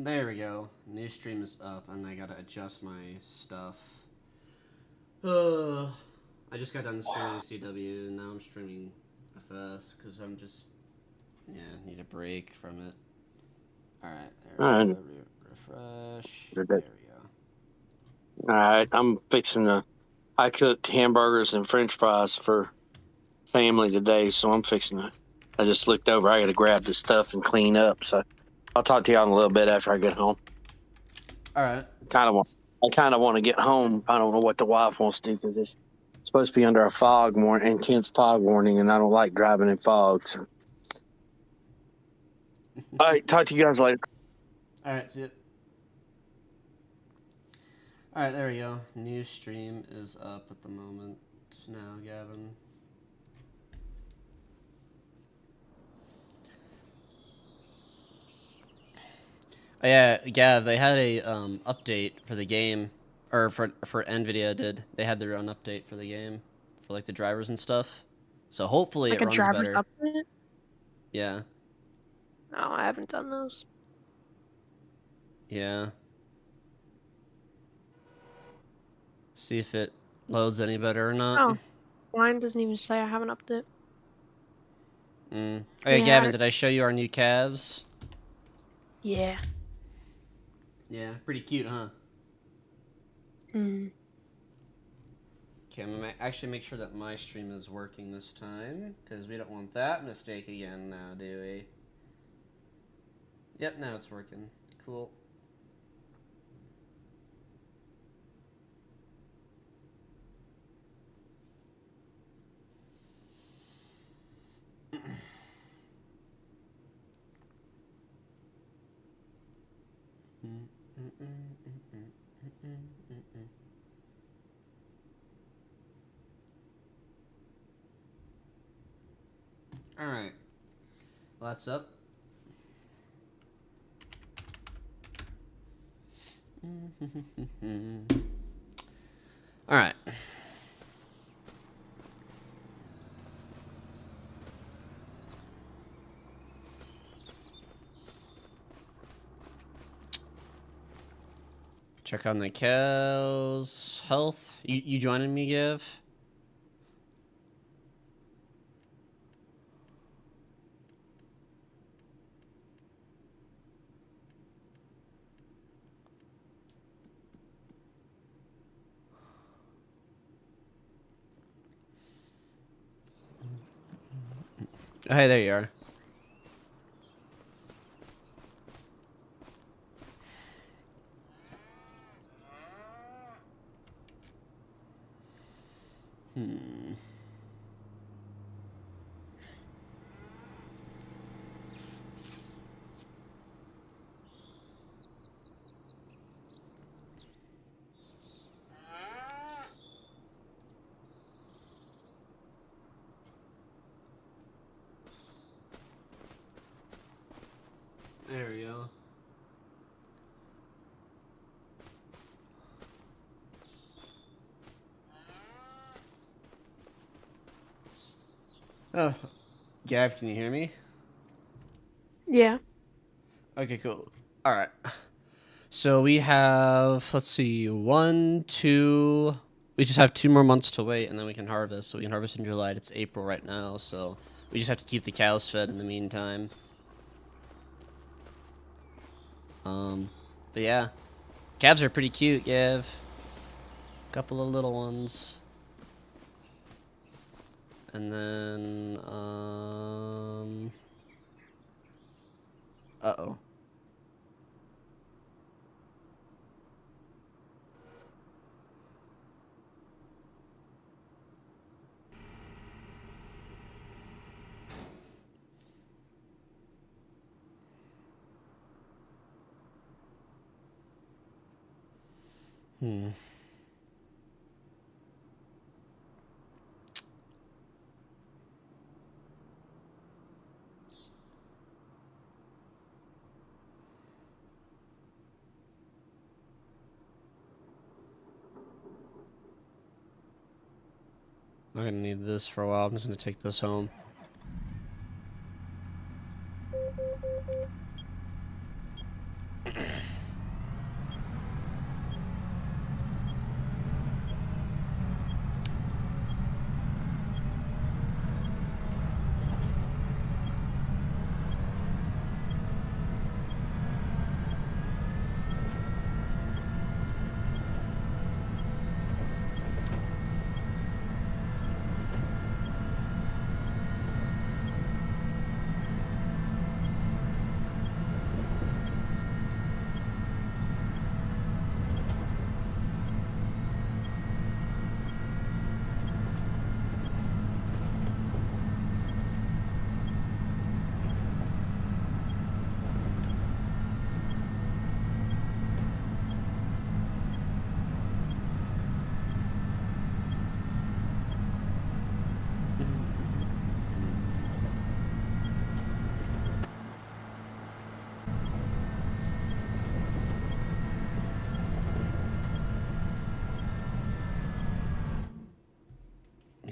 There we go. New stream is up, and I gotta adjust my stuff. I just got done streaming CW, and now I'm streaming FS because I'm just need a break from it. All right, there All we right. go. Refresh. You're There good. we go. All right, I'm fixing to. I cooked hamburgers and French fries for family today, so I'm fixing to. I just looked over. I got to grab this stuff and clean up. So I'll talk to y'all in a little bit after I get home. All right. I kind of want to get home. I don't know what the wife wants to do because it's supposed to be under a fog warning, intense fog warning, and I don't like driving in fog. So. All right, talk to you guys later. All right, see it. All right, there we go. New stream is up at the moment now, Gavin. Oh, yeah, Gav, they had a update for the game, or for Nvidia did. They had their own update for the game, for like the drivers and stuff. So hopefully like it runs driver's better. update? Yeah. No, I haven't done those. Yeah. See if it loads any better or not. Oh, mine doesn't even say I have an update. Oh yeah, Gavin, did I show you our new calves? Yeah. Yeah, pretty cute, huh? Hmm. Okay, I'm gonna actually make sure that my stream is working this time, because we don't want that mistake again now, do we? Yep, now it's working. Cool. Alright. Well, that's up. Alright. Check on the cows' health. You joining me, Giv? Oh, hey, there you are. There we go. Oh, Gav, can you hear me? Yeah. Okay, cool. All right. So we have, let's see, 1, 2. We just have 2 more months to wait, and then we can harvest. So we can harvest in July. It's April right now, so we just have to keep the cows fed in the meantime. But yeah, calves are pretty cute, Gav. Couple of little ones. And then, uh-oh. I'm gonna need this for a while. I'm just gonna take this home.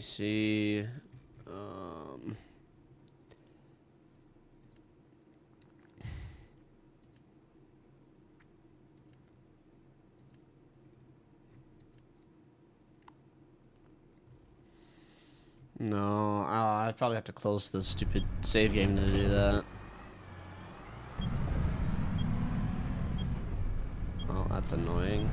me see. No, I'd probably have to close the stupid save game to do that. Oh, that's annoying.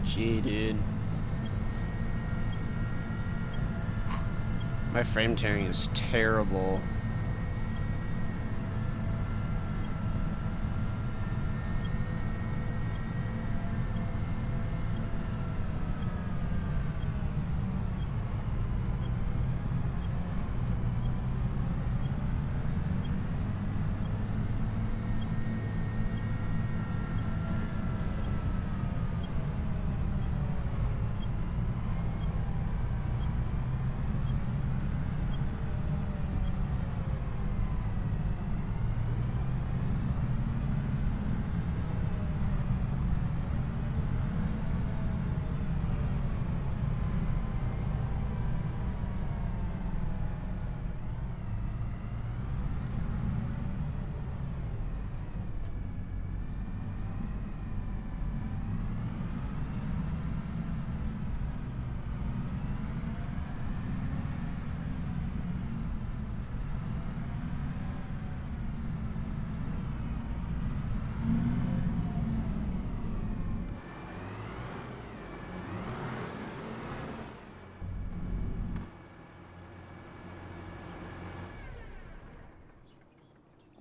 Gee, dude. My frame tearing is terrible.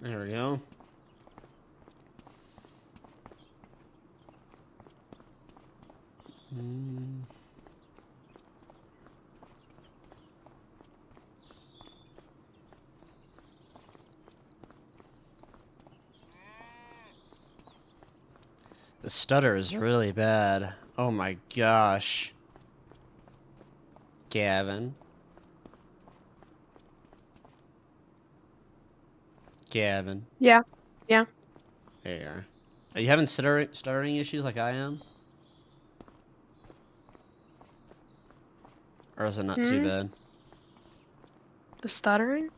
There we go. The stutter is really bad. Oh my gosh. Gavin. Gavin. Yeah. Yeah. There you are. Are you having stuttering issues like I am? Or is it not too bad? The stuttering?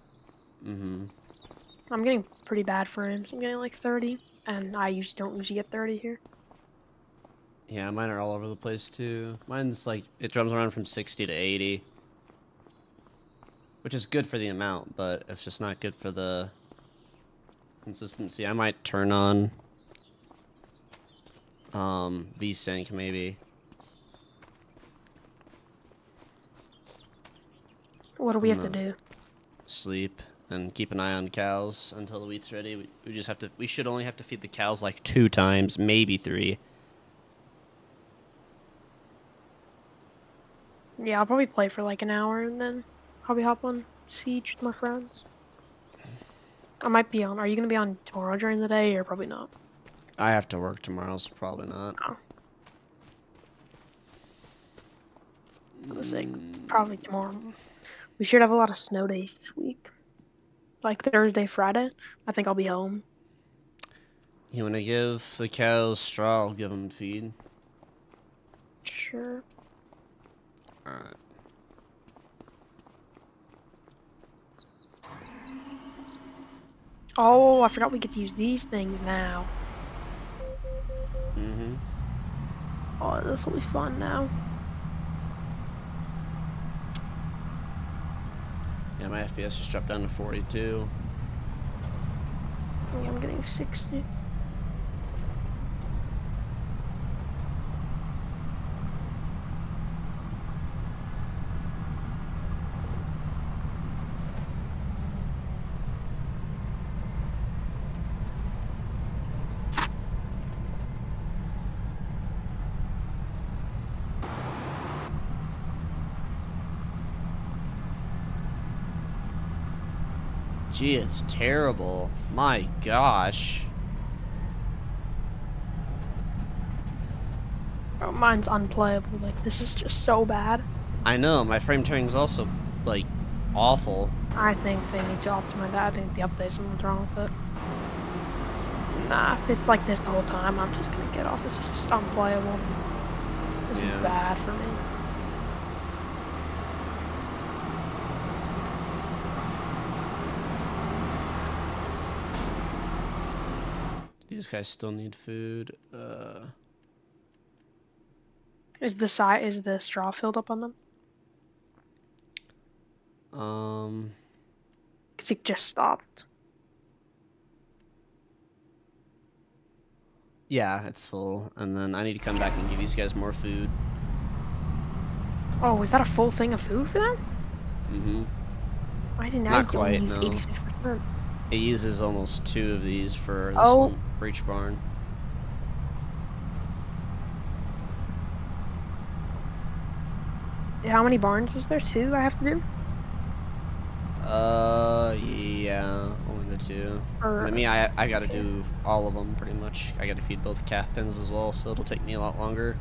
Mm-hmm. I'm getting pretty bad frames. I'm getting like 30, and I don't usually get 30 here. Yeah, mine are all over the place too. Mine's like, it drums around from 60 to 80. Which is good for the amount, but it's just not good for the consistency. I might turn on VSync maybe. What do we have to do? Sleep and keep an eye on cows until the wheat's ready. We just have to, we should only have to feed the cows like 2 times, maybe 3. Yeah, I'll probably play for like an hour and then probably hop on Siege with my friends. I might be on. Are you gonna be on tomorrow during the day or probably not? I have to work tomorrow, so probably not. Oh. I was gonna say, probably tomorrow. We should have a lot of snow days this week. Like Thursday, Friday. I think I'll be home. You want to give the cows straw? I'll give them feed. Sure. Alright. Oh, I forgot we get to use these things now. Mm-hmm. Oh, this will be fun now. Yeah, my FPS just dropped down to 42. Yeah, I'm getting 60. Gee, it's terrible. My gosh. Oh, mine's unplayable. Like, this is just so bad. I know, my frame tuning is also, like, awful. I think they need to optimize that. I think the update, something's wrong with it. Nah, if it's like this the whole time, I'm just gonna get off. This is just unplayable. This is Yeah. bad for me. These guys still need food. Is the straw filled up on them? Cause it just stopped. Yeah, it's full. And then I need to come back and give these guys more food. Oh, is that a full thing of food for them? Mm-hmm. I didn't know Not you only quite, used no. 86%. It uses almost 2 of these for this Oh. one, for each barn. How many barns is there? 2 I have to do? Yeah, only the 2. Or I mean, I gotta do all of them pretty much. I gotta feed both calf pens as well, so it'll take me a lot longer.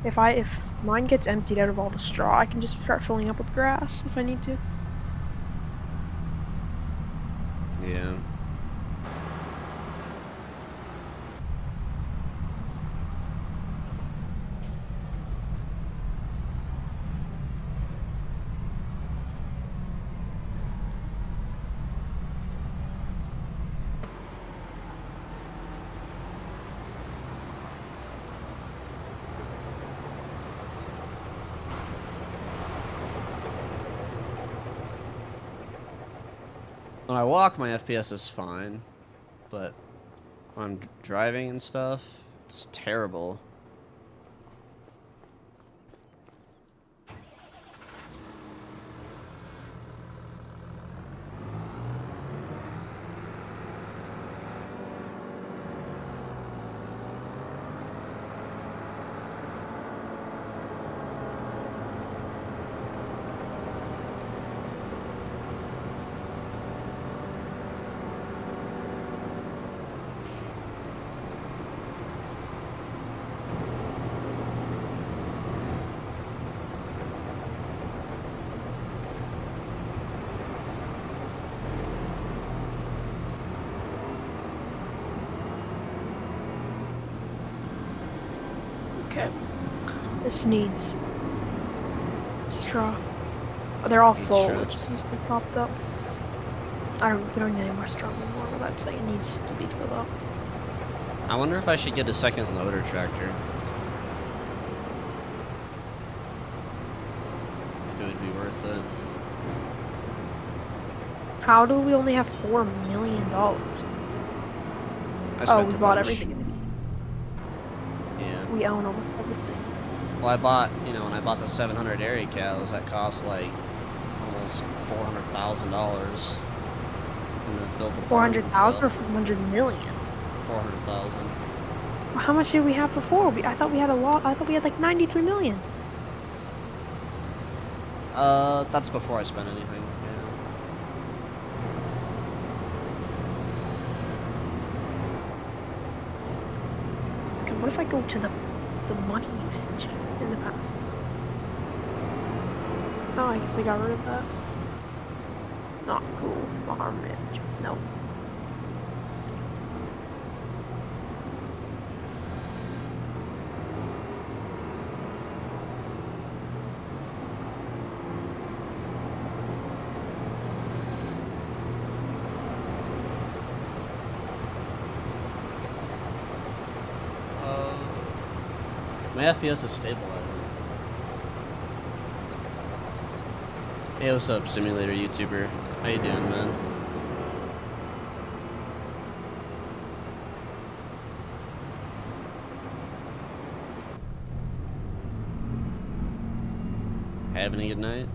if mine gets emptied out of all the straw, I can just start filling up with grass if I need to. Yeah. When I walk, my FPS is fine, but when I'm driving and stuff, it's terrible. Okay. This needs straw. Oh, they're all Needs full, straw. which seems to be popped up. We don't need any more straw anymore, but that's like it needs to be filled up. I wonder if I should get a second loader tractor. If it would be worth it. How do we only have $4 million? I Oh, spent we a bought bunch. everything. Yeah. We own almost everything. Well, I bought, you know, when I bought the 700 dairy cows, that cost like almost $400,000. And then built the barns and 400,000 or stuff. 400 million? 400,000. How much did we have before? I thought we had a lot. I thought we had like 93 million. That's before I spent anything. Yeah. Okay, what if I go to the money usage in the past? Oh, I guess they got rid of that. Not cool. Farm management. Nope. My FPS is stable, I think. Hey, what's up, simulator YouTuber? How you doing, man? Having a good night?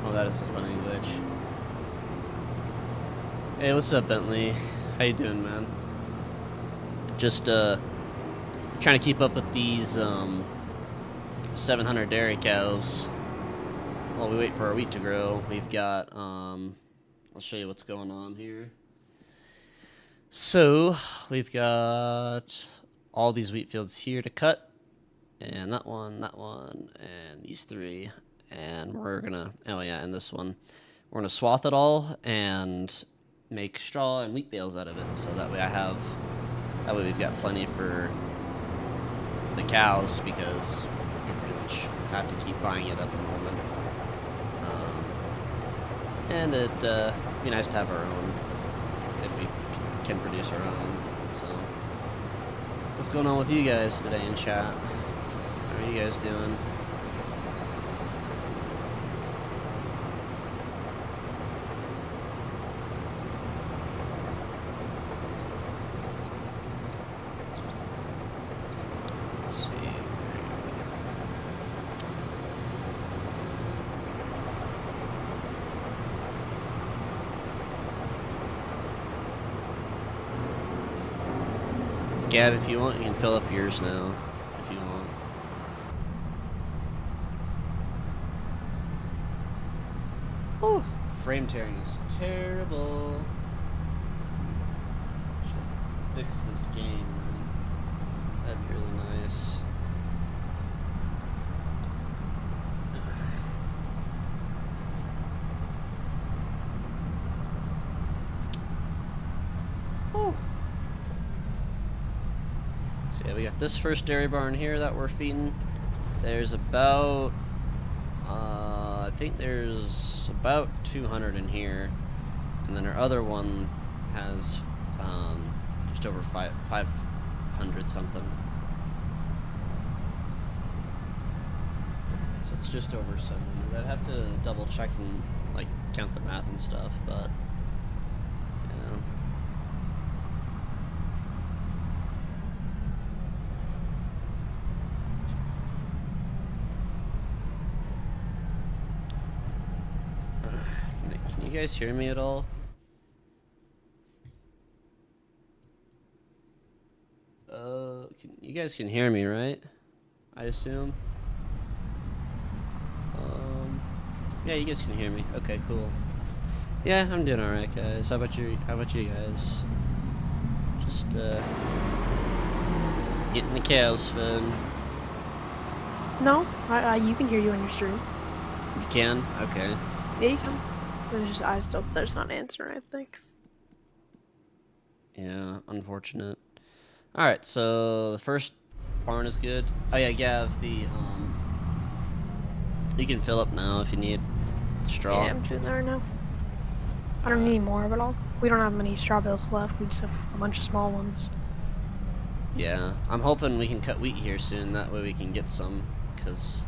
Oh, that is a funny glitch. Hey, what's up, Bentley? How you doing, man? Just trying to keep up with these 700 dairy cows while we wait for our wheat to grow. We've got I'll show you what's going on here. So we've got all these wheat fields here to cut, and that one, and these three. And we're gonna, oh yeah, and this one. We're gonna swath it all and make straw and wheat bales out of it. So that way that way we've got plenty for the cows, because we pretty much have to keep buying it at the moment. And it'd be nice to have our own, if we can produce our own. So, what's going on with you guys today in chat? How are you guys doing? Gav, if you want, you can fill up yours now, if you want. Oh, frame tearing is terrible. Should fix this game, man. That'd be really nice. Oh. So yeah, we got this first dairy barn here that we're feeding. There's about, I think there's about 200 in here. And then our other one has just over 500 something. So it's just over 700. I'd have to double check and like count the math and stuff, but yeah. Can you guys hear me at all? You guys can hear me, right? I assume. Yeah, you guys can hear me. Okay, cool. Yeah, I'm doing all right, guys. How about you? How about you guys? Just getting the cows fed. No, you can hear you on your stream. You can? Okay. Yeah, you can. There's not an answer, I think. Yeah, unfortunate. All right, so the first barn is good. Oh yeah, Gav, you can fill up now if you need straw. Yeah, I'm doing that right now. I don't need more of it all. We don't have many straw bales left. We just have a bunch of small ones. Yeah, I'm hoping we can cut wheat here soon. That way we can get some, because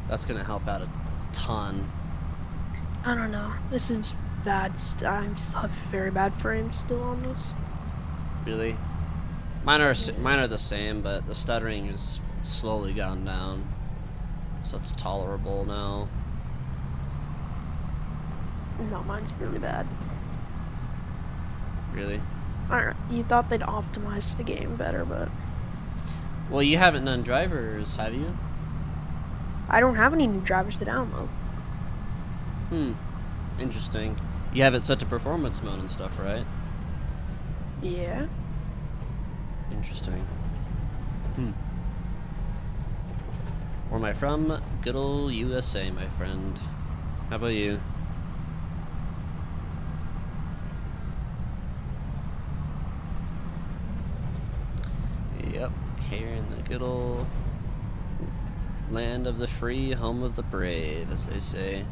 that's gonna help out a ton. I don't know. This is bad. I still have very bad frames still on this. Really? Mine are the same, but the stuttering has slowly gone down. So it's tolerable now. No, mine's really bad. Really? I don't know. You thought they'd optimize the game better, but Well, you haven't done drivers, have you? I don't have any new drivers to download. Hmm. Interesting. You have it set to performance mode and stuff, right? Yeah. Interesting. Hmm. Where am I from? Good old USA, my friend. How about you? Yep, here in the good old land of the free, home of the brave, as they say.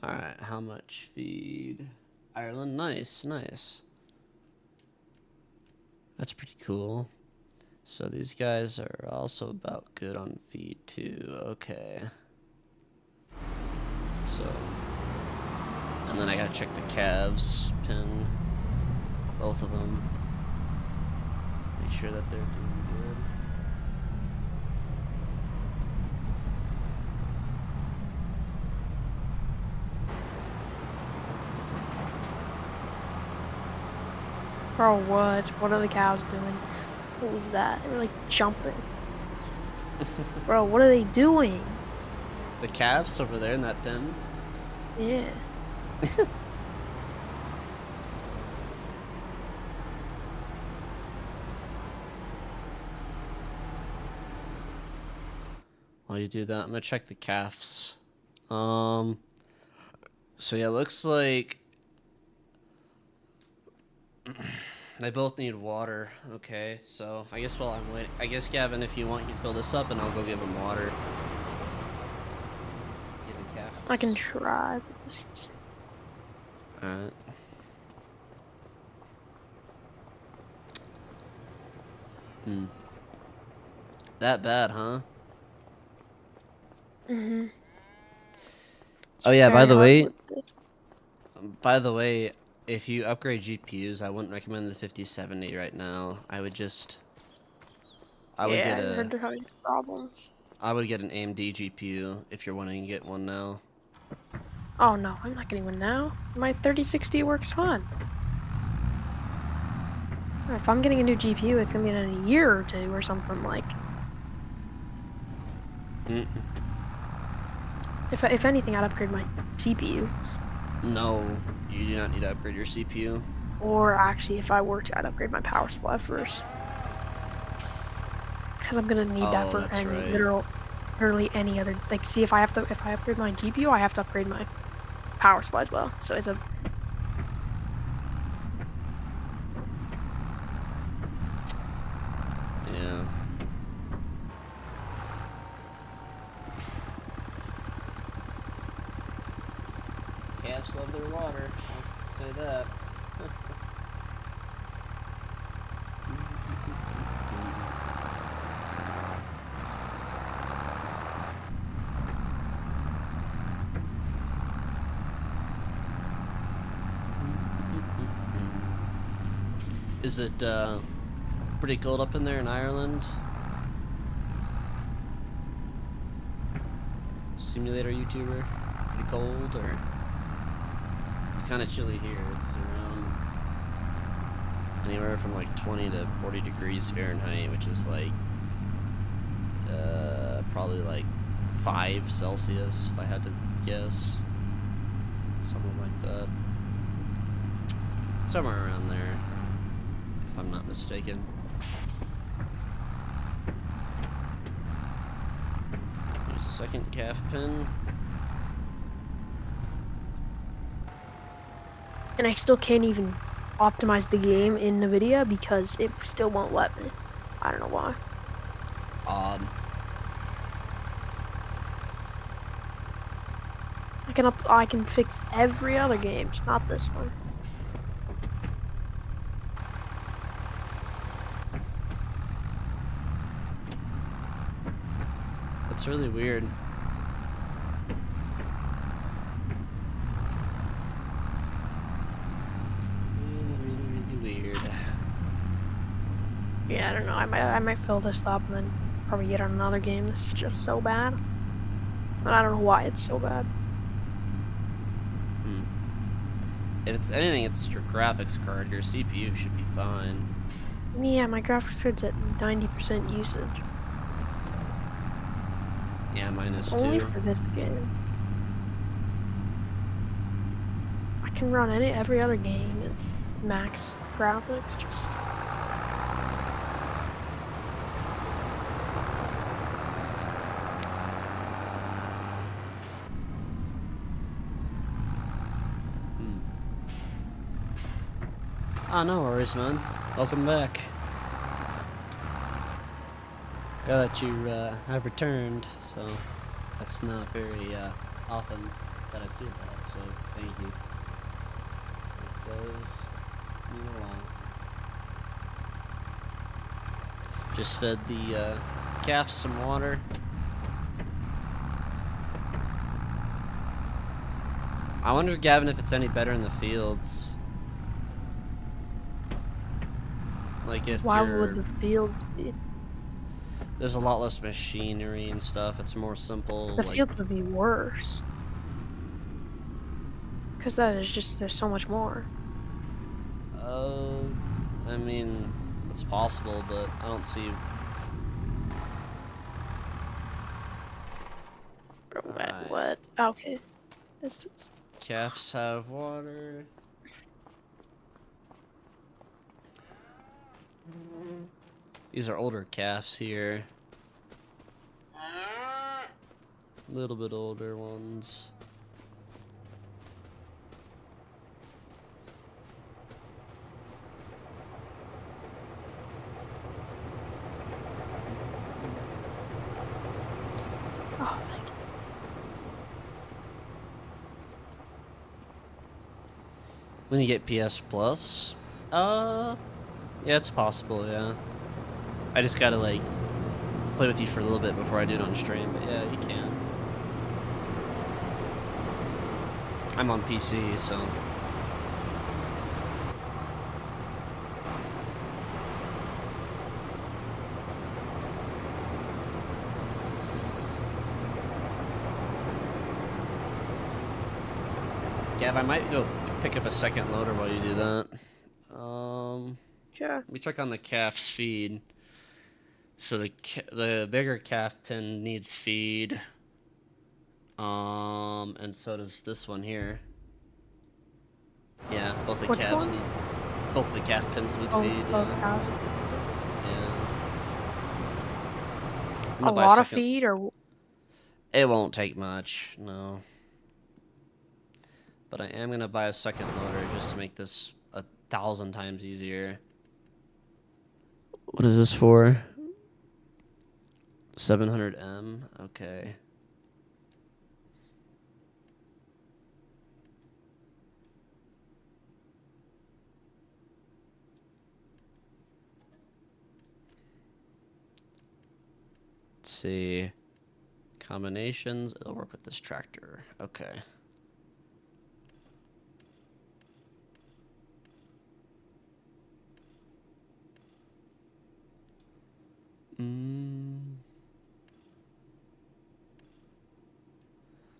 Alright, how much feed? Ireland, nice, nice. That's pretty cool. So these guys are also about good on feed too, okay. So, and then I gotta check the calves pin, both of them. Make sure that they're doing good. Bro, what? What are the cows doing? What was that? They were like jumping. Bro, what are they doing? The calves over there in that pen. Yeah. While you do that, I'm gonna check the calves. So yeah, looks like they both need water. Okay, so I guess while I'm waiting, I guess Gavin, if you want, you can fill this up, and I'll go give them water. Give the calves. I can try, but this is... Alright. That bad, huh? Mm-hmm. Oh yeah, by the way, if you upgrade GPUs, I wouldn't recommend the 5070 right now. I would just I would yeah, get I heard a they're having problems. I would get an AMD GPU if you're wanting to get one now. Oh no, I'm not getting one now. My 3060 works fine. If I'm getting a new GPU, it's gonna be in a year or two or something like. If anything, I'd upgrade my CPU. No, you do not need to upgrade your CPU. Or actually, if I were to, I'd upgrade my power supply first. Because I'm gonna need that Oh, for that's any right. literally any other. Like, see, if I upgrade my GPU, I have to upgrade my power supply as well. So it's a. Yeah. Calves love their water. I'll say that. Is it pretty cold up in there in Ireland? Simulator YouTuber? Pretty cold, or it's kind of chilly here. It's around anywhere from like 20 to 40 degrees Fahrenheit, which is like probably like 5 Celsius if I had to guess. Something like that. Somewhere around there, if I'm not mistaken. There's a second calf pin. And I still can't even optimize the game in NVIDIA because it still won't let me. I don't know why. Odd. Like, I can fix every other game, just not this one. That's really weird. Really weird. Yeah, I don't know. I might fill this up and then probably get on another game that's just so bad. But I don't know why it's so bad. If it's anything, it's your graphics card. Your CPU should be fine. Yeah, my graphics card's at 90% usage. Yeah, mine is Only too. for this game. I can run every other game at max graphics. Just Oh, no worries, man. Welcome back. Glad that you have returned, so that's not very often that I see that, so thank you. It does mean a lot. Just fed the calves some water. I wonder, Gavin, if it's any better in the fields. Like if why you're... would the fields be? There's a lot less machinery and stuff. It's more simple. The like... fields would be worse. Because that is just, there's so much more. I mean, it's possible, but I don't see... Bro, Alright. what? Okay. This is... Calves have water. These are older calves here. A little bit older ones. Oh, thank you. When you get PS Plus? Yeah, it's possible, yeah. I just gotta, like, play with you for a little bit before I do it on stream, but yeah, you can. I'm on PC, so... Gav, I might go pick up a second loader while you do that. Okay. Let me check on the calf's feed. So the bigger calf pin needs feed. And so does this one here. Yeah, both the Which calves one? need... Both the calf pins need Oh, feed, both yeah. cows. Yeah. I'm A gonna buy lot of second- feed, or It won't take much, no. But I am gonna buy a second loader just to make this 1,000 times easier. What is this for? 700M? Okay. Let's see. Combinations. It'll work with this tractor. Okay.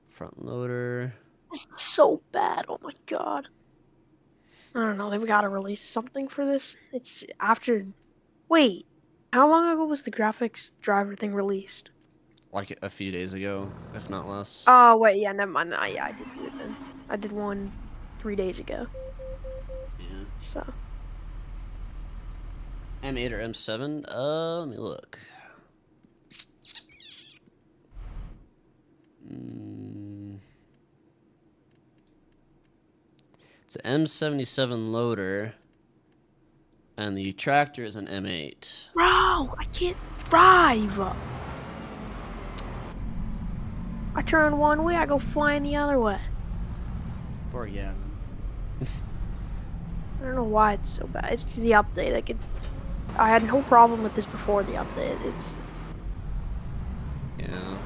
Front loader. this is so bad. Oh my god. I don't know. They've got to release something for this. It's after. Wait, how long ago was the graphics driver thing released? Like a few days ago, if not less. Oh wait, yeah, never mind. Yeah, I did do it then. I did one 3 days ago. Yeah. So M8 or M7? Let me look. It's an M77 loader, and the tractor is an M8. bro, I can't drive. I turn one way, I go flying the other way. Poor Gavin. I don't know why it's so bad. It's the update. I had no problem with this before the update. It's Yeah.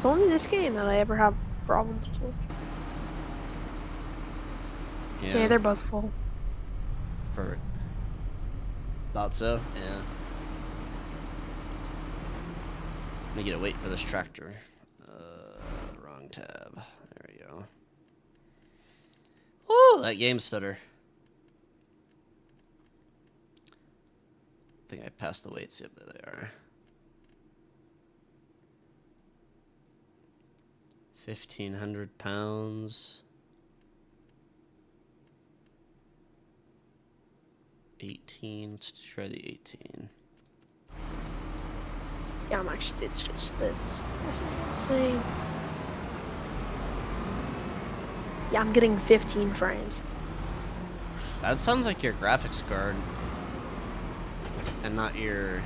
only this game that I ever have problems with. Yeah. Yeah, they're both full. Perfect. Thought so. Yeah. Let me get a wait for this tractor. Wrong tab. There we go. Woo! That game stutter. I think I passed the weights. Yep, there they are. 1,500 pounds. 18. Let's try the 18. Yeah, this is insane. Yeah, I'm getting 15 frames. That sounds like your graphics card. And not your...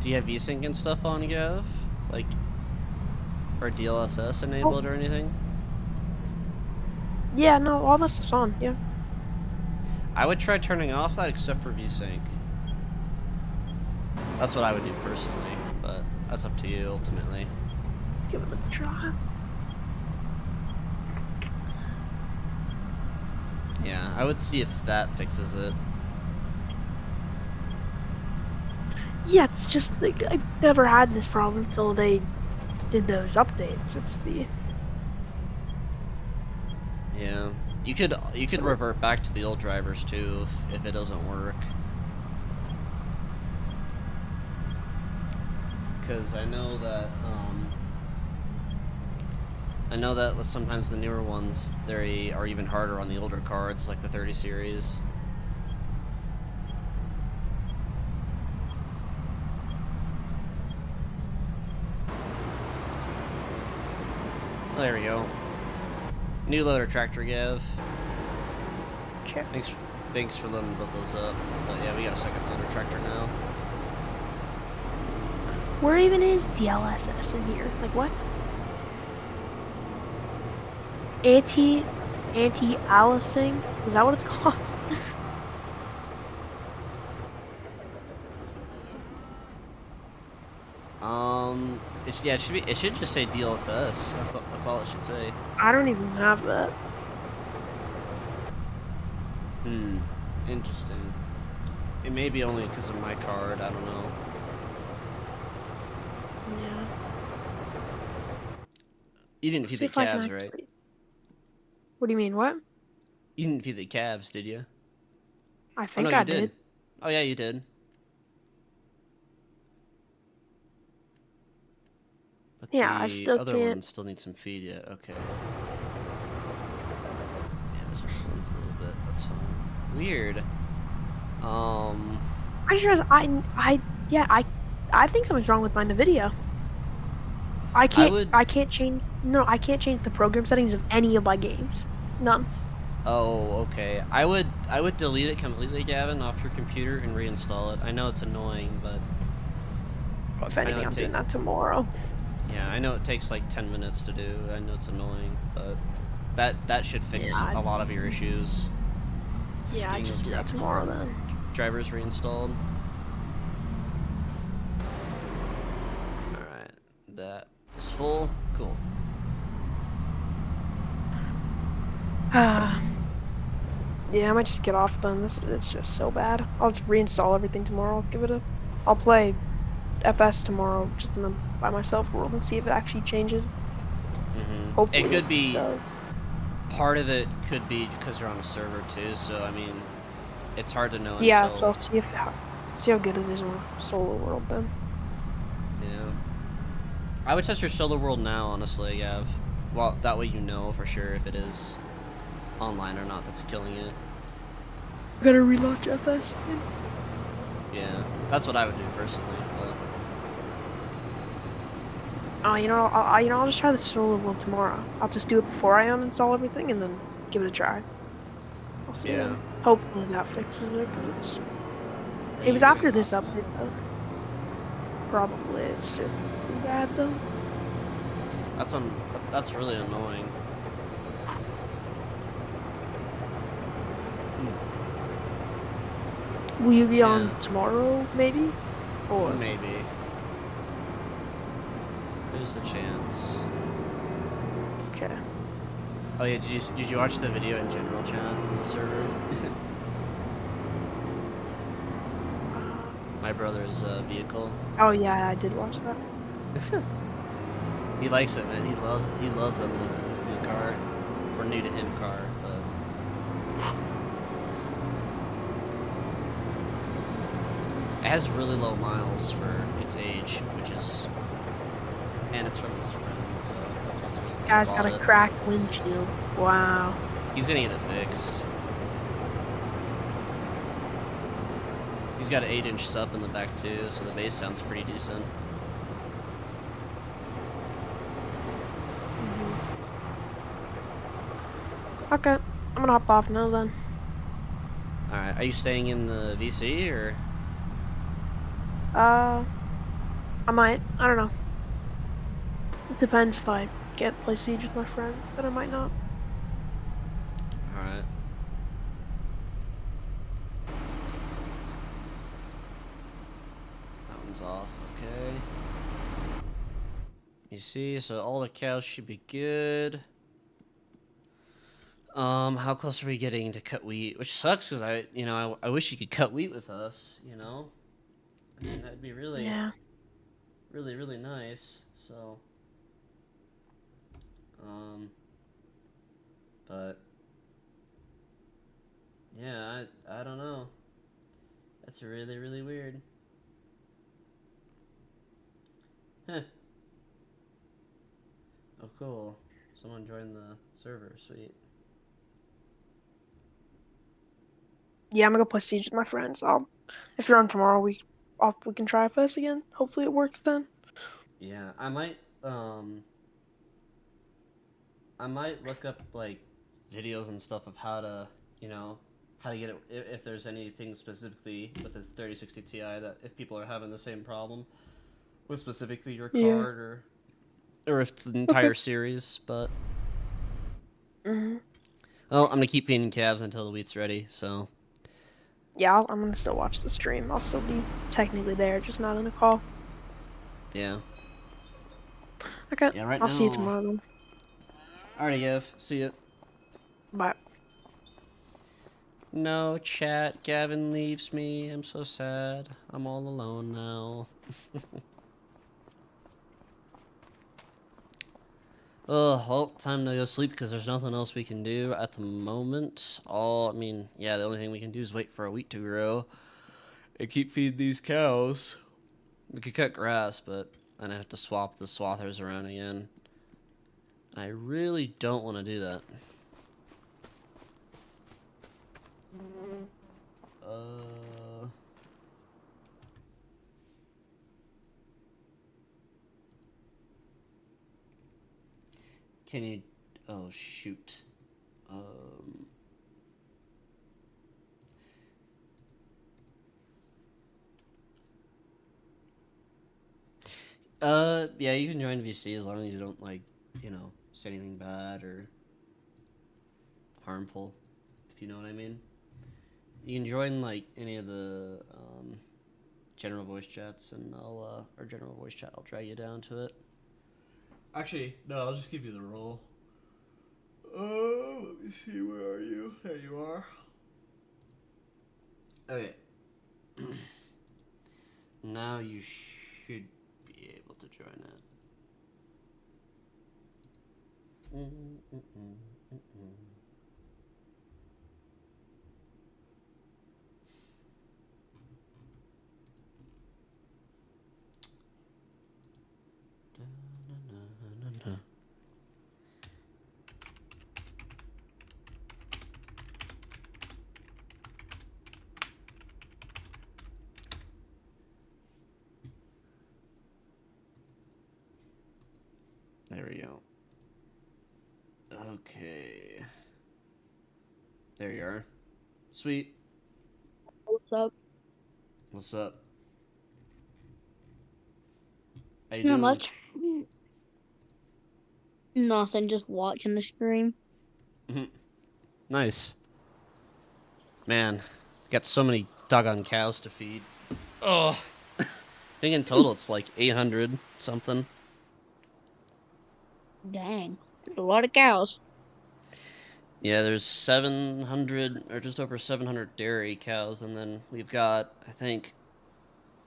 Do you have VSync and stuff on, Gav? Like... Or DLSS enabled or anything? Yeah, no, all this is on, yeah. I would try turning off that except for VSync. That's what I would do personally, but that's up to you ultimately. Give it a try. Yeah, I would see if that fixes it. Yeah, it's just like I've never had this problem until they did those updates. It's the Yeah, you could revert back to the old drivers too if it doesn't work. Because I know that sometimes the newer ones they are even harder on the older cards, like the 30 series. Well, there we go. New loader tractor, Gav. okay. Thanks for loading both those up. But yeah, we got a second loader tractor now. Where even is DLSS in here? Like what? Anti-aliasing? Is that what it's called? It should just say DLSS. That's all it should say. I don't even have that. Interesting. It may be only because of my card. I don't know. Yeah. You didn't feed the calves, right? What do you mean? What? You didn't feed the calves, did you? I think oh, no, I you did. Oh yeah, you did. But Yeah, the I still other can't. one still needs some feed yet. Okay. Yeah, this one still needs a little bit. That's fine. Weird. I just realized I think something's wrong with my NVIDIA. I can't change the program settings of any of my games. None. Oh, okay. I would delete it completely, Gavin, off your computer and reinstall it. I know it's annoying, but If anything, I'm doing that tomorrow. yeah, I know it takes like 10 minutes to do. I know it's annoying, but that should fix a lot of your issues. Yeah, I just do that tomorrow then. Drivers reinstalled. Alright, that is full. Cool. Yeah, I might just get off then. It's just so bad. I'll just reinstall everything tomorrow. I'll play FS tomorrow just in the by myself world and see if it actually changes. Hopefully it could be does. part of it could be because you're on a server too, so I mean it's hard to know Yeah, until... so I'll see how good it is on solo world then. Yeah. I would test your solo world now, honestly, Gav. Well, that way you know for sure if it is online or not that's killing it. I gotta relaunch FS then. Yeah, that's what I would do personally. But... I'll just try the solo world tomorrow. I'll just do it before I uninstall everything and then give it a try. I'll see. Yeah. Hopefully that fixes it. 'Cause It was after this update though. Probably. It's just too bad though. That's really annoying. Will you be Yeah. on tomorrow, maybe? Or Maybe. There's a chance. okay. Oh yeah, did you watch the video in general chat on the server? My brother's vehicle. Oh yeah, I did watch that. He likes it, man. He loves that his new car, or new to him car. But it has really low miles for its age, which is, and it's from his friend, so that's one of the reasons he Guy's bought got a it. cracked windshield. Wow. He's gonna get it fixed. He's got an 8-inch sub in the back too, so the bass sounds pretty decent. Okay, I'm gonna hop off now then. Alright, are you staying in the VC, or? I might. I don't know. It depends if I get to play Siege with my friends, then I might not. Alright. That one's off, okay. You see, so all the cows should be good. How close are we getting to cut wheat? Which sucks, because I wish you could cut wheat with us, you know? I mean, that'd be really, Yeah. really, really nice, so. But. Yeah, I don't know. That's really, really weird. Huh. Oh, cool. Someone joined the server. Sweet. Yeah, I'm gonna go play Siege with my friends. If you're on tomorrow, we can try FS again. Hopefully it works then. Yeah, I might look up like videos and stuff of how to, how to get it if there's anything specifically with the 3060 Ti that if people are having the same problem with specifically your Yeah. card or if it's the entire series, but well, I'm gonna keep feeding calves until the wheat's ready, so Yeah, I'm gonna still watch the stream. I'll still be technically there, just not in a call. yeah. Okay, Yeah, right I'll see you now- tomorrow then. Alrighty, Gav. See ya. Bye. No chat. Gavin leaves me. I'm so sad. I'm all alone now. Oh, well, time to go sleep because there's nothing else we can do at the moment. The only thing we can do is wait for a wheat to grow and keep feeding these cows. We could cut grass, but then I have to swap the swathers around again. I really don't want to do that. Can you... Oh, shoot. Yeah, you can join VC as long as you don't, like, say anything bad or harmful, if you know what I mean. You can join, like, any of the, general voice chats, and I'll drag you down to it. Actually, no, I'll just give you the role. Let me see, where are you? There you are. Okay. Now you should be able to join it. There we go. Okay. There you are. Sweet. What's up? What's up? How you Not doing? much. Nothing, just watching the stream. Nice. Man, got so many doggone cows to feed. Oh, I think in total it's like 800 something. Dang. There's a lot of cows. Yeah, there's 700 or just over 700 dairy cows, and then we've got, I think,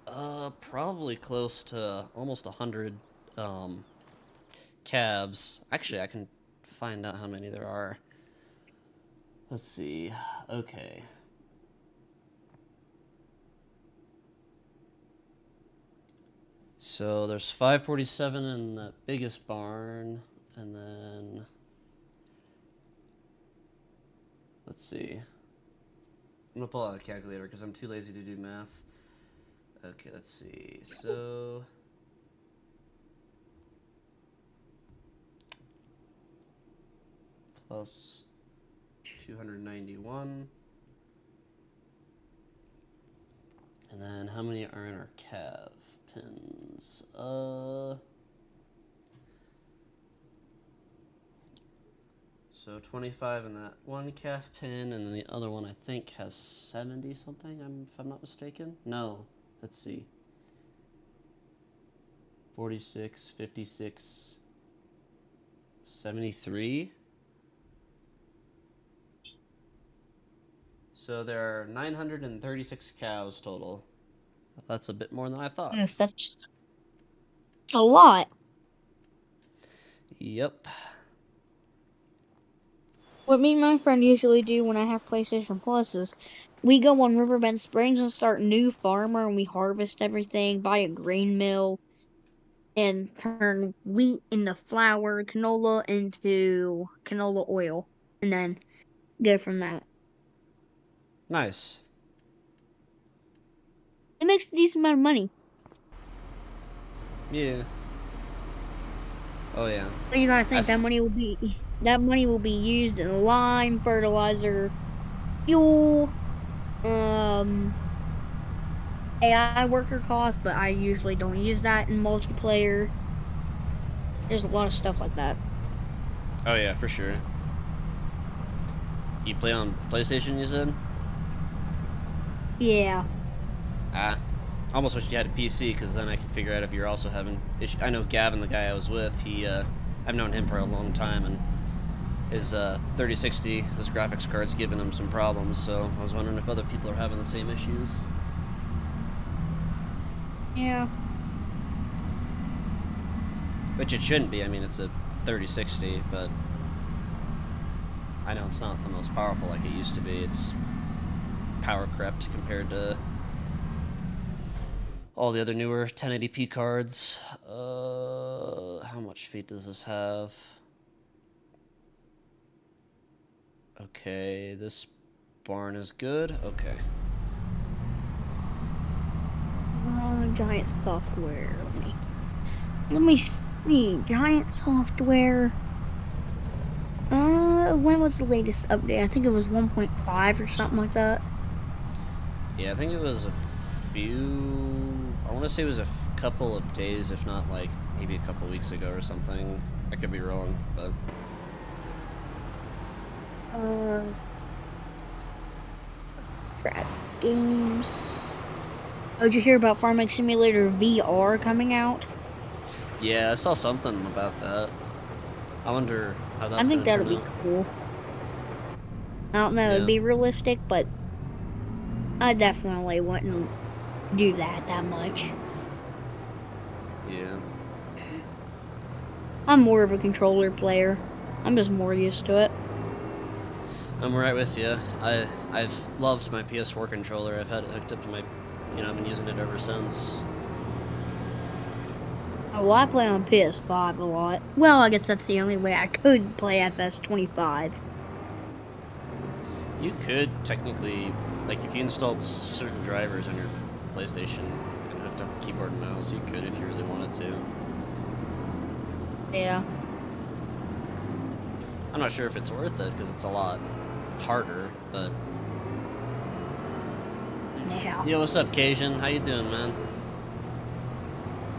probably close to almost 100 calves. Actually, I can find out how many there are. Let's see. Okay. So there's 547 in the biggest barn, and then let's see. I'm gonna pull out a calculator because I'm too lazy to do math. Okay, let's see. So plus 291. And then how many are in our calf pins? So 25 in that one calf pin, and then the other one I think has 70 something, if I'm not mistaken. No, let's see. 46, 56, 73. So there are 936 cows total. That's a bit more than I thought. That's a lot. Yep. What me and my friend usually do when I have PlayStation Plus is we go on Riverbend Springs and start New Farmer, and we harvest everything, buy a grain mill, and turn wheat into flour, canola into canola oil, and then go from that. Nice. It makes a decent amount of money. Yeah. Oh yeah. But you gotta think I've- that money will be used in lime, fertilizer, fuel, AI worker costs, but I usually don't use that in multiplayer. There's a lot of stuff like that. Oh yeah, for sure. You play on PlayStation, you said? Yeah. I almost wish you had a PC, because then I could figure out if you're also having issues. I know Gavin, the guy I was with, I've known him for a long time, and his 3060, his graphics card's giving him some problems, so I was wondering if other people are having the same issues. Yeah. Which it shouldn't be. I mean, it's a 3060, but I know it's not the most powerful like it used to be. It's power crept compared to all the other newer 1080p cards. How much feet does this have? Okay, this barn is good. Okay. Giant software. Let me see. Giant software. When was the latest update? I think it was 1.5 or something like that. Yeah, I think it was a few. I want to say it was a couple of days, if not like maybe a couple weeks ago or something. I could be wrong, but. Trap games. Oh, did you hear about Farming Simulator VR coming out? Yeah, I saw something about that. I wonder how that's I think gonna that'll turn be out. cool. I don't know, Yeah. it'd be realistic, but I definitely wouldn't do that much. Yeah. I'm more of a controller player. I'm just more used to it. I'm right with you. I've loved my PS4 controller. I've had it hooked up to my, I've been using it ever since. Oh, well, I play on PS5 a lot. Well, I guess that's the only way I could play FS25. You could technically, like, if you installed certain drivers on your PlayStation and hooked up a keyboard and mouse, you could if you really wanted to. Yeah. I'm not sure if it's worth it because it's a lot harder, but Yeah. Yo, what's up, Cajun? How you doing, man?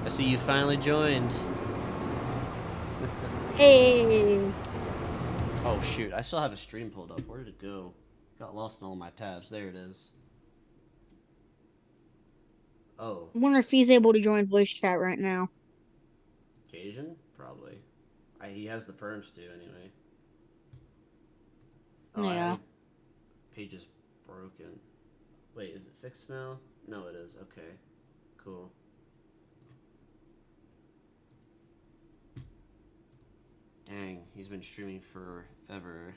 I see you finally joined. Hey. Oh shoot, I still have a stream pulled up. Where did it go? Got lost in all my tabs. There it is. Oh, I wonder if he's able to join voice chat right now. Cajun? Probably. He has the perms too, anyway. Yeah. Page is broken. Wait, is it fixed now? No, it is. Okay. Cool. Dang, he's been streaming forever.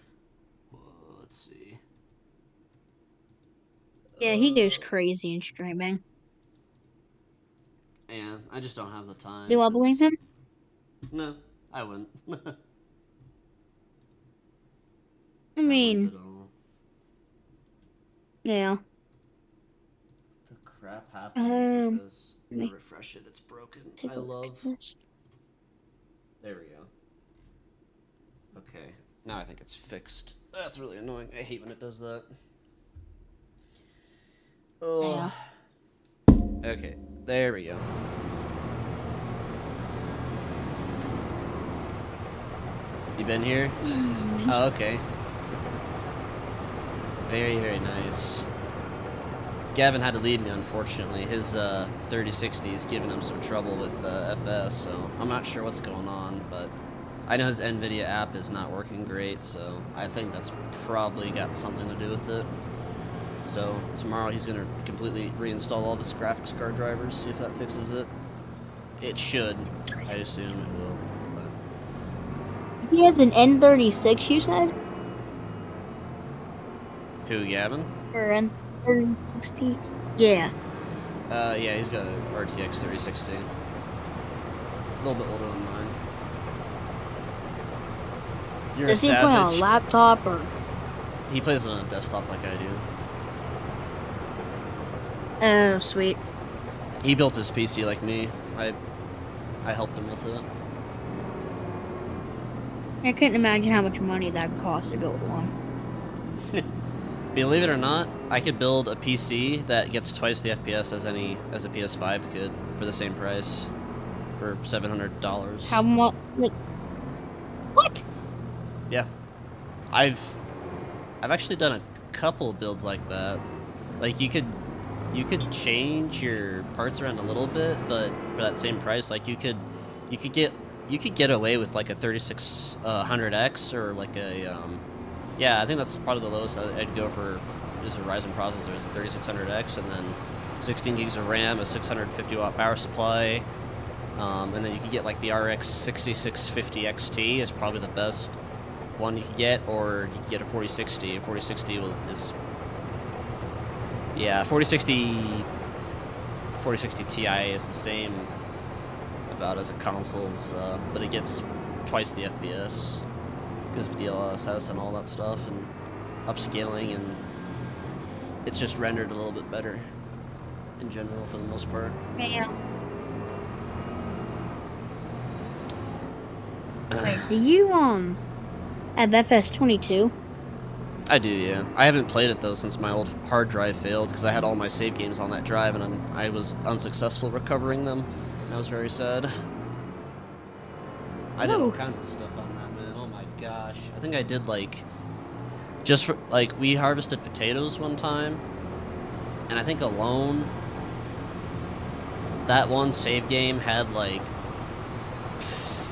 Whoa, let's see. Yeah, he goes crazy in streaming. And I just don't have the time. Do I believe him? No, I wouldn't. I mean, wouldn't at all. yeah. The crap happened with this. I'm me- gonna refresh it. It's broken. Take I a look love. at this. There we go. Okay, now I think it's fixed. That's really annoying. I hate when it does that. Oh. Okay, there we go. You been here? Oh, okay. Very, very nice. Gavin had to leave me, unfortunately. His 3060 is giving him some trouble with FS, so I'm not sure what's going on, but I know his NVIDIA app is not working great, so I think that's probably got something to do with it. So tomorrow he's going to completely reinstall all of his graphics card drivers, see if that fixes it. It should. I assume it will. But... He has an N36, you said? Who, Gavin? Or N3060? Yeah. Yeah, he's got a RTX 3060. A little bit older than mine. You're Does a he play on a savage. laptop or? He plays it on a desktop like I do. Oh, sweet. He built his PC like me. I helped him with it. I couldn't imagine how much money that cost to build one. Believe it or not, I could build a PC that gets twice the FPS as a PS5 could for the same price, for $700. How much? Like, what? Yeah, I've actually done a couple builds like that. Like you could change your parts around a little bit, but for that same price, like you could get away with like a 3600X or like a yeah, I think that's probably the lowest I'd go for is a Ryzen processor is a 3600X, and then 16 gigs of RAM, a 650 watt power supply, and then you could get like the RX 6650 XT is probably the best one you could get, or you could get a 4060. A 4060 is, yeah, 4060 Ti is the same about as a console's, but it gets twice the FPS because of DLSS and all that stuff, and upscaling, and it's just rendered a little bit better in general for the most part. Yeah. Wait, do you have FS22? I do, yeah. I haven't played it though since my old hard drive failed because I had all my save games on that drive, and I was unsuccessul recovering them. That was very sad. I did all kinds of stuff on that, man. Oh my gosh. I think I did like we harvested potatoes one time, and I think alone that one save game had like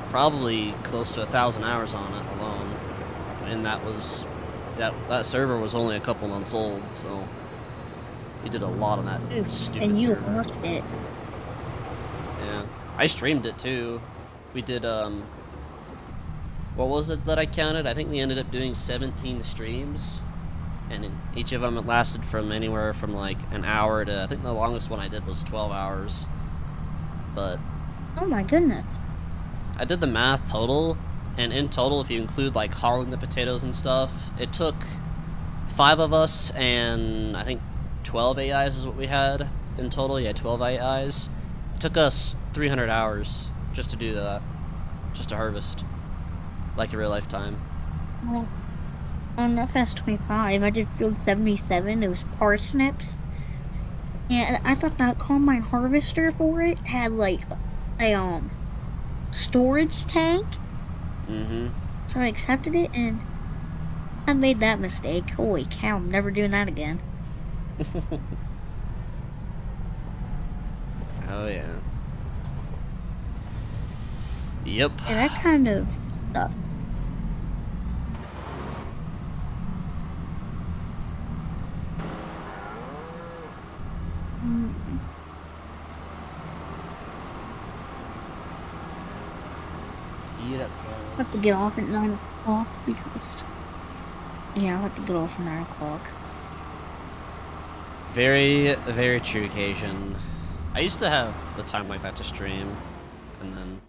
probably close to 1,000 hours on it alone, and that server was only a couple months old, so we did a lot on that stupid And you server. lost it. Yeah, I streamed it too. We did what was it that I counted? I think we ended up doing 17 streams, and each of them lasted from anywhere from like an hour to, I think the longest one I did was 12 hours. But Oh my goodness. I did the math total, and in total, if you include like hauling the potatoes and stuff, it took 5 of us, and I think 12 AIs is what we had in total. Yeah, 12 AIs. It took us 300 hours just to do that, just to harvest, like a real lifetime. Well, on FS25, I did field 77. It was parsnips. And I thought that combine harvester for it had like a storage tank, Mm-hmm. so I accepted it, and I made that mistake. Holy cow! I'm never doing that again. Oh yeah. Yep. And that kind of sucked. Mm, Eat up, I have to get off at 9 o'clock because yeah, I have to get off at 9 o'clock. Very, very true occasion. I used to have the time like that to stream, and then,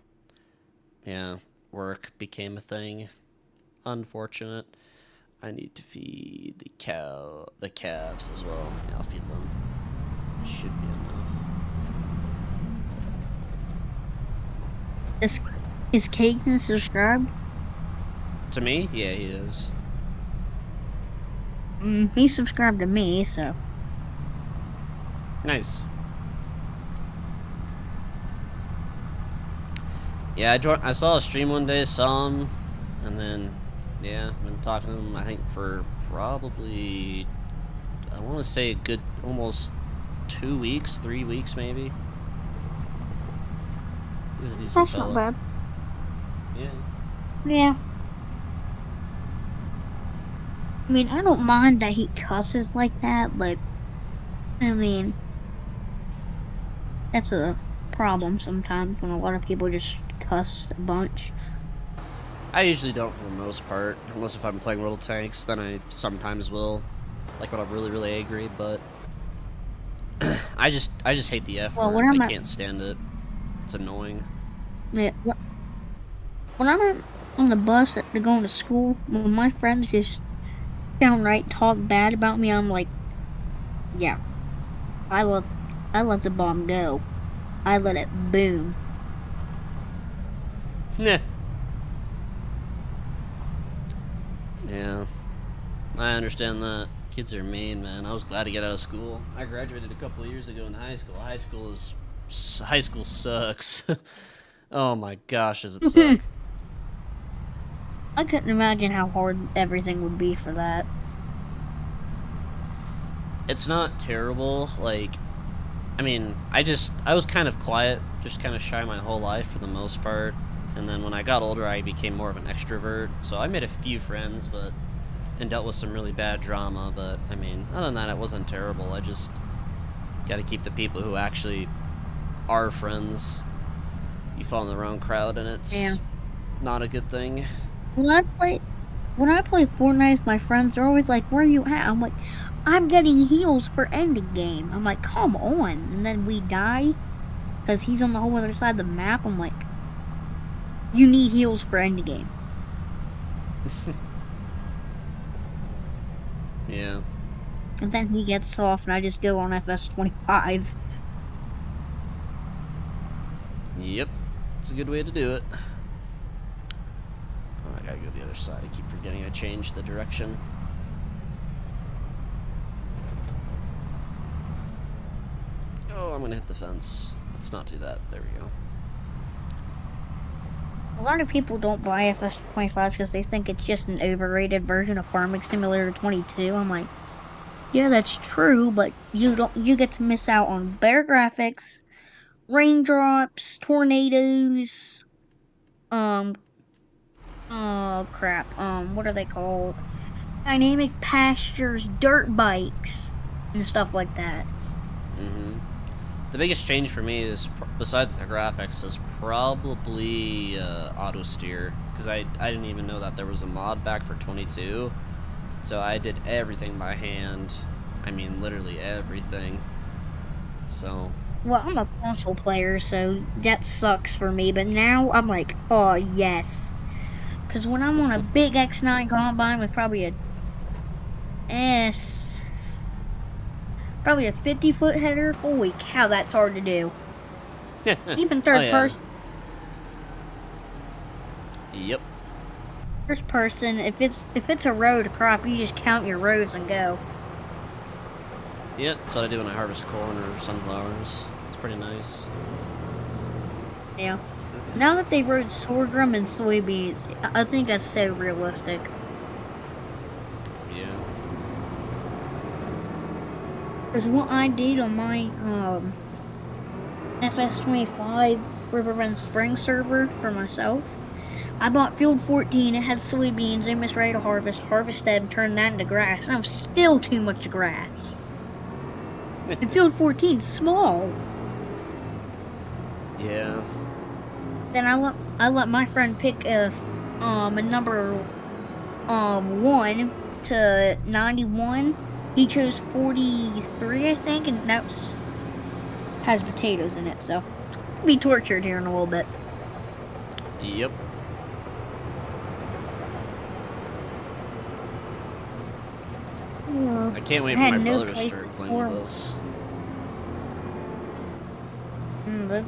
yeah, work became a thing. Unfortunate. I need to feed the calves as well. Yeah, I'll feed them. Should be enough. Is Kagan subscribed? To me? Yeah, he is. He subscribed to me, so. Nice. Yeah, I saw a stream one day, saw him, and then, yeah, I've been talking to him, I think, for probably, I want to say a good, almost 2 weeks, 3 weeks, maybe. He's a decent That's fella. not bad. Yeah. Yeah. I mean, I don't mind that he cusses like that, but I mean, that's a problem sometimes when a lot of people just cuss a bunch. I usually don't for the most part, unless if I'm playing World of Tanks, then I sometimes will, like when I'm really, really angry, but I just hate the F Well, word. when I'm I at- can't stand it. It's annoying. Yeah, when I'm on the bus to going to school, when my friends just downright talk bad about me, I'm like, yeah, I let the bomb go. I let it boom. Nah. Yeah. I understand that. Kids are mean, man. I was glad to get out of school. I graduated a couple of years ago in high school. High school sucks. Oh my gosh, does it suck? I couldn't imagine how hard everything would be for that. It's not terrible. Like, I mean, I was kind of quiet, just kind of shy my whole life for the most part. And then when I got older, I became more of an extrovert. So I made a few friends, and dealt with some really bad drama. But I mean, other than that, it wasn't terrible. I just got to keep the people who actually are friends. You fall in the wrong crowd, and it's not a good thing. When I play Fortnite with my friends, they're always like, "Where are you at?" I'm like, "I'm getting heals for ending game." I'm like, "Come on!" And then we die because he's on the whole other side of the map. I'm like, "You need heals for ending game." Yeah. And then he gets off, and I just go on FS25. Yep. It's a good way to do it. Oh, I gotta go to the other side. I keep forgetting I changed the direction. Oh, I'm gonna hit the fence. Let's not do that. There we go. A lot of people don't buy FS25 because they think it's just an overrated version of Farming Simulator 22. I'm like, yeah, that's true, but you get to miss out on better graphics, raindrops, tornadoes, oh crap, what are they called? Dynamic pastures, dirt bikes, and stuff like that. Mm-hmm. The biggest change for me is, besides the graphics, is probably auto steer, because I didn't even know that there was a mod back for 22, so I did everything by hand. I mean, literally everything. So. Well, I'm a console player, so that sucks for me, but now I'm like, oh yes. Because when I'm on a big X9 combine with probably a 50-foot header, holy cow, that's hard to do. Even third person. Yep. First person, if it's a road crop, you just count your roads and go. Yeah, that's what I do when I harvest corn or sunflowers. It's pretty nice. Yeah. Now that they wrote sorghum and soybeans, I think that's so realistic. Yeah. Because what I did on my FS25 Riverbend Spring server for myself, I bought Field 14. It had soybeans, almost ready to harvest. Harvested and turned that into grass. And I was still too much grass. And Field 14's small. Yeah. Then I let my friend pick a number 1 to 91. He chose 43, I think, and that has potatoes in it, so I'll be tortured here in a little bit. Yep. I can't wait for I my had no brother to place start to playing store with them. us. But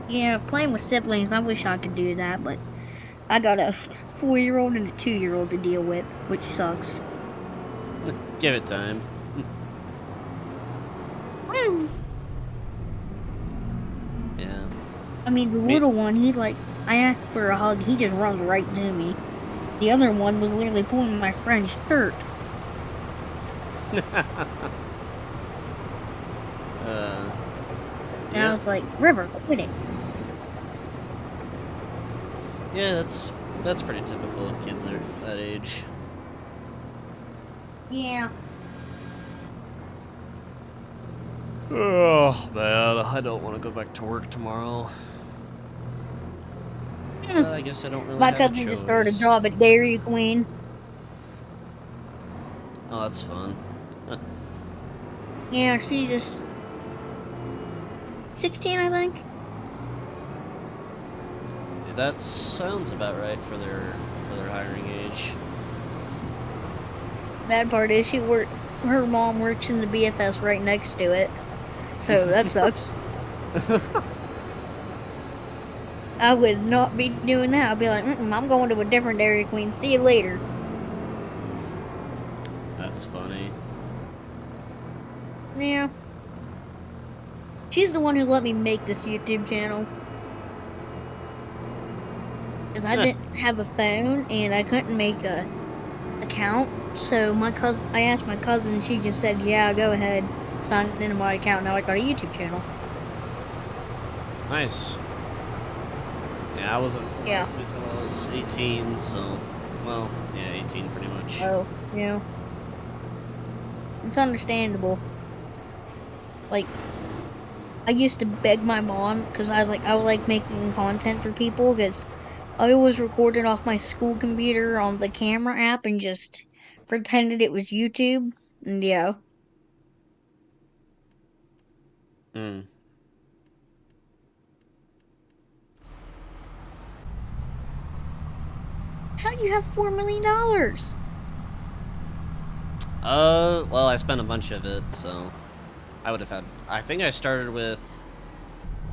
yeah, playing with siblings, I wish I could do that, but I got a 4-year-old and a 2-year-old to deal with, which sucks. Give it time. Yeah. I mean, the little one, I asked for a hug, he just runs right to me. The other one was literally pulling my friend's shirt. And I Yeah. was like, River, quit it. Yeah, that's pretty typical of kids that age. Yeah. Oh man, I don't want to go back to work tomorrow. But I guess I don't really My have a cousin just started a choice. job at Dairy Queen. Oh, that's fun. Yeah, she's just 16, I think. That sounds about right for their hiring age. Bad part is her mom works in the BFS right next to it. So that sucks. I would not be doing that. I'd be like, I'm going to a different Dairy Queen. See you later. That's funny. Yeah. She's the one who let me make this YouTube channel. Because I didn't have a phone and I couldn't make a account. So I asked my cousin and she just said, yeah, go ahead. Signed into my account. Now I got a YouTube channel. Nice. Yeah, I wasn't Yeah. until I was 18, so well, yeah, 18 pretty much. Oh, yeah. It's understandable. Like, I used to beg my mom because I would like making content for people because I always recorded off my school computer on the camera app and just pretended it was YouTube. And yeah. Mm. How do you have $4 million? Well, I spent a bunch of it, so I would have had. I think I started with.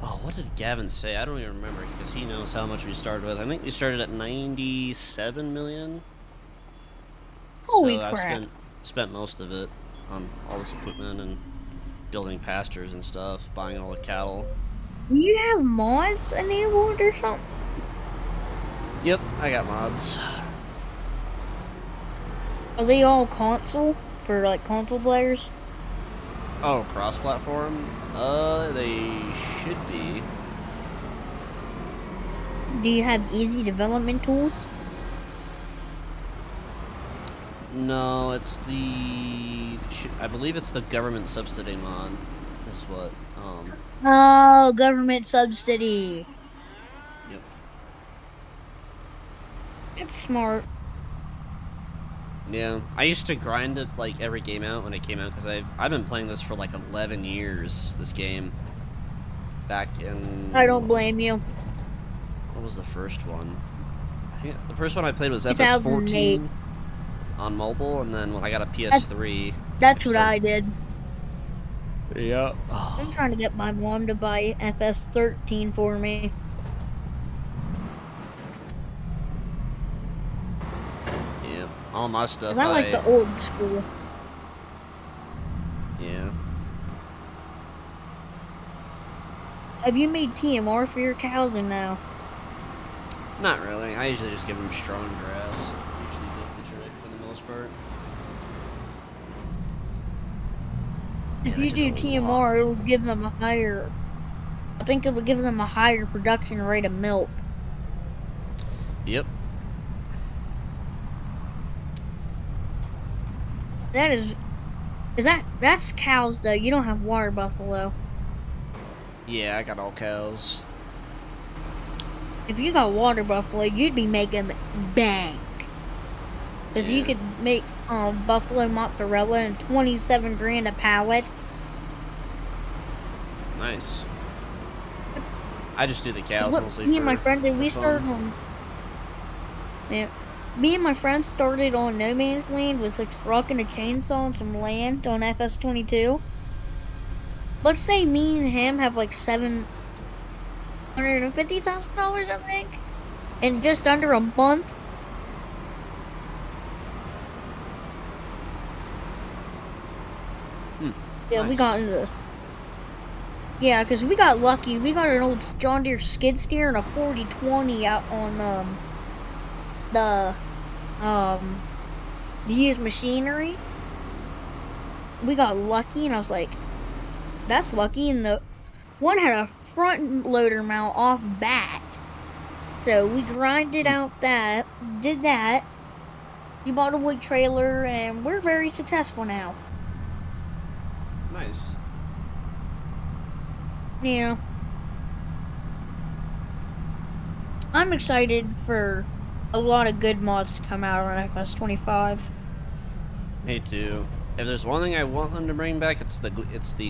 Oh, what did Gavin say? I don't even remember because he knows how much we started with. I think we started at 97 million. Holy so crap. I spent most of it on all this equipment and building pastures and stuff, buying all the cattle. Do you have mods enabled or something? Yep, I got mods. Are they all console for like console players? Oh, cross-platform? They should be. Do you have easy development tools? No, it's the. I believe it's the government subsidy mod. Is what. Oh, government subsidy. Yep. That's smart. Yeah, I used to grind it like every game out when it came out because I've been playing this for like 11 years. This game. Back in. I don't blame you. What was the first one? I think the first one I played was 2008. FS14 on mobile, and then when I got a PS3. That's what I did. Yeah. I'm trying to get my mom to buy FS13 for me. Yeah. All my stuff. 'Cause I like the old school. Yeah. Have you made TMR for your cows or no? Not really. I usually just give them strong grass. Usually does the trick for the most part. If Yeah, you that do took a lot. TMR, it'll give them a higher. I think it will give them a higher production rate of milk. Yep. That's cows though. You don't have water buffalo. Yeah, I got all cows. If you got water buffalo, you'd be making bank. Cause you Yeah. could make buffalo mozzarella and 27 grand a pallet. Nice. I just do the cows What mostly me and my for friend did, we fun. started on. Yeah, me and my friends started on No Man's Land with a truck and a chainsaw and some land on FS22. Let's say me and him have like $750,000, I think, in just under a month. Yeah, we Nice. got into. Yeah, because we got lucky. We got an old John Deere skid steer and a 4020 out on the used machinery. We got lucky, and I was like, "That's lucky." And the one had a front loader mount off bat, so we grinded out that, did that. We bought a wood trailer, and we're very successful now. Nice. Yeah. I'm excited for a lot of good mods to come out on FS25. Me too. If there's one thing I want them to bring back, it's the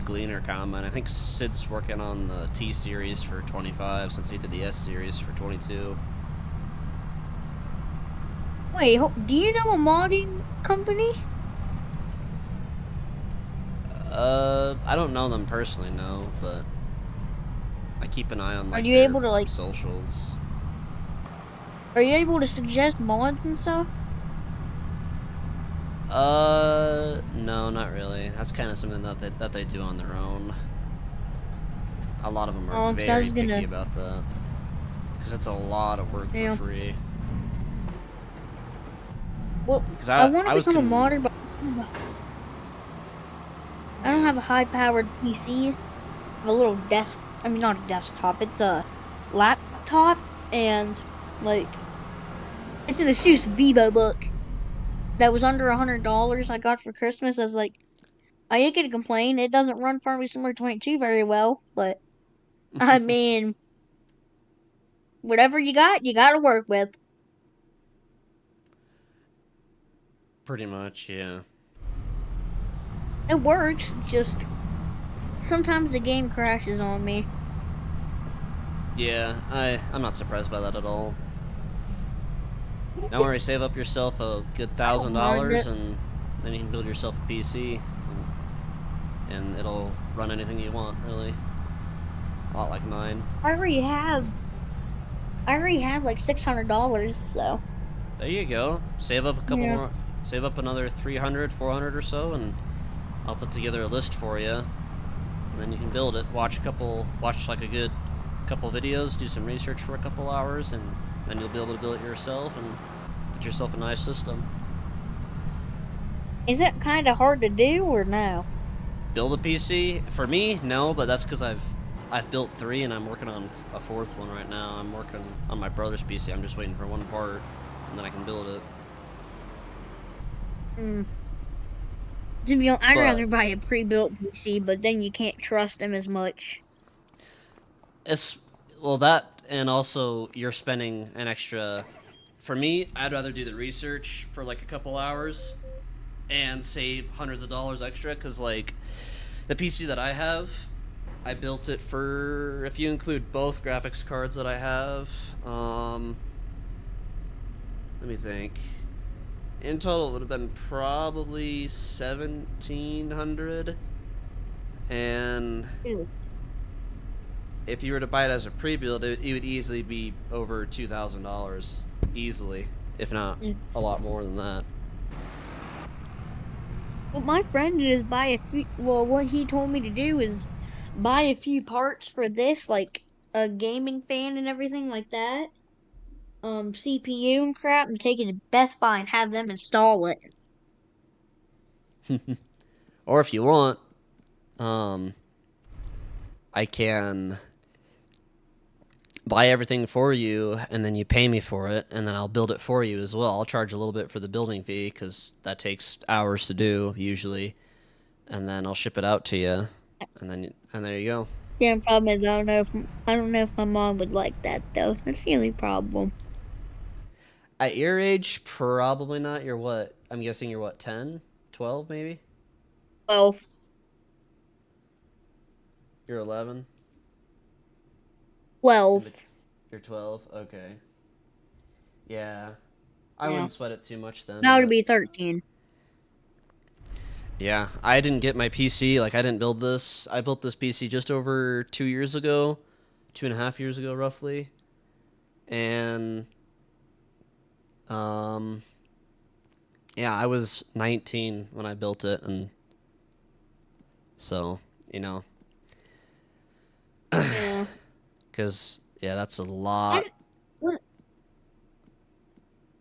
Gleaner Combine. I think Sid's working on the T series for 25 since he did the S series for 22. Wait, do you know a modding company? I don't know them personally, no, but I keep an eye on like Are you their able to like? socials. Are you able to suggest mods and stuff? No, not really. That's kind of something that they do on their own. A lot of them are 'Cause I very was gonna- picky about that because it's a lot of work Yeah. for free. Well, Because I want I to was become a modder, but I don't have a high-powered PC. I have a little desk. I mean, not a desktop. It's a laptop, and like, it's an Asus VivoBook that was under $100. I got for Christmas. I was like, I ain't gonna complain. It doesn't run Farming Simulator 22 very well, but I mean, whatever you got to work with. Pretty much, yeah. It works. Just sometimes the game crashes on me. Yeah, I'm not surprised by that at all. Don't worry, save up yourself a good $1,000 and then you can build yourself a PC and it'll run anything you want, really. A lot like mine. I already have like $600, so. There you go. Save up a couple Yeah. more. Save up another 300, 400 or so, and I'll put together a list for you. And then you can build it. Watch like a good couple videos, do some research for a couple hours, and then you'll be able to build it yourself and get yourself a nice system. Is it kind of hard to do or no? Build a PC? For me, no, but that's because I've built 3 and I'm working on a 4th one right now. I'm working on my brother's PC. I'm just waiting for one part, and then I can build it. To be honest, I'd But- rather buy a pre-built PC, but then you can't trust them as much. Well, that, and also you're spending an extra. For me, I'd rather do the research for like a couple hours and save hundreds of dollars extra, because like the PC that I have, I built it for, if you include both graphics cards that I have, let me think. In total, it would have been probably $1,700, and Ew. if you were to buy it as a pre-build, it would easily be over $2,000, easily, if not a lot more than that. What my friend did is buy well, what he told me to do is buy a few parts for this, like a gaming fan and everything like that. CPU and crap, and take it to Best Buy and have them install it. Or if you want, um, I can buy everything for you, and then you pay me for it, and then I'll build it for you as well. I'll charge a little bit for the building fee because that takes hours to do usually, and then I'll ship it out to you, and there you go. Yeah, the problem is I don't know if my mom would like that though. That's the only problem. At your age, probably not. You're what? I'm guessing you're what, 10, 12 maybe? Well, You're 11. well, You're 12. Okay. Yeah. I Yeah. wouldn't sweat it too much then. now to but- be 13. Yeah, I didn't get my PC. Like, I didn't build this. I built this PC just over 2 years ago, 2.5 years ago, roughly. And, yeah, I was 19 when I built it, and so, Yeah. because, yeah, that's a lot.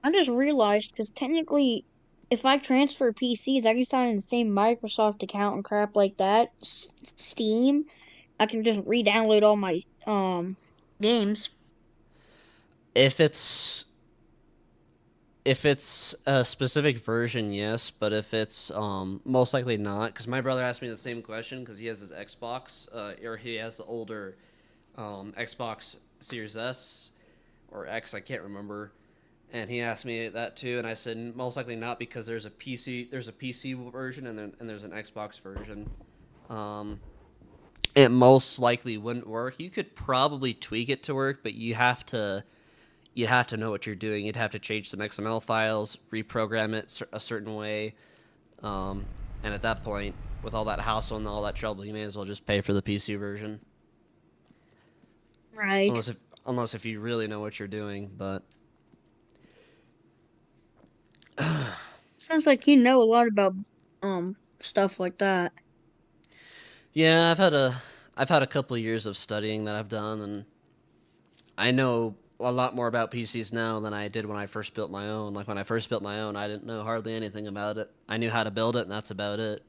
I just realized because technically, if I transfer PCs, I can sign in the same Microsoft account and crap like that. Steam, I can just re-download all my games. If it's a specific version, yes, but if it's most likely not, because my brother asked me the same question because he has his Xbox, or he has the older Xbox Series S or X, I can't remember, and he asked me that too, and I said most likely not because there's a PC version and there's an Xbox version. It most likely wouldn't work. You could probably tweak it to work, but you'd have to know what you're doing. You'd have to change some XML files, reprogram it a certain way, and at that point, with all that hassle and all that trouble, you may as well just pay for the PC version. Right. Unless if you really know what you're doing, but Sounds like you know a lot about stuff like that. yeah, I've had a couple of years of studying that I've done, and I know a lot more about PCs now than I did when I first built my own. Like when I first built my own, I didn't know hardly anything about it. I knew how to build it, and that's about it.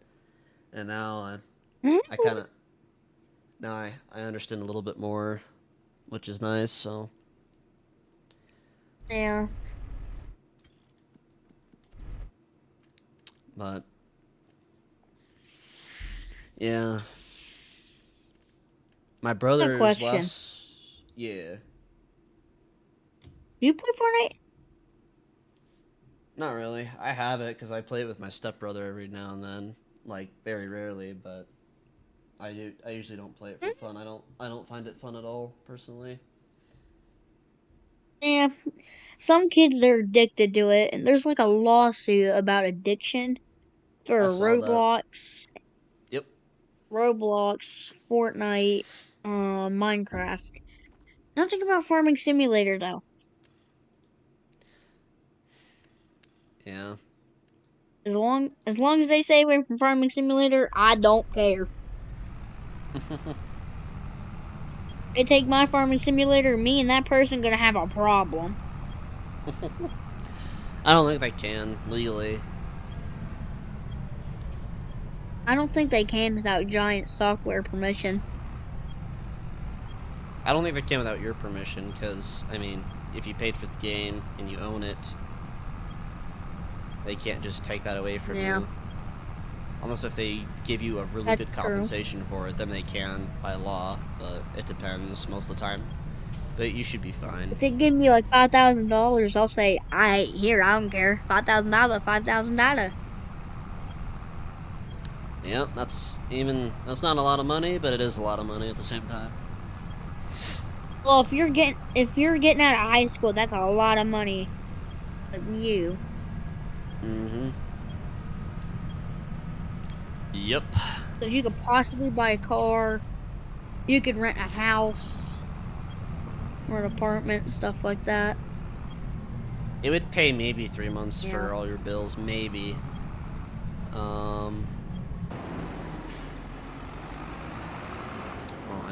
And now I kind of I understand a little bit more, which is nice. So Yeah. but yeah, my brother's question. yeah. You play Fortnite? Not really. I have it because I play it with my stepbrother every now and then, like very rarely. But I usually don't play it for fun. I don't find it fun at all personally. Yeah. Some kids are addicted to it, and there's like a lawsuit about addiction for I saw that. Yep. Roblox, Fortnite, Minecraft. Nothing about Farming Simulator though. Yeah. As long as they stay away from Farming Simulator, I don't care. They take my Farming Simulator, me and that person gonna have a problem. I don't think they can legally. I don't think they can without giant software permission. I don't think they can without your permission, because I mean, if you paid for the game and you own it, they can't just take that away from Yeah. you. Unless if they give you a really That's good true. compensation for it, then they can by law. But it depends most of the time. But you should be fine. If they give me like $5,000, I'll say, I don't care. $5,000, $5,000. Yep, that's not a lot of money, but it is a lot of money at the same time. Well, if you're getting out of high school, that's a lot of money. But you, Mm-hmm. Yep. because you could possibly buy a car, you could rent a house or an apartment and stuff like that. It would pay maybe 3 months Yeah. for all your bills, maybe.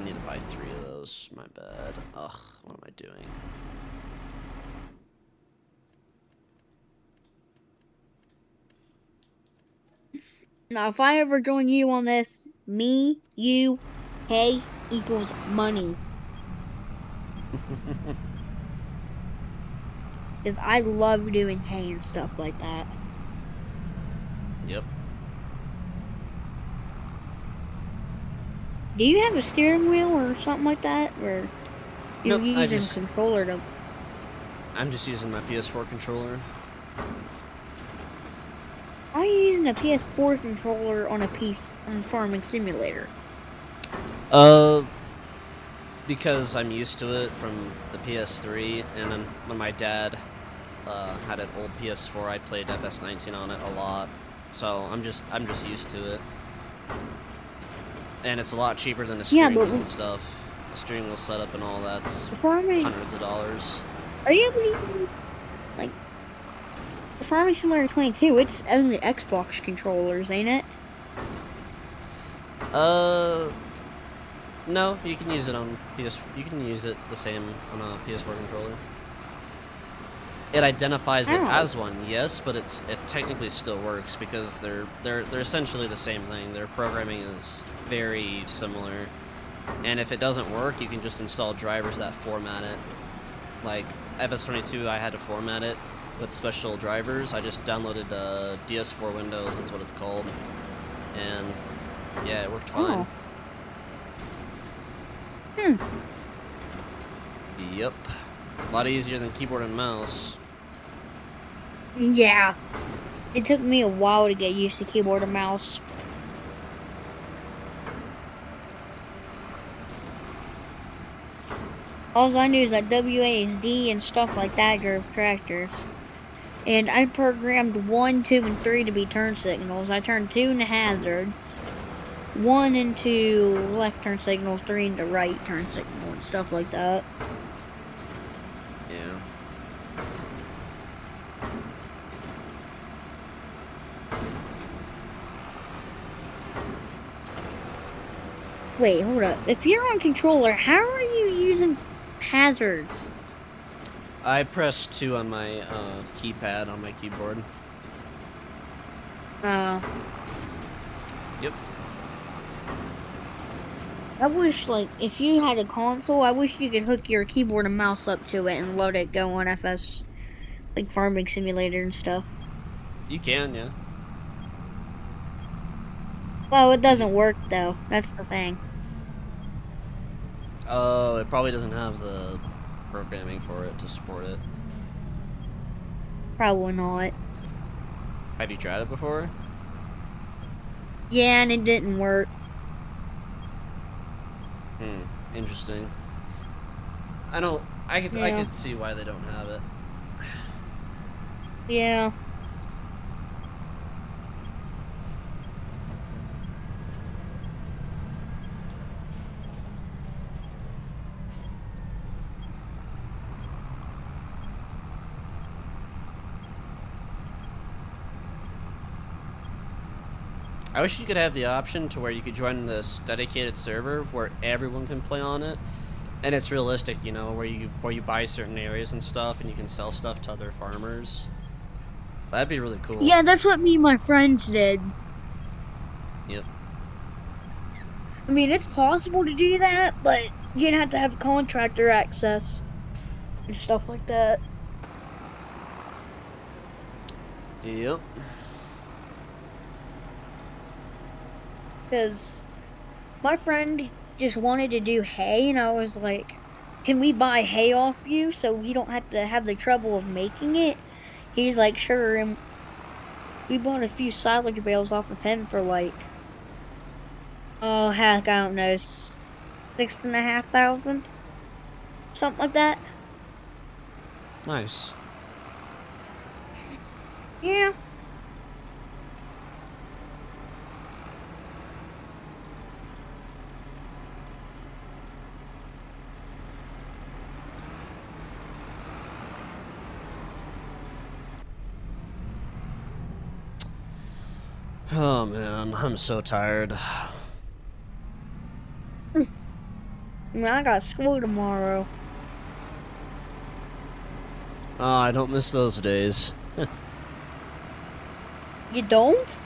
need to buy 3 of those. My bad. Ugh, what am I doing? Now, if I ever join you on this, me, you, hay equals money. Because I love doing hay and stuff like that. Yep. Do you have a steering wheel or something like that? Or you're Nope, I using just- a controller to... I'm just using my PS4 controller. Why are you using a PS4 controller on a piece on Farming Simulator? Because I'm used to it from the PS3, and then when my dad had an old PS4, I played FS19 on it a lot. So I'm just used to it. And it's a lot cheaper than a Yeah, steering but wheel and stuff. A steering wheel setup and all that's Farming... hundreds of dollars. Are you able to use, like... Farming Simulator 22, it's only Xbox controllers, ain't it? No, you can use it on PS. You can use it the same on a PS4 controller. It identifies it Oh. as one, yes, but it technically still works because they're essentially the same thing. Their programming is very similar, and if it doesn't work, you can just install drivers that format it. Like FS22, I had to format it with special drivers. I just downloaded DS4 Windows, that's what it's called, and yeah, it worked fine. Oh. Hmm. Yep. A lot easier than keyboard and mouse. Yeah. It took me a while to get used to keyboard and mouse. All I knew is that WASD and stuff like that drove tractors. And I programmed 1, 2, and 3 to be turn signals. I turned 2 into hazards, 1 into left turn signals, 3 into right turn signal, and stuff like that. Yeah. Wait, hold up. If you're on controller, how are you using hazards? I pressed 2 on my keypad on my keyboard. Yep. I wish, like, if you had a console, I wish you could hook your keyboard and mouse up to it and let it go on FS, like, Farming Simulator and stuff. You can, yeah. Well, it doesn't work, though. That's the thing. Oh, it probably doesn't have the programming for it to support it. Probably not. Have you tried it before? Yeah, and it didn't work. Interesting. I Yeah. could see why they don't have it. Yeah. I wish you could have the option to where you could join this dedicated server where everyone can play on it, and it's realistic, you know, where you buy certain areas and stuff, and you can sell stuff to other farmers. That'd be really cool. Yeah, that's what me and my friends did. Yep. I mean, it's possible to do that, but you'd have to have contractor access and stuff like that. Yep. Because my friend just wanted to do hay, and I was like, can we buy hay off you so we don't have to have the trouble of making it? He's like, sure, and we bought a few silage bales off of him for like, oh heck, I don't know, 6,500? Something like that. Nice. Yeah. Oh man, I'm so tired. I mean, I got school tomorrow. Oh, I don't miss those days. You don't?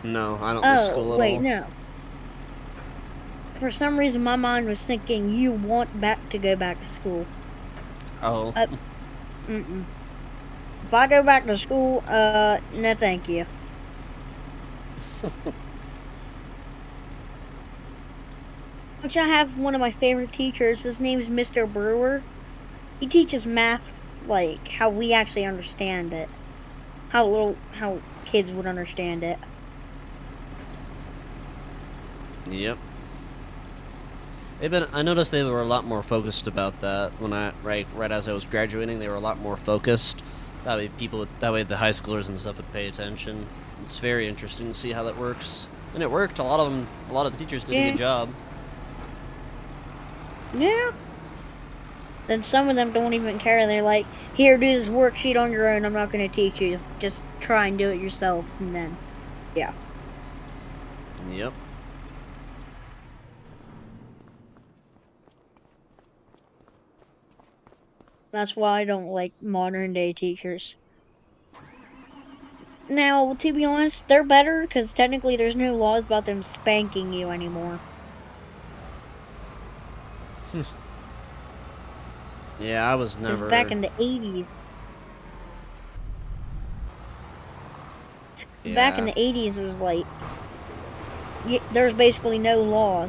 No, I don't miss Oh, school at wait, all. no. For some reason, my mind was thinking you want to go back to school. Oh. Mm-mm. If I go back to school, no thank you. Which I have one of my favorite teachers. His name is Mr. Brewer. He teaches math like how we actually understand it. How kids would understand it. Yep. I noticed they were a lot more focused about that when right as I was graduating. They were a lot more focused. That way that way the high schoolers and stuff would pay attention. It's very interesting to see how that works. And it worked. A lot of the teachers did a good job. Yeah. Then some of them don't even care. They're like, here, do this worksheet on your own. I'm not going to teach you. Just try and do it yourself. And then, yeah. Yep. That's why I don't like modern day teachers. Now, to be honest, they're better because technically there's no laws about them spanking you anymore. Yeah, I was 'Cause never. back in the 80s. Yeah. Back in the 80s, it was like, there's basically no law.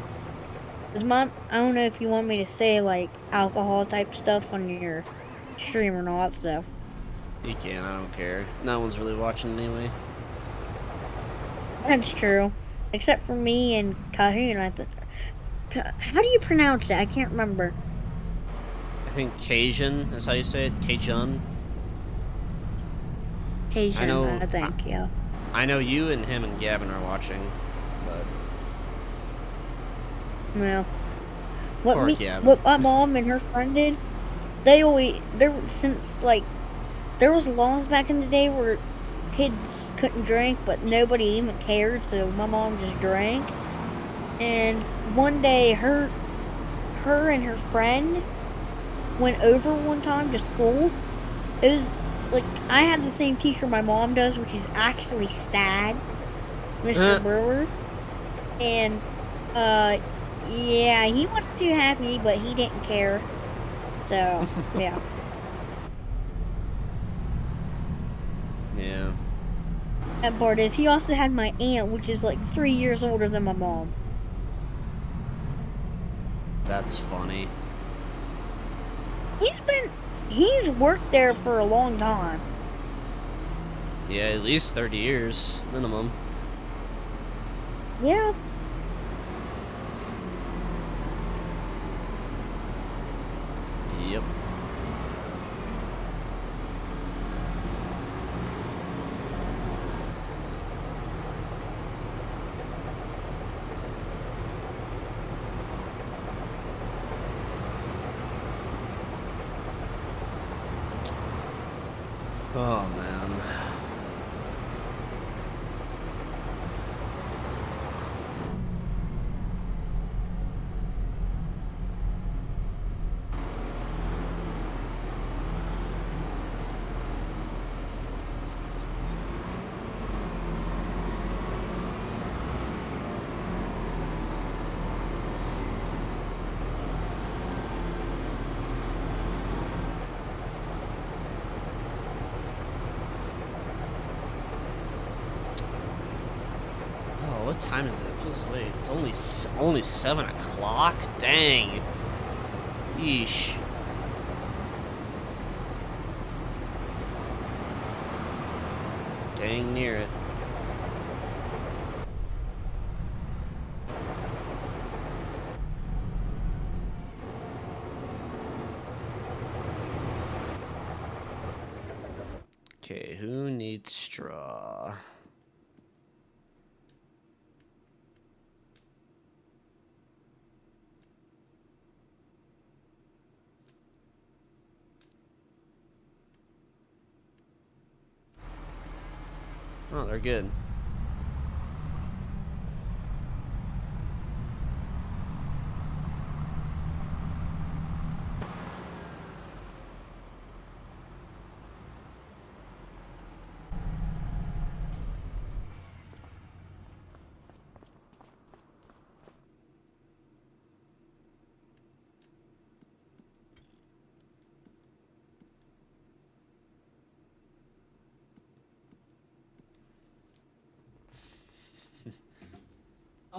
Cause I don't know if you want me to say like alcohol type stuff on your stream or not, so. You can. I don't care. No one's really watching anyway. That's true. Except for me and Cahoon, how do you pronounce it? I can't remember. I think Cajun is how you say it. Cajun. Cajun, know- I think, yeah. I know you and him and Gavin are watching, but Well, Poor Gavin. what my mom and her friend did, since like, there was laws back in the day where kids couldn't drink, but nobody even cared, so my mom just drank. And one day, her and her friend went over one time to school. It was like, I had the same teacher my mom does, which is actually sad, Mr. Brewer. And, yeah, he wasn't too happy, but he didn't care. So, yeah. yeah. That part is, he also had my aunt, which is like 3 years older than my mom. That's funny. He's worked there for a long time. Yeah, at least 30 years minimum. Yeah. Yep. Oh man. Oh, what time is it? It feels late. It's only 7 o'clock. Dang. Yeesh. Dang near it. Okay, who needs straw? Oh, they're good.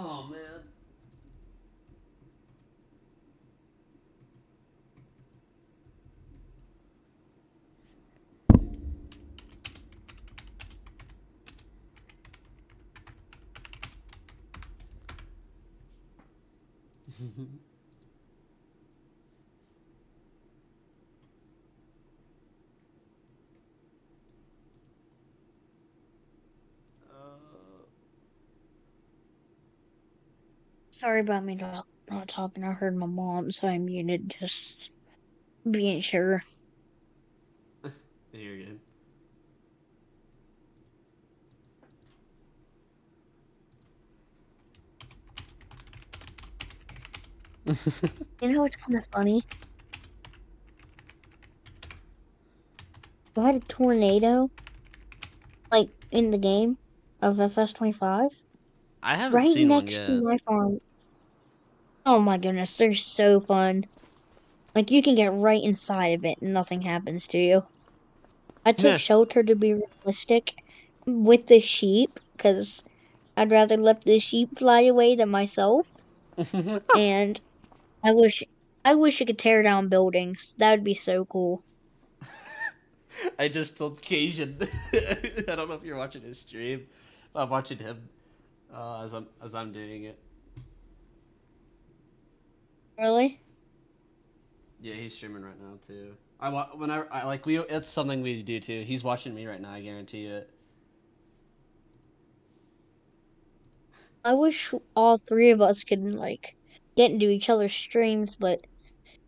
Oh man. Sorry about me not talking. I heard my mom, so I muted, just being sure. You're good. You know what's kind of funny? We had a tornado, like, in the game of FS25, I haven't right seen one next yet. to my farm. Oh my goodness, they're so fun. Like, you can get right inside of it and nothing happens to you. I took Yeah. shelter to be realistic with the sheep, because I'd rather let the sheep fly away than myself. And I wish you could tear down buildings. That would be so cool. I just told Cajun. I don't know if you're watching his stream. I'm watching him as I'm doing it. Really? Yeah, he's streaming right now too. Whenever I like we it's something we do too. He's watching me right now. I guarantee it. I wish all three of us could like get into each other's streams, but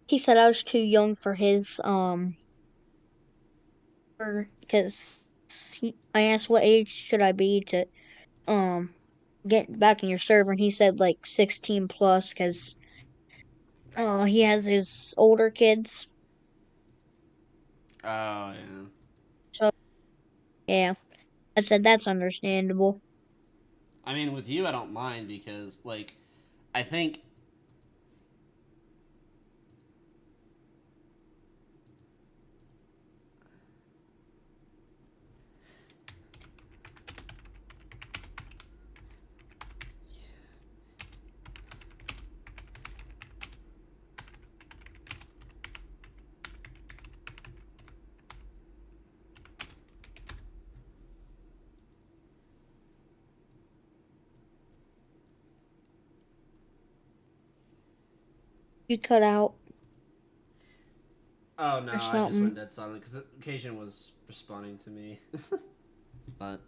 he said I was too young for his because I asked what age should I be to get back in your server, and he said like 16 plus because he has his older kids. Oh yeah. So yeah, I said that's understandable. I mean, with you, I don't mind because like, I think. You cut out Oh no, or I just something. went dead silent because Cajun was responding to me. But.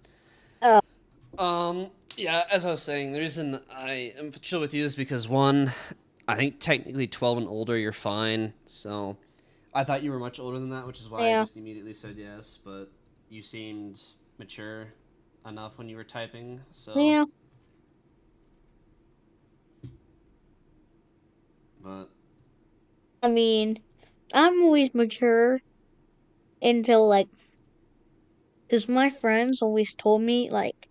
Oh. Yeah, as I was saying, the reason I am chill with you is because one, I think technically 12 and older, you're fine. So, I thought you were much older than that, which is why I Yeah. just immediately said yes. But you seemed mature enough when you were typing. So, Yeah. but I mean, I'm always mature until like, because my friends always told me like,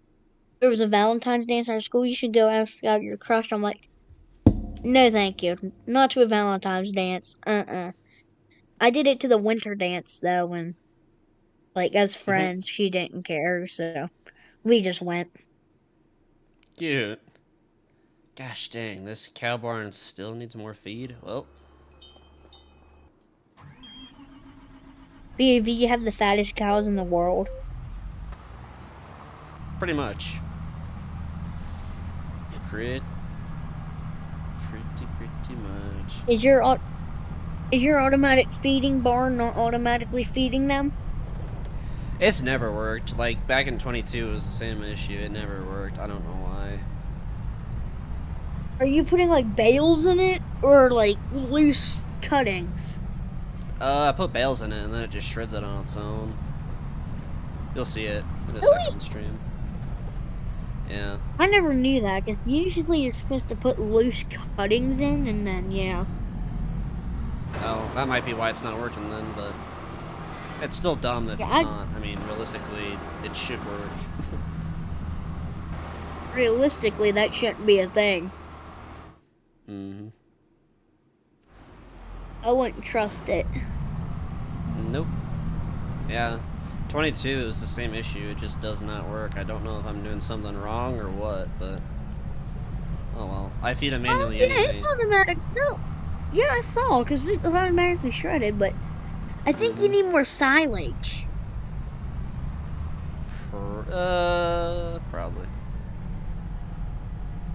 there was a Valentine's dance at our school. You should go ask out your crush. I'm like, no, thank you, not to a Valentine's dance. I did it to the winter dance though, when like as friends, she didn't care, so we just went. cute. Gosh dang, this cow barn still needs more feed. Well, BAV, you have the fattest cows in the world. pretty much. Pretty much. Is your automatic feeding barn not automatically feeding them? It's never worked. Like, back in 22, it was the same issue. It never worked. I don't know why. Are you putting like bales in it or like loose cuttings? I put bales in it, and then it just shreds it on its own. You'll see it in a Really? second stream. Yeah. I never knew that, because usually you're supposed to put loose cuttings in, and then, yeah. Oh, that might be why it's not working then, but... It's still dumb if Yeah, it's not. I mean, realistically, it should work. Realistically, that shouldn't be a thing. Mm-hmm. I wouldn't trust it. Nope. Yeah. 22 is the same issue. It just does not work. I don't know if I'm doing something wrong or what, but... Oh well, I feed him Oh, manually yeah, anyway. it's automatic. No. Yeah, I saw, because it was automatically shredded, but I think you Mhm. need more silage. Probably.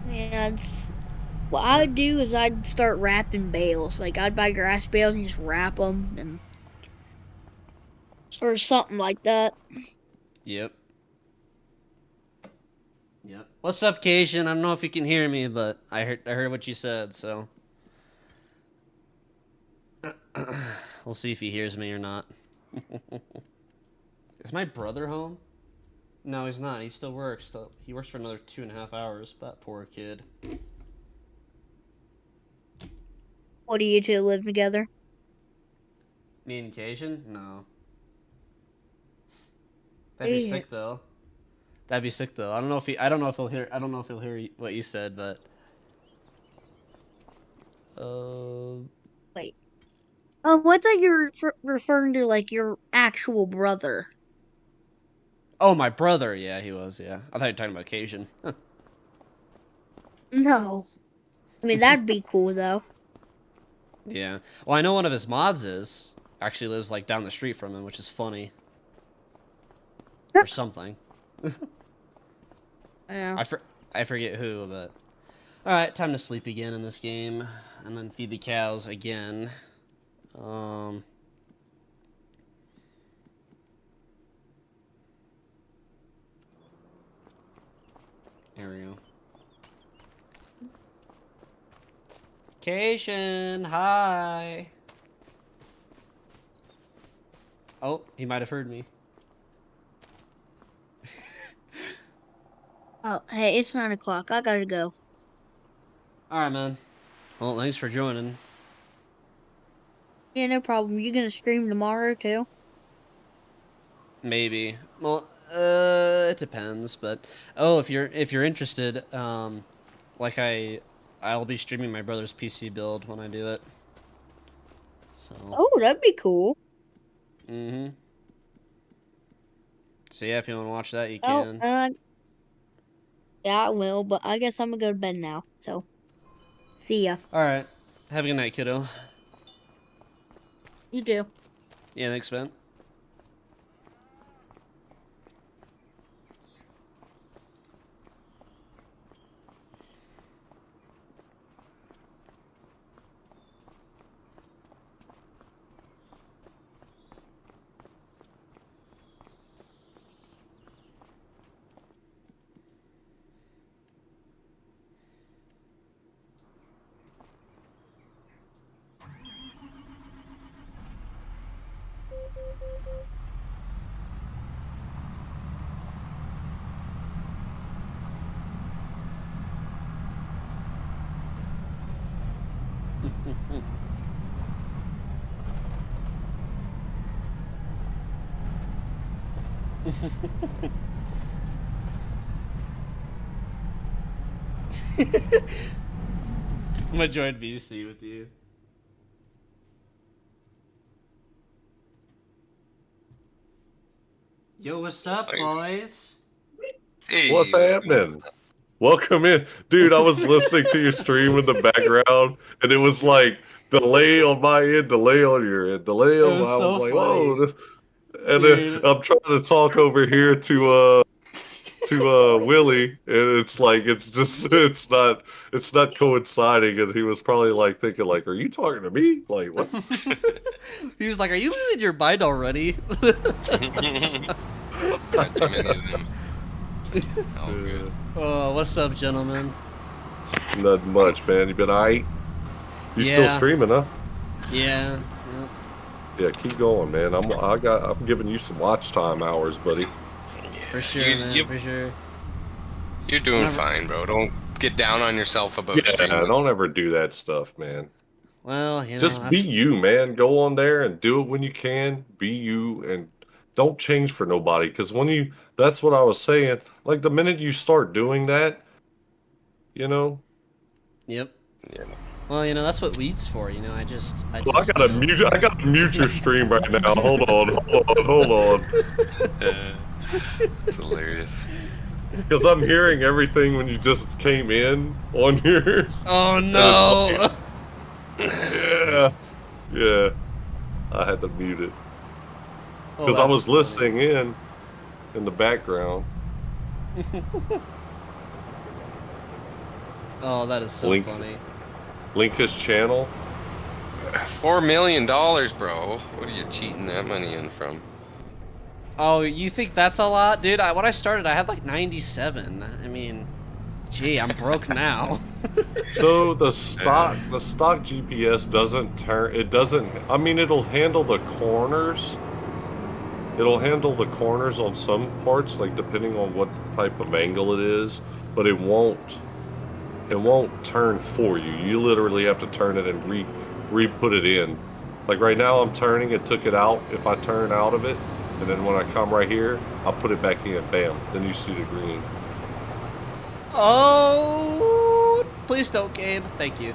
Yeah, what I would do is I'd start wrapping bales. Like, I'd buy grass bales and just wrap them, and or something like that. Yep. Yep. What's up, Cation? I don't know if you can hear me, but I heard what you said, so we'll see if he hears me or not. Is my brother home? No, he's not. He still works. He works for another 2.5 hours. That poor kid. What do you two live together? Me and Cation? No. That'd be Yeah. sick though. That'd be sick though. I don't know if he. I don't know if he'll hear. I don't know if he'll hear what you said, but. Wait. Oh, I thought you were referring to like your actual brother. Oh, my brother. Yeah, he was. Yeah, I thought you were talking about Cation. No. I mean, that'd be cool though. Yeah. Well, I know one of his mods actually lives like down the street from him, which is funny. Or something. Yeah. I forget who, but. All right, time to sleep again in this game, and then feed the cows again. There we go. Cation, hi. Oh, he might have heard me. Oh, hey, it's 9 o'clock. I gotta go. All right, man. Well, thanks for joining. Yeah, no problem. You gonna stream tomorrow too? Maybe. Well, it depends, but if you're interested, like I'll be streaming my brother's PC build when I do it. So. Oh, that'd be cool. Mhm. So yeah, if you want to watch that, you Oh, can. yeah, I will, but I guess I'm gonna go to bed now. So, see ya. All right. Have a good night, kiddo. You do. Yeah, thanks, man. I'm gonna join VC with you. Yo, what's up, boys? Hey, What's happening? Welcome in. Dude, I was listening to your stream in the background, and it was like delay on my end, delay on your end, delay on It was my. I so was like, funny. oh. And Dude. then I'm trying to talk over here to Willie, and it's like it's not coinciding, and he was probably like thinking like, are you talking to me? Like what? He was like, "Are you losing your mind already?" Not too many of them. Oh, good. Oh, what's up, gentlemen? Nothing much, man. You been alright? You still Yeah. streaming, huh? Yeah. Yeah, keep going, man. I'm giving you some watch time hours, buddy. Yeah, For sure, man. For sure. You're doing Whenever- fine, bro. Don't get down on yourself about Yeah, streaming. don't ever do that stuff, man. Well, you know, Just be you, man. Go on there and do it when you can. Be you and don't change for nobody. Because that's what I was saying. Like the minute you start doing that, you know. Yep. Yeah. Well, you know, that's what Wheat's for. You know, I just. Well, I gotta mute. I gotta mute your stream right now. Hold on. It's hilarious. Because I'm hearing everything when you just came in on yours. Oh And no! it's yeah. I had to mute it Oh, because I that's was funny. listening in the background. Oh, that is so Link. funny. Link his channel. $4 million, bro. What are you cheating that money in from? Oh, you think that's a lot, dude? When I started, I had like 97. I mean, gee, I'm broke now. So the stock GPS doesn't turn. It doesn't. I mean, it'll handle the corners. It'll handle the corners on some parts, like depending on what type of angle it is, but it won't. It won't turn for you. You literally have to turn it and re-put it in. Like right now, I'm turning. It took it out. If I turn out of it, and then when I come right here, I'll put it back in. Bam. Then you see the green. Oh, please don't, Gabe. Thank you.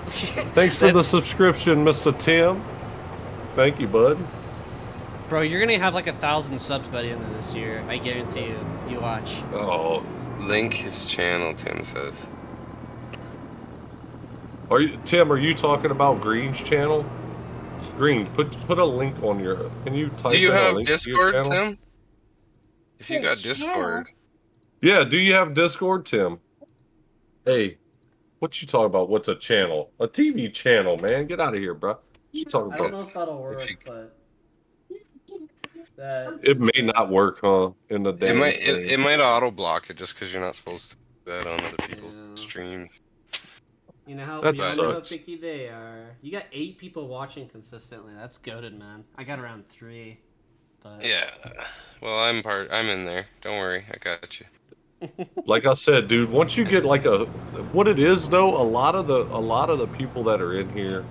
Thanks for the That's- subscription, Mr. Tim. Thank you, bud. Bro, you're gonna have like 1,000 subs by the end of this year. I guarantee you. You watch. Oh, Link his channel, Tim says. Tim? Are you talking about Green's channel? Green, put a link on your. Can you type? Do you in a have link to your Discord, channel? Tim? If you got Discord, Yeah. Do you have Discord, Tim? Hey, what you talking about? What's a channel? A TV channel, man. Get out of here, bro. What you talking about? if that'll work, but It may not work, huh? In the it damn might thing. it might auto block it just because you're not supposed to do that on other people's Yeah. streams. You know how That we all know how sucks. picky they are. You got 8 people watching consistently. That's goated, man. I got around 3. But Yeah. Well, I'm in there. Don't worry, I got you. Like I said, dude, once you get like what it is though, a lot of the people that are in here,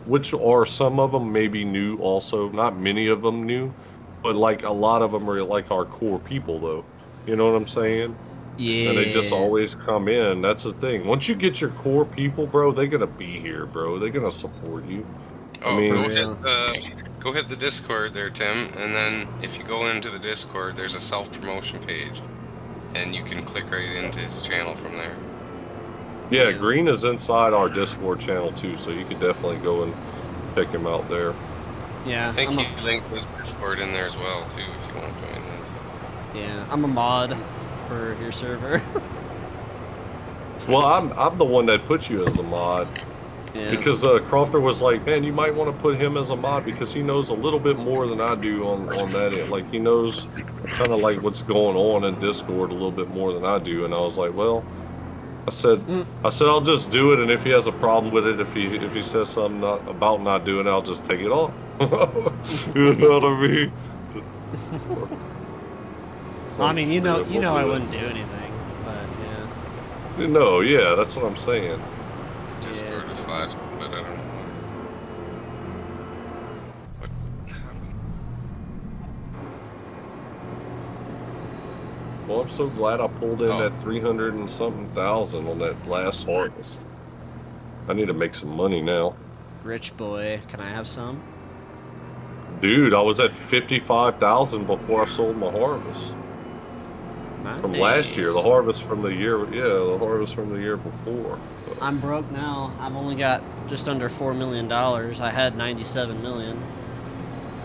which are some of them maybe new also, not many of them new, but like a lot of them are like our core people though. You know what I'm saying? yeah. And they just always come in. That's the thing. Once you get your core people, bro, they're gonna be here, bro. They're gonna support you. Oh, mean- go hit the Discord there, Tim, and then if you go into the Discord, there's a self-promotion page, and you can click right into his channel from there. Yeah, Yeah. Green is inside our Discord channel too, so you could definitely go and check him out there. Yeah. I think I'm a- he linked his Discord in there as well, too, if you want to join this. Yeah, I'm a mod for your server. Well, I'm the one that put you as a mod. Yeah. Because Crawford was like, man, you might want to put him as a mod because he knows a little bit more than I do on that end. Like, he knows kind of like what's going on in Discord a little bit more than I do. And I was like, well, I said I'll just do it. And if he has a problem with it, if he says something about not doing it, I'll just take it off. You know what I mean? Well, I mean, you know, Yeah, I we'll wouldn't do anything, but yeah. No, yeah, that's what I'm saying. Discord is flashing, but I don't know what happened. Well, I'm so glad I pulled in Oh. that 300 and something thousand on that last harvest. I need to make some money now. Rich boy, can I have some? Dude, I was at 55,000 before I sold my harvest. From last year, the harvest from the year, the harvest from the year before. So, I'm broke now. I've only got just under $4 million. I had 97 million.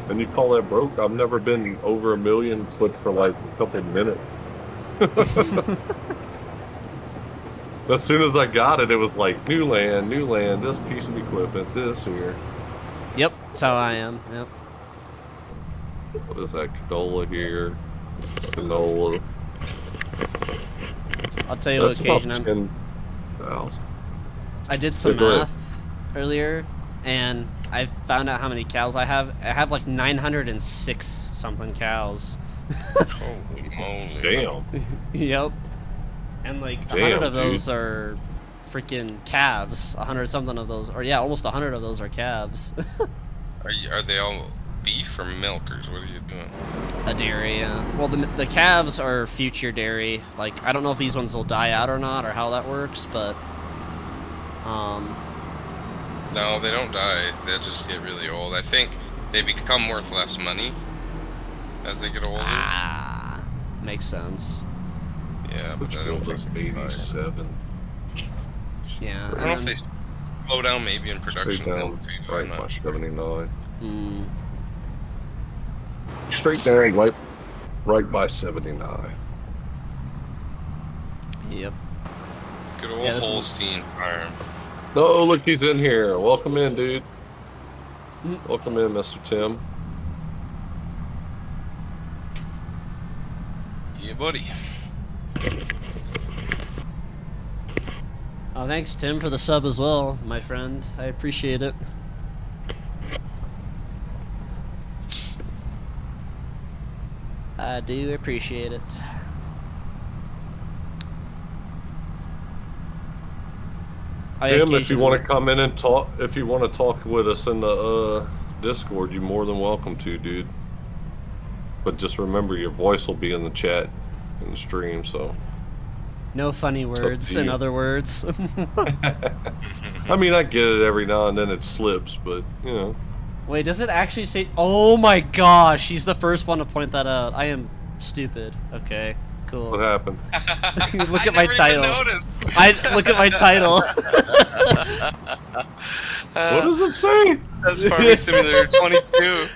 and you call that broke? I've never been over a million but for like a couple minutes. As soon as I got it, it was like new land, this piece of equipment, this here. Yep, that's how I am. Yep. What is that? Canola here. This is canola. I'll tell you what That's about occasion I'm. 10,000. I did some Yeah, go ahead. math earlier, and I found out how many cows I have. I have like 906 something cows. Holy moly. Damn. Yep. And like Damn, 100 of dude. those are freaking calves. 100 something of those, or yeah, almost 100 of those are calves. Are they all beef or milkers? What are you doing? A dairy, yeah. Well, the calves are future dairy. Like, I don't know if these ones will die out or not, or how that works, but No, they don't die. They'll just get really old. I think they become worth less money as they get older. makes sense. Yeah, but Which I don't field think is they buy it. 87? Yeah. I don't know if they slow down maybe in Straight production. down, I'm right by not sure. 79. Mm, Straight down, right by 79. yep. Good old Yeah, this is- Holstein farm. Oh, look, he's in here. Welcome in, dude. Mm. Welcome in, Mr. Tim. Yeah, buddy. Oh, thanks, Tim, for the sub as well, my friend. I appreciate it. I do appreciate it. Tim, if you want to come in and talk, if you want to talk with us in the Discord, you're more than welcome to, dude. But just remember, your voice will be in the chat in the stream. So, No funny up words, to in you. other words. I mean, I get it every now and then it slips, but you know. Wait, does it actually say? Oh my gosh, he's the first one to point that out. I am stupid. Okay, cool. What happened? Look I at my never even title. noticed. I look at my title. What does it say? That's Farming Simulator 22.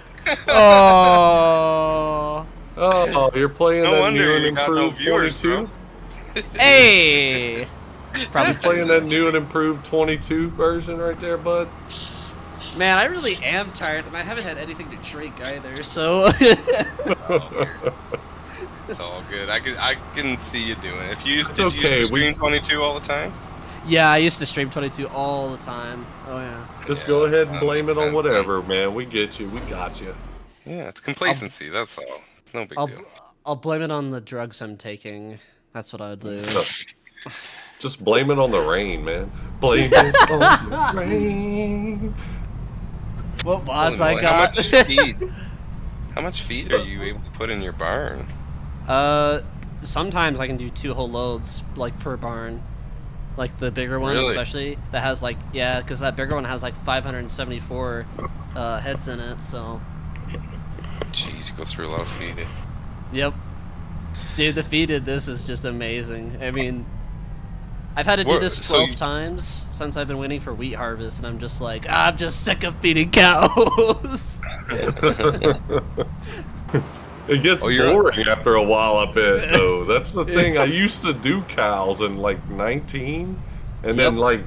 Oh. Oh, you're playing No that wonder new and you got no improved viewers, 22. bro. Hey. Probably Playing that new and improved 22 version right there, bud. Man, I really am tired, and I haven't had anything to drink either. So. It's all good. I can see you doing it. If you used, It's did you okay, used to we- stream 22 all the time? Yeah, I used to stream 22 all the time. Oh yeah. Just Yeah, go ahead and that blame makes it on sense. whatever, man. We get you. We got you. Yeah, it's complacency. That's all. It's no big deal. I'll blame it on the drugs I'm taking. That's what I would do. Just blame it on the rain, man. Blame it on the rain. What mods Holy I moly, got? How much feed are you able to put in your barn? Sometimes I can do 2 whole loads, like per barn. Like the bigger one, Really? especially that has like because that bigger one has like 574 heads in it. So. Jeez, you go through a lot of feed. Yep. Dude, the feed in this is just amazing. I mean, I've had to do What- this so 12 you- times since I've been waiting for wheat harvest, and I'm just like, I'm just sick of feeding cows. It gets Oh, you're- boring after a while, I bet, though. That's the thing. I used to do cows in like 19, and then Yep. like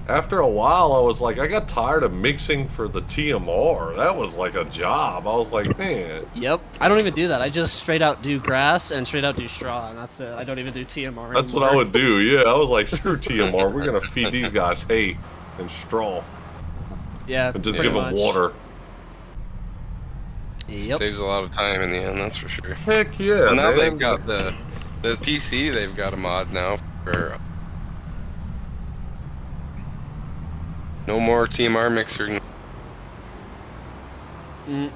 after a while, I was like, I got tired of mixing for the TMR. That was like a job. I was like, man, Yep. I don't even do that. I just straight out do grass and straight out do straw, and that's it. I don't even do TMR that's what I would do. Yeah, I was like, screw TMR. We're gonna feed these guys hay and straw Yeah, and just pretty give them much. water. Yep. Saves a lot of time in the end, that's for sure. Heck yeah, Well, now man. they've got the PC. They've got a mod now for no more TMR mixer. Mm,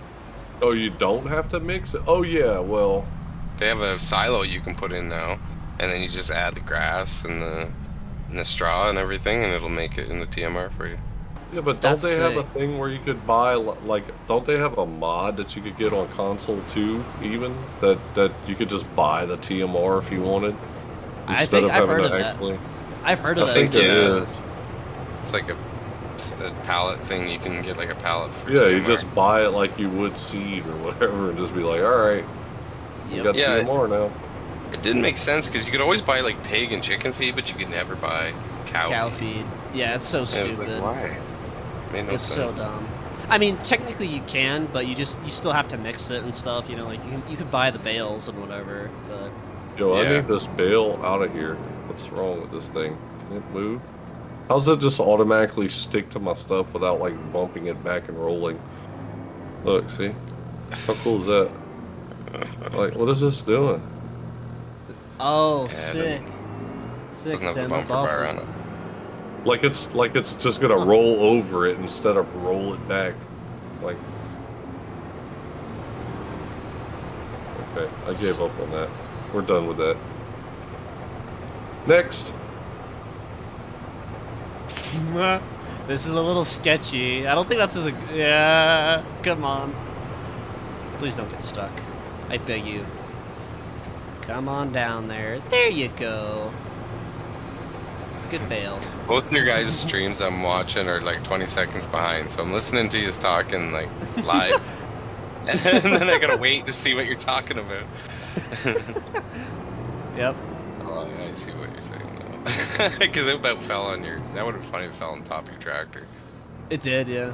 Oh, you don't have to mix it. Oh yeah, well. They have a silo you can put in now, and then you just add the grass and the straw and everything, and it'll make it in the TMR for you. Yeah, but don't That's they have a sick. thing where you could buy like? Don't they have a mod that you could get on console too? Even that you could just buy the TMR if you wanted, I instead think of I've having heard to of that. actually. I've heard of I think that. there yeah. is. It's like a pallet thing. You can get like a pallet for Yeah, you TMR. just buy it like you would seed or whatever, and just be like, all right, you Yep. got Yeah, TMR now. It didn't make sense because you could always buy like pig and chicken feed, but you could never buy cow feed. Feed. Yeah, it's so And it was stupid. like, why? Made no It's so sense. dumb. I mean, technically you can, but you still have to mix it and stuff. You know, like you could buy the bales and whatever, but Yo, I Yeah. need this bale out of here. What's wrong with this thing? Can it move? How's it just automatically stick to my stuff without like bumping it back and rolling? Look, see? How cool is that? Like, what is this doing? oh, Yeah, it sick, sick, Doesn't have the Tim, that's bumper bar awesome. on it. Like it's just gonna roll over it instead of roll it back. Like, okay, I gave up on that. We're done with that. Next. This is a little sketchy. I don't think that's as yeah. Come on. Please don't get stuck. I beg you. Come on down there. There you go. Good bail. Both of your guys' streams I'm watching are like 20 seconds behind, so I'm listening to you talking like live. And then I gotta wait to see what you're talking about. Yep. Oh, I see what you're saying now. Because it about fell on your... That would have been funny if it fell on top of your tractor. It did, yeah.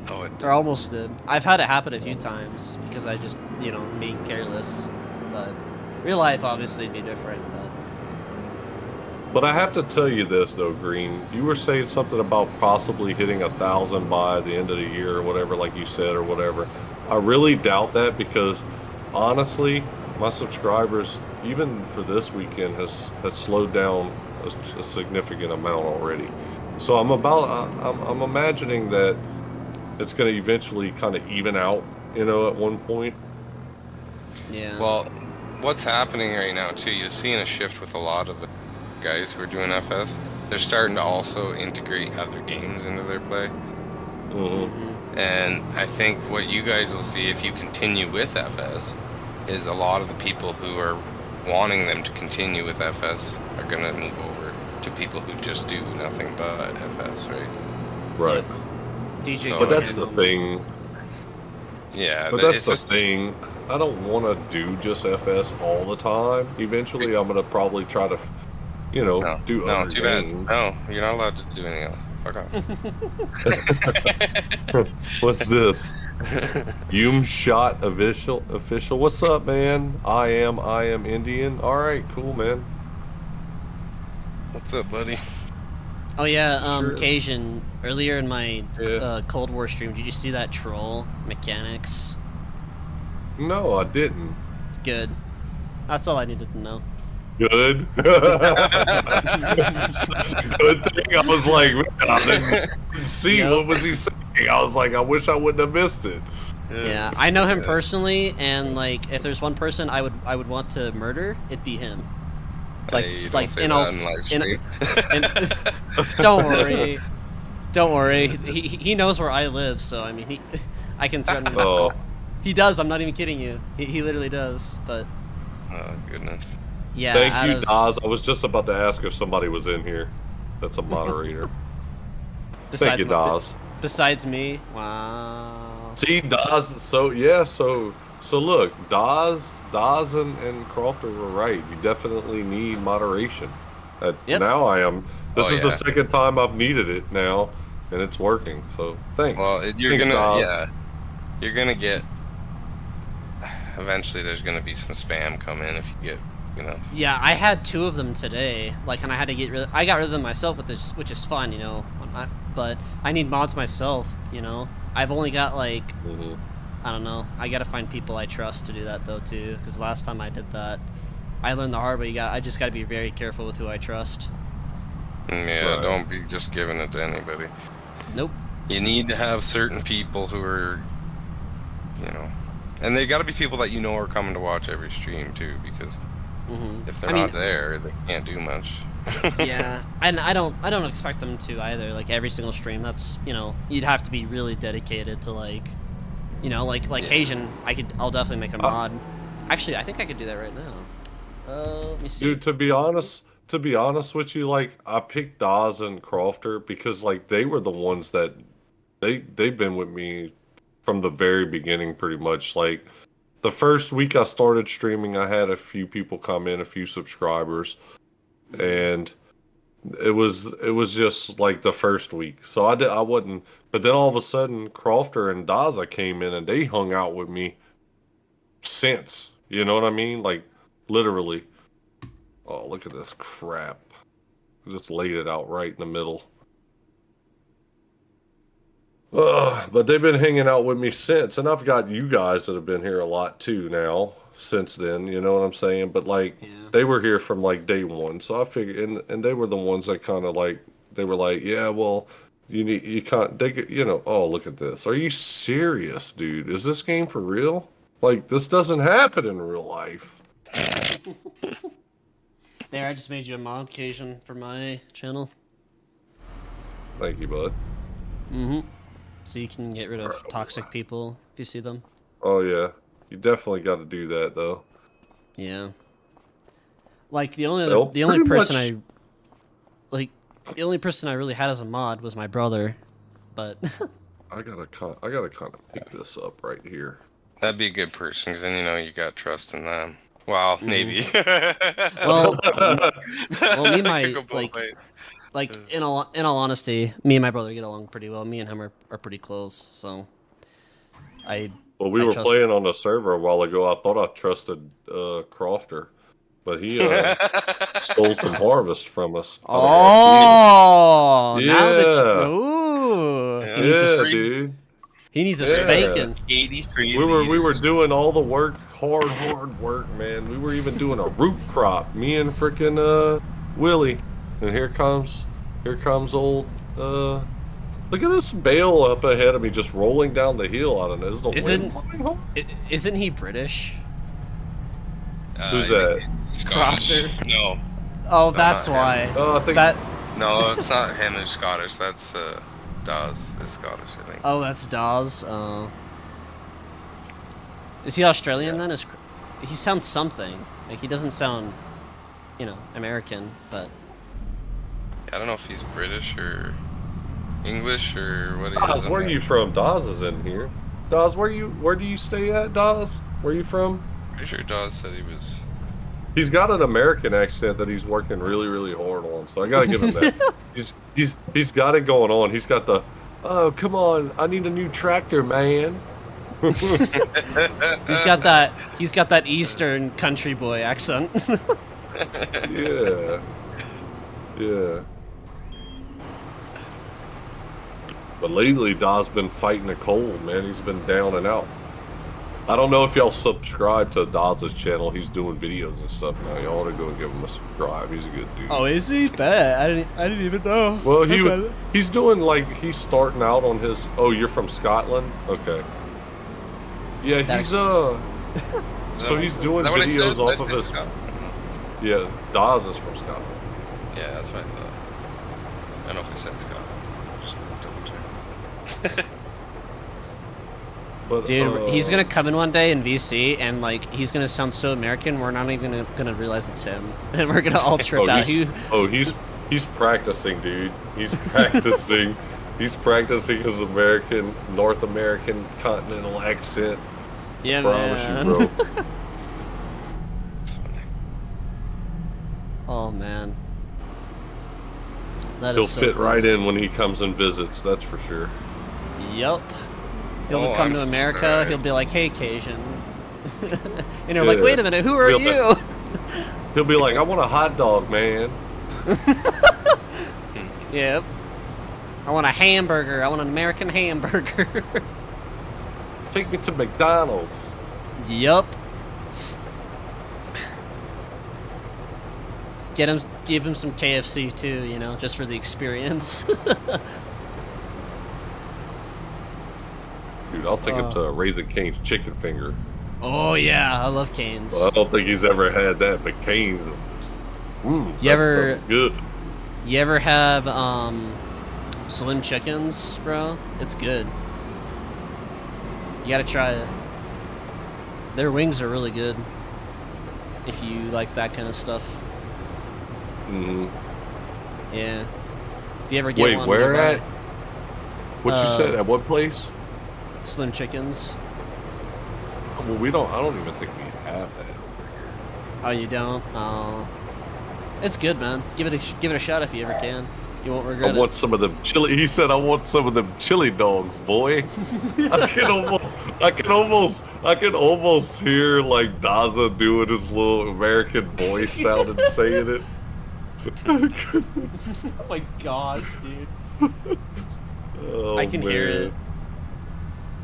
Oh, it did. Or almost did. I've had it happen a few times because I just, you know, being careless. But real life, obviously, would be different. But I have to tell you this though, Green. You were saying something about possibly hitting 1,000 by the end of the year or whatever, like you said, or whatever. I really doubt that because honestly, my subscribers, even for this weekend, has slowed down a significant amount already. So I'm imagining that it's going to eventually kind of even out, you know, at one point. Yeah. Well, what's happening right now, too, you're seeing a shift with a lot of the guys who are doing FS. They're starting to also integrate other games into their play. And I think what you guys will see if you continue with FS is a lot of the people who are wanting them to continue with FS are going to move over to people who just do nothing but FS, right? Right. DJ, So But that's it's- the thing. Yeah, But it's that's the just, thing. I don't want to do just FS all the time. Eventually, I'm going to probably try to, you know, No, do no, other too games. bad. No, you're not allowed to do anything else. Fuck off. What's this? Yum Shot official. What's up, man? I am Indian. All right, cool, man. What's up, buddy? Oh yeah, Sure is. Cajun, earlier in my Yeah. Cold War stream, did you see that troll mechanics? No, I didn't. Good. That's all I needed to know. Good. That's a good thing. I was like, man, I didn't see Yep. what was he saying. I was like, I wish I wouldn't have missed it. Yeah, I know him Yeah. personally, and like, if there's one person I would want to murder, it'd be him. Like, Hey, don't like say in that all, on live in, stream. don't worry, don't worry. He knows where I live, so I mean, I can threaten him. Oh, He does. I'm not even kidding you. He literally does. But Oh, goodness. yeah, thank out you, of- Daz. I was just about to ask if somebody was in here. That's a moderator. Thank you, my- Daz. Besides me, wow. See, Daz. So yeah, so look, Daz and Crofter were right. You definitely need moderation. Yep. Now I am. This Oh, is the yeah. second time I've needed it now, and it's working. So thanks. Well, you're Thanks, gonna, Daz. yeah, you're gonna get. Eventually, there's gonna be some spam come in if you get, you know. Yeah, I had 2 of them today. Like, and I had to get rid. I got rid of them myself, which is fun, you know. But I need mods myself, you know. I've only got like, Mhm. I don't know. I gotta find people I trust to do that though too. Because last time I did that, I learned the hard way. I just gotta be very careful with who I trust. Yeah, Right. don't be just giving it to anybody. Nope. You need to have certain people who are, you know, and they got to be people that you know are coming to watch every stream too, because Hmm if they're I mean- not there, they can't do much. Yeah, and I don't expect them to either. Like every single stream, that's, you know, you'd have to be really dedicated to, like, you know, like Yeah. Asian. I'll definitely make a mod. Actually, I think I could do that right now. Let me see. Dude, to be honest with you, like I picked Daz and Crofter because like they were the ones that they've been with me from the very beginning, pretty much. Like the first week I started streaming, I had a few people come in, a few subscribers, and it was just like the first week. So I wasn't, but then all of a sudden Crofter and Daza came in and they hung out with me since. You know what I mean? Like literally. Oh, look at this crap. I just laid it out right in the middle. But they've been hanging out with me since, and I've got you guys that have been here a lot too now since then, you know what I'm saying? But like Yeah. they were here from like day one, so I figured, and they were the ones that kind of like, they were like, yeah, well, you can't, you know, oh, look at this. Are you serious, dude? Is this game for real? Like, this doesn't happen in real life. There, I just made you a modification for my channel. Thank you, bud. Mm-hmm. So you can get rid of toxic people if you see them. Oh yeah, you definitely got to do that though. Yeah. Like the only Well, the only pretty person much- the only person I really had as a mod was my brother, but I gotta kind of pick this up right here. That'd be a good person, because then you know you got trust in them. Well, maybe. well, me and It my could go both ways. in all honesty, me and my brother get along pretty well. Me and him are pretty close, so Well, we I were trust- playing on the server a while ago. I thought I trusted Crofter, but he stole some harvest from us. Oh, now that Yeah. ooh, Yeah. he needs a, Yeah, dude. he needs a Yeah. spanking. 83. We were doing all the work, hard work, man. We were even doing a root crop. Me and frickin' Willie, and here comes old look at this bale up ahead of me, just rolling down the hill. I don't know. Is the Isn't- wind blowing home? Isn't he British? Who's I that? think he's Scottish. Crofter. No, Oh, that's not why. Oh, I think That no, it's not him who's Scottish. That's Daz is Scottish, I think. oh, that's Dawes. Is he Australian then? He sounds something like he doesn't sound, American, but I don't know if he's British or English or what he Dawes, is. where are you from? Dawes is in here. Dawes, where do you stay at, Dawes? Where are you from? Pretty sure Daz said he was. He's got an American accent that he's working really, really hard on, so I gotta give him that. He's got it going on. He's got the oh come on, I need a new tractor, man. he's got that Eastern country boy accent. Yeah. Yeah. But lately, Dawes been fighting the cold, man. He's been down and out. I don't know if y'all subscribe to Dawes' channel. He's doing videos and stuff now. Y'all ought to go and give him a subscribe. He's a good dude. Oh, is he? Bet. I didn't even know. Well, he's doing he's starting out on his. Oh, you're from Scotland? Okay. Yeah, That he's Is So that- he's doing is that what I videos said? Did I off say of his. Scott? Yeah, Dawes is from Scotland. Yeah, that's what I thought. I don't know if I said Scott. Just double check. But, Dude, he's gonna come in one day in VC and he's gonna sound so American we're not even gonna realize it's him, and we're gonna all trip out. He's practicing, dude. He's practicing. He's practicing his North American continental accent. Yeah, Promise man. you, bro. That's funny. Oh man, that He'll is so fit funny. right in when he comes and visits. That's for sure. Yup. He'll Oh, come I'm to America. subscribed. He'll be like, "Hey, Cajun," and you're like, Yeah. "Wait a minute, who are Real you?" He'll be like, "I want a hot dog, man." Yep. I want a hamburger. I want an American hamburger. Take me to McDonald's. Yup. Give him some KFC too, just for the experience. Dude, I'll take him to Raising Cane's chicken finger. Oh yeah, I love Canes. Well, I don't think he's ever had that, but Cane's is You that ever- stuff is good. You ever have Slim Chickens, bro? It's good. You gotta try it. Their wings are really good. If you like that kind of stuff. Hmm. Yeah. If you ever get Wait, one, where nearby. at? What you said? At what place? Slim Chickens. Well, I don't even think we have that over here. Oh, you don't? Oh. It's good, man. Give it a shot if you ever can. You won't I regret want it. some of them chili. He said, "I want some of them chili dogs, boy." I can almost hear like Daza doing his little American voice sound and saying it. Oh my gosh, dude. Oh, I can hear man. it.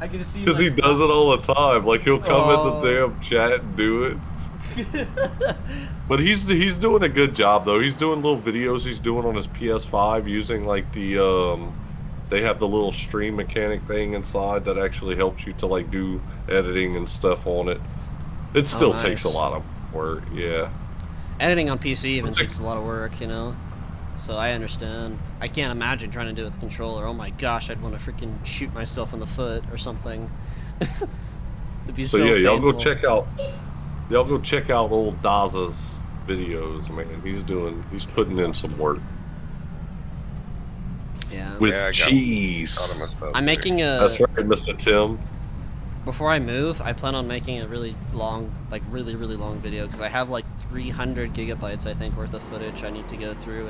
I can see Because he does it all the time. Like he'll come in Oh. the damn chat and do it. But he's doing a good job though. He's doing little videos he's doing on his PS5 using like the they have the little stream mechanic thing inside that actually helps you to like do editing and stuff on it. It still takes a nice. lot of work, yeah. Editing on PC even It's like- takes a lot of work, So I understand. I can't imagine trying to do it with a controller. Oh my gosh, I'd want to freaking shoot myself in the foot or something. It'd be So yeah, y'all go painful. check out y'all go check out old Daza's videos, man. He's putting in some work Yeah. with Yeah, I got cheese. him a stuff I'm there. making a. That's right, Mr. Tim. Before I move, I plan on making a really long, like really long video because I have like 300 gigabytes, I think, worth of footage I need to go through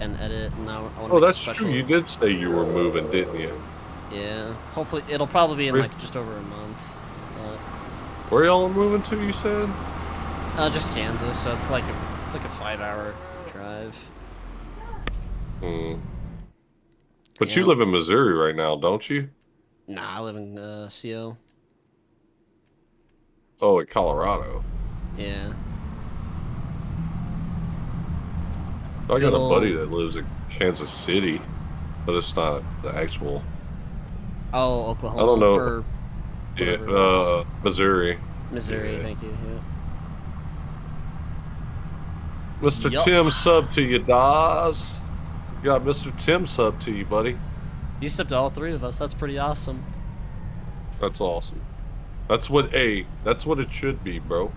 and edit. And I want to Oh, that's true. You did say you were moving, didn't you? Yeah. Hopefully, it'll probably be in Re- like just over a month. But, Where y'all moving to? You said. just Kansas, so it's like a 5-hour drive. Hmm. But you Yeah. live in Missouri right now, don't you? Nah, I live in CO. Oh, in Colorado. Yeah. I got a Good buddy old- that lives in Kansas City, but it's not the actual. Oh, Oklahoma. I don't know. Or Yeah, whatever it is. Missouri. Missouri. yeah. Thank you. Yeah. Mr. Yup. Tim sub to you, Dawes. You got Mr. Tim sub to you, buddy. You stepped all three of us. That's pretty awesome. That's awesome. That's what it should be, bro.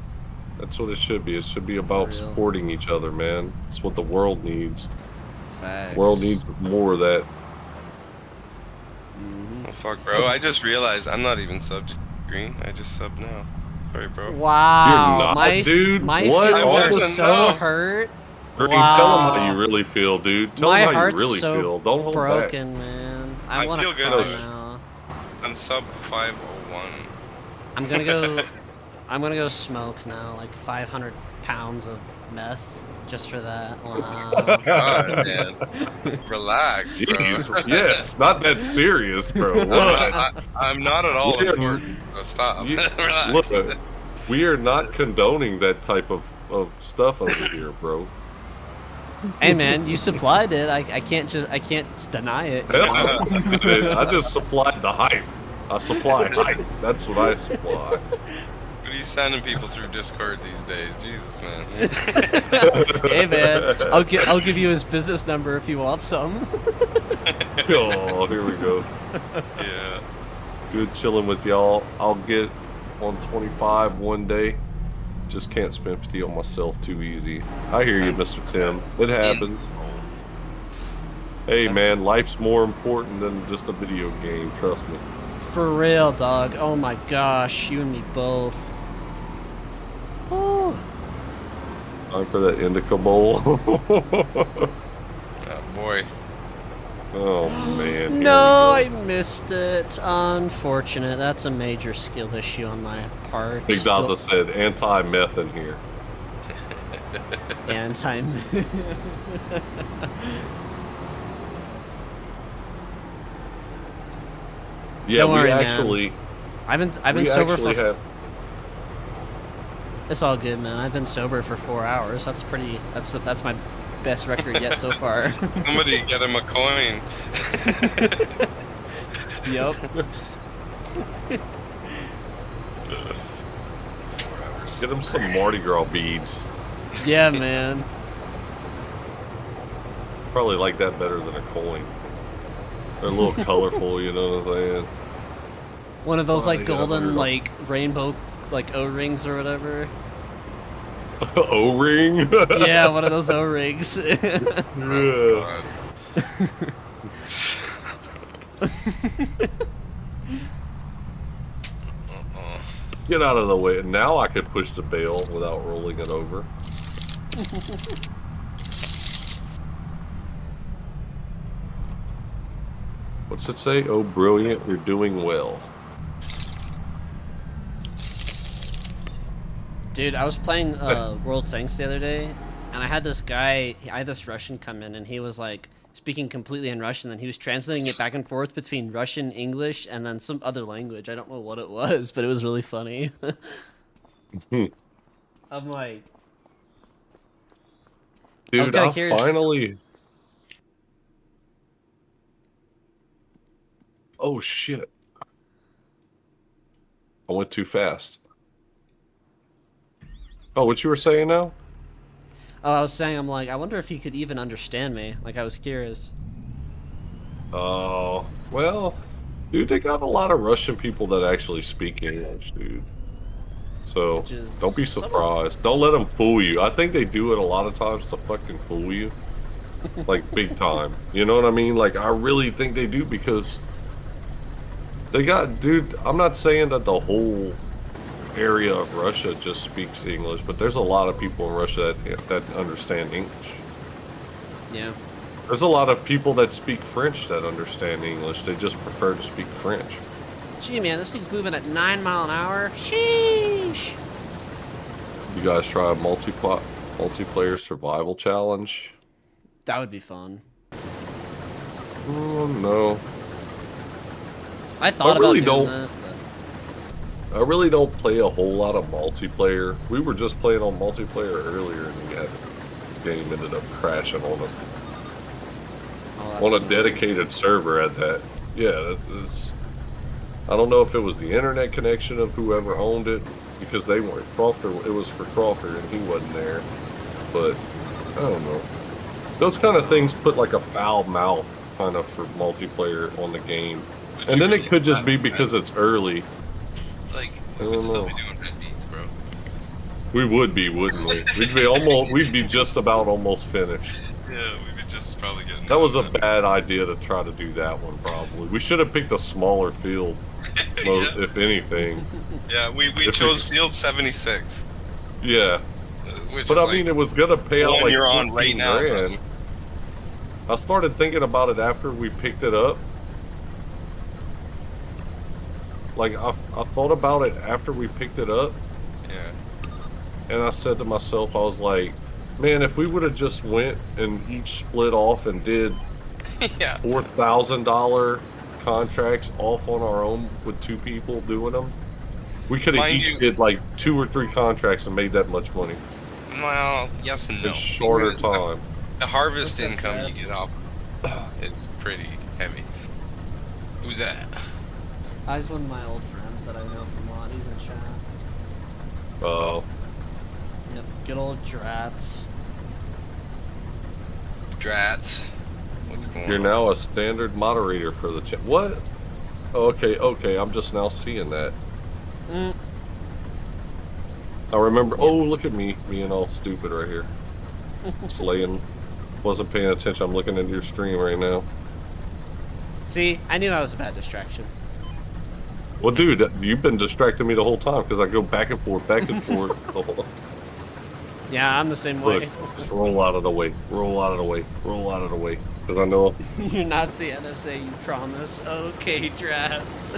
That's what it should be. It should be about real. supporting each other, man. It's what the world needs. Facts. The world needs more of that. Mhm. Oh fuck, bro! I just realized I'm not even subbed to Green. I just subbed now. Sorry, bro. Wow. You're not, my dude. my What? feelings I are wasn't, so no. hurt. Green, tell them how Wow. you really feel, dude. Tell My them how you heart's really so feel. Don't hold Broken, man. I I want to feel good, cry though. now. I'm sub 501. I'm gonna go. I'm gonna go smoke now, like 500 pounds of meth, just for that. Wow. God, man. Relax, bro. Jeez, yes, not that serious, bro. What? I'm not at all Yeah. important. So stop. You- Relax. Look, we are not condoning that type of stuff over here, bro. Hey man, you supplied it. I can't deny it. Hell, I just supplied the hype. I supply hype. That's what I supply. What are you sending people through Discord these days? Jesus, man. Hey man, I'll give you his business number if you want some. Oh, here we go. Yeah. Good chilling with y'all. I'll get on 25 one day. Just can't spend 50 on myself too easy. I hear you, Mr. Tim. It happens. Hey man, life's more important than just a video game, trust me. For real, dog. Oh my gosh, you and me both. Ooh. Time for that Indica Bowl. Oh, boy. Oh man. here we No, go. I missed it. Unfortunate. That's a major skill issue on my part. Big Dada said anti-meth in here. Anti. Yeah, Don't we worry, man. actually I've been we sober actually for. have It's all good, man. I've been sober for 4 hours. That's pretty. That's my best record yet so far. Somebody get him a coin. Yup. 4 hours. get him some Mardi Gras beads. Yeah, man. Probably like that better than a coin. They're a little colorful, you know what I'm saying? One of those Oh, like they got golden $100. like rainbow like O-rings or whatever. O-ring? Yeah, one of those O-rings. Oh, Yeah. God. Get out of the way. Now I could push the bale without rolling it over. What's it say? Oh, brilliant. You're doing well. Dude, I was playing World Tanks the other day, and I had this Russian come in, and he was like speaking completely in Russian, and he was translating it back and forth between Russian, English, and then some other language. I don't know what it was, but it was really funny. I'm like, Dude, kinda I curious. finally... Oh, shit. I went too fast. Oh, what you were saying now? oh, I was saying, I'm like, I wonder if he could even understand me. Like, I was curious. Oh, well, dude, they got a lot of Russian people that actually speak English, dude. So Which is don't be somewhat- surprised. Don't let them fool you. I think they do it a lot of times to fucking fool you, like big time. You know what I mean? Like I really think they do because they got, dude. I'm not saying that the whole area of Russia just speaks English, but there's a lot of people in Russia that understand English. Yeah. There's a lot of people that speak French that understand English. They just prefer to speak French. Gee, man, this thing's moving at 9 miles an hour. Sheesh. You guys try a multiplayer survival challenge? That would be fun. Oh no. I thought about really doing don't- that. I really don't play a whole lot of multiplayer. We were just playing on multiplayer earlier and the game ended up crashing on us. But, On a dedicated server at that. Yeah, that is. I don't know if it was the internet connection of whoever owned it, because they weren't. Crawford, it was for Crawford and he wasn't there. But, I don't know. Those kind of things put like a foul mouth kind of for multiplayer on the game. Would And you then really it could just have be that? because it's early. Like, I we would don't still know. be doing head beats, bro. We would be, wouldn't we? We'd be just about almost finished. Yeah, we'd be just probably getting. That was a done. bad idea to try to do that one, probably. We should have picked a smaller field, Yeah. if anything. Yeah, we If chose field 76. Yeah. Which But is I mean, like it was going to pay out one like you're on 14 right now, grand. brother. I started thinking about it after we picked it up. Like, I thought about it after we picked it up, Yeah. and I said to myself, I was like, man, if we would have just went and each split off and did Yeah. $4,000 contracts off on our own with two people doing them, we could have Mind each you- did like 2 or 3 contracts and made that much money Well, yes and no. in shorter Because time. The harvest What's up, income you Babs? get off is pretty heavy. Who's that? He's one of my old friends that I know from a lot. He's in chat. Yep, good old Drats. Drats. What's going You're on? now a standard moderator for the chat. What? Okay, I'm just now seeing that. Mm. I remember. Oh, look at me being all stupid right here. Slaying. Wasn't paying attention. I'm looking into your stream right now. See, I knew I was a bad distraction. Well, dude, you've been distracting me the whole time because I go back and forth, back and forth. Oh, Yeah, I'm the same look, way. just roll out of the way. Roll out of the way. Roll out of the way. Because I know. You're not the NSA, you promise. Okay, Drats.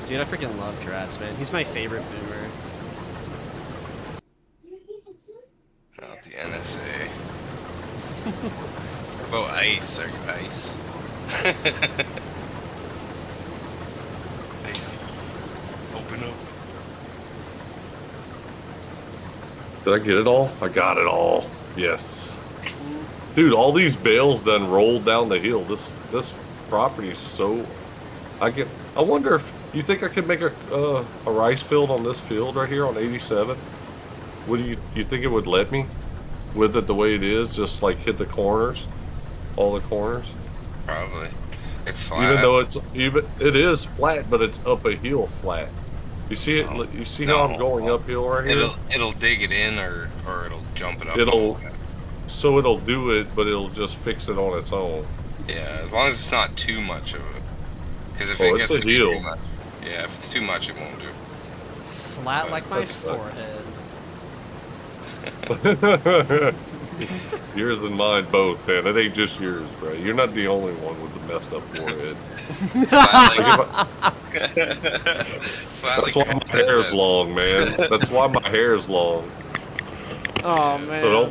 Dude, I freaking love Drats, man. He's my favorite boomer. Not the NSA. Oh, Ice. Are you Ice? Icy. Open up. Did I get it all? I got it all. Yes. Dude, all these bales done rolled down the hill. This property is so. I wonder if you think I could make a rice field on this field right here on 87. Would you think it would let me with it the way it is? Just like hit the corners, all the corners. Probably. It's flat. Even though it is flat, but it's up a hill flat. You see it? No. You see how I'm No. going uphill right here? It'll dig it in or it'll jump it up. It'll do it, but it'll just fix it on its own. Yeah, as long as it's not too much of it. Because if Oh, it it's gets a to be heel. too much, yeah, if it's too much, it won't do. Flat like my That's not- forehead. Yours and mine both, man. It ain't just yours, bro. You're not the only one with the messed up forehead. Flat Like, like, if flat that's like why your my hair is head. long, man. That's why my hair is long. Oh, man. So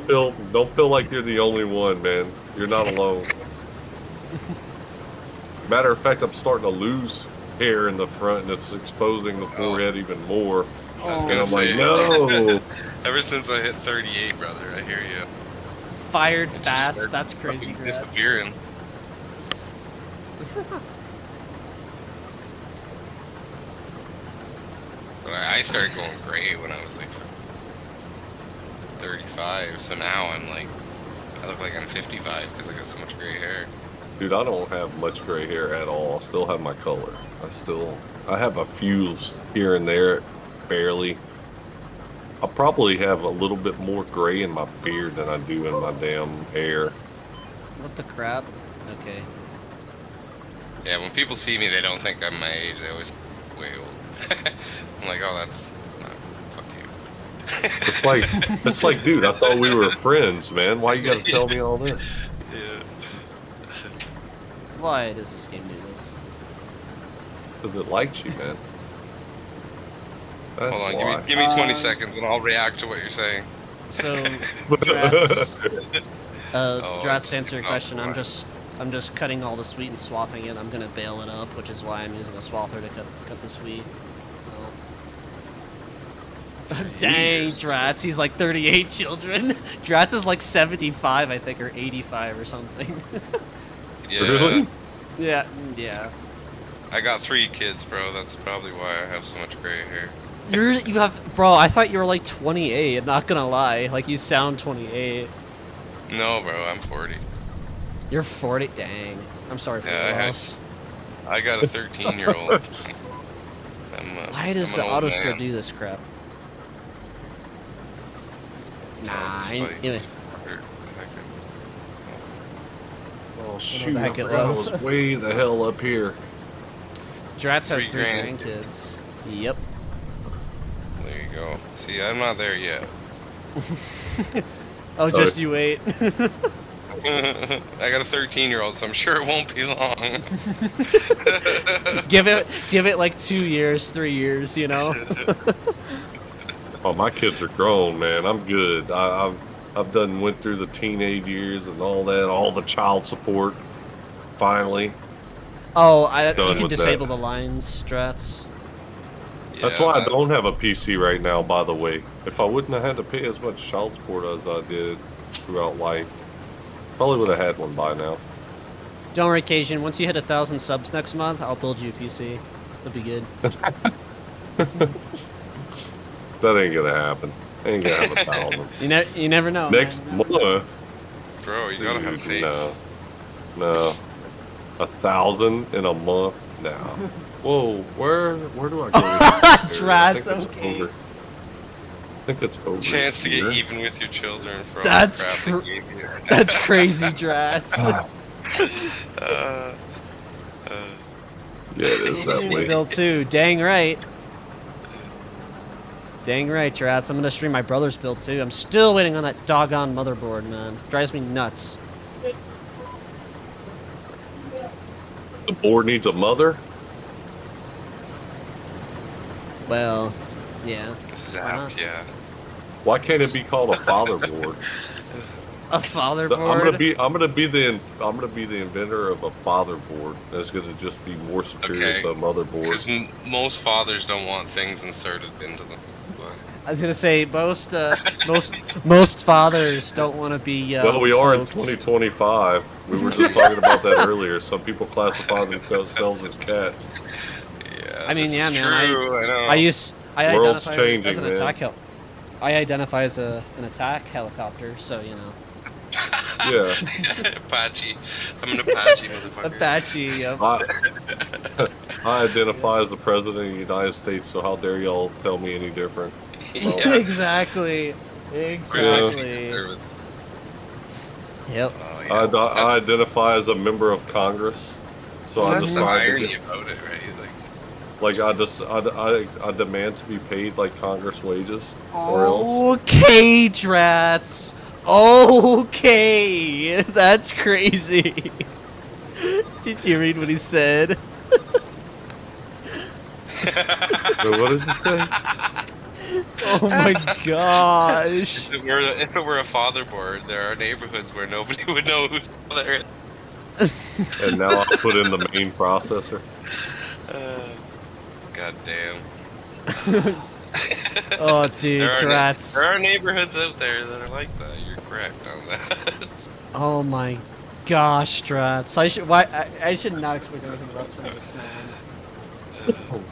don't feel like you're the only one, man. You're not alone. Matter of fact, I'm starting to lose hair in the front, and it's exposing the forehead even more. I was And gonna I'm say, like, no. Ever since I hit 38, brother, I hear you. Fired It just fast. started That's crazy. fucking Drats. disappearing. But I started going gray when I was like 35, so now I'm like, I look like I'm 55 because I got so much gray hair. Dude, I don't have much gray hair at all. I still have my color. I have a few here and there, barely. I probably have a little bit more gray in my beard than I do in my damn hair. What the crap? Okay. Yeah, when people see me, they don't think I'm my age. They always think I'm way old. I'm like, oh, that's not. Fuck you. It's like, dude, I thought we were friends, man. Why you gotta tell me all this? Yeah. Why does this game do this? Because it likes you, man. That's Hold on, why. give me 20 seconds and I'll react to what you're saying. So, Drats, Oh, Drats, it's to answer your not question, I'm right. just cutting all the sweet and swathing it. I'm gonna bale it up, which is why I'm using a swather to cut the sweet. So. Dang, Drats, he's like 38 children. Drats is like 75, I think, or 85 or something. Yeah. Really? Yeah, yeah. I got 3 kids, bro. That's probably why I have so much gray hair. You have, bro. I thought you were like 28. I'm not gonna lie, like you sound 28. No, bro, I'm 40. You're 40. Dang. I'm sorry for Yeah, your I had- loss. I got a 13-year-old. Why does the auto store do this crap? Nah, anyway. Oh the shoot! I heck it forgot I was. was way the hell up here. Drats has 3 3 grandkids. grandkids. Yep. There you go. See, I'm not there yet. Oh, just you wait. I got a 13-year-old, so I'm sure it won't be long. give it like 2 years, 3 years, you know. Oh, my kids are grown, man. I'm good. I've done went through the teenage years and all that, all the child support. Finally, Oh, you Done can with that. disable the lines, Drats. that's Yeah, why I don't have a PC right now. By the way, if I wouldn't have had to pay as much child support as I did throughout life, probably would have had one by now. Don't worry, Cajun. Once you hit 1,000 subs next month, I'll build you a PC. That'll be good. That ain't gonna happen. Ain't gonna have 1,000. You never know. Next man. month. Bro, you gotta have Dude, faith. No. 1,000 in a month? No. Whoa, where do I go? I Drats, think it's okay. over. I think it's over. Chance to here. get even with your children for all That's the crap cr- they gave you. That's crazy, Drats. Yeah, it is that way. Bill too. Dang right. Dang right, Drats. I'm gonna stream my brother's build too. I'm still waiting on that doggone motherboard, man. Drives me nuts. The board needs a mother? Well, yeah. Zap, yeah. Why can't it be called a father board? A father I'm board. gonna be the inventor of a father board that's gonna just be more superior Okay. to a motherboard. Because most fathers don't want things inserted into them. But I was gonna say most fathers don't want to be. Well, we are in poked. 2025. We were just talking about that earlier. Some people classify themselves as cats. yeah, I mean, this yeah, is man, true. I know. I World's identify as changing, an man. attack I identify as an attack helicopter, so you know. Yeah. Apache. I'm an Apache motherfucker. Apache. Yep. I identify as the president of the United States, so how dare y'all tell me any different? Yeah. Exactly. Where's my Exactly. Secret Service? Yep. Oh, I yeah. That's- identify as a member of Congress, so I that's the decide to irony get, about it, right? like I demand to be paid like Congress wages, or else. Okay, Drats. Okay, that's crazy. Did you read what he said? Wait, what did you say? Oh my gosh. If it were a father board, there are neighborhoods where nobody would know whose father is. And now I put in the main processor. God damn. Oh, dude, There Drats. are neighborhoods out there that are like that. You're correct on that. Oh my gosh, Drats. I should not expect anything less from this man.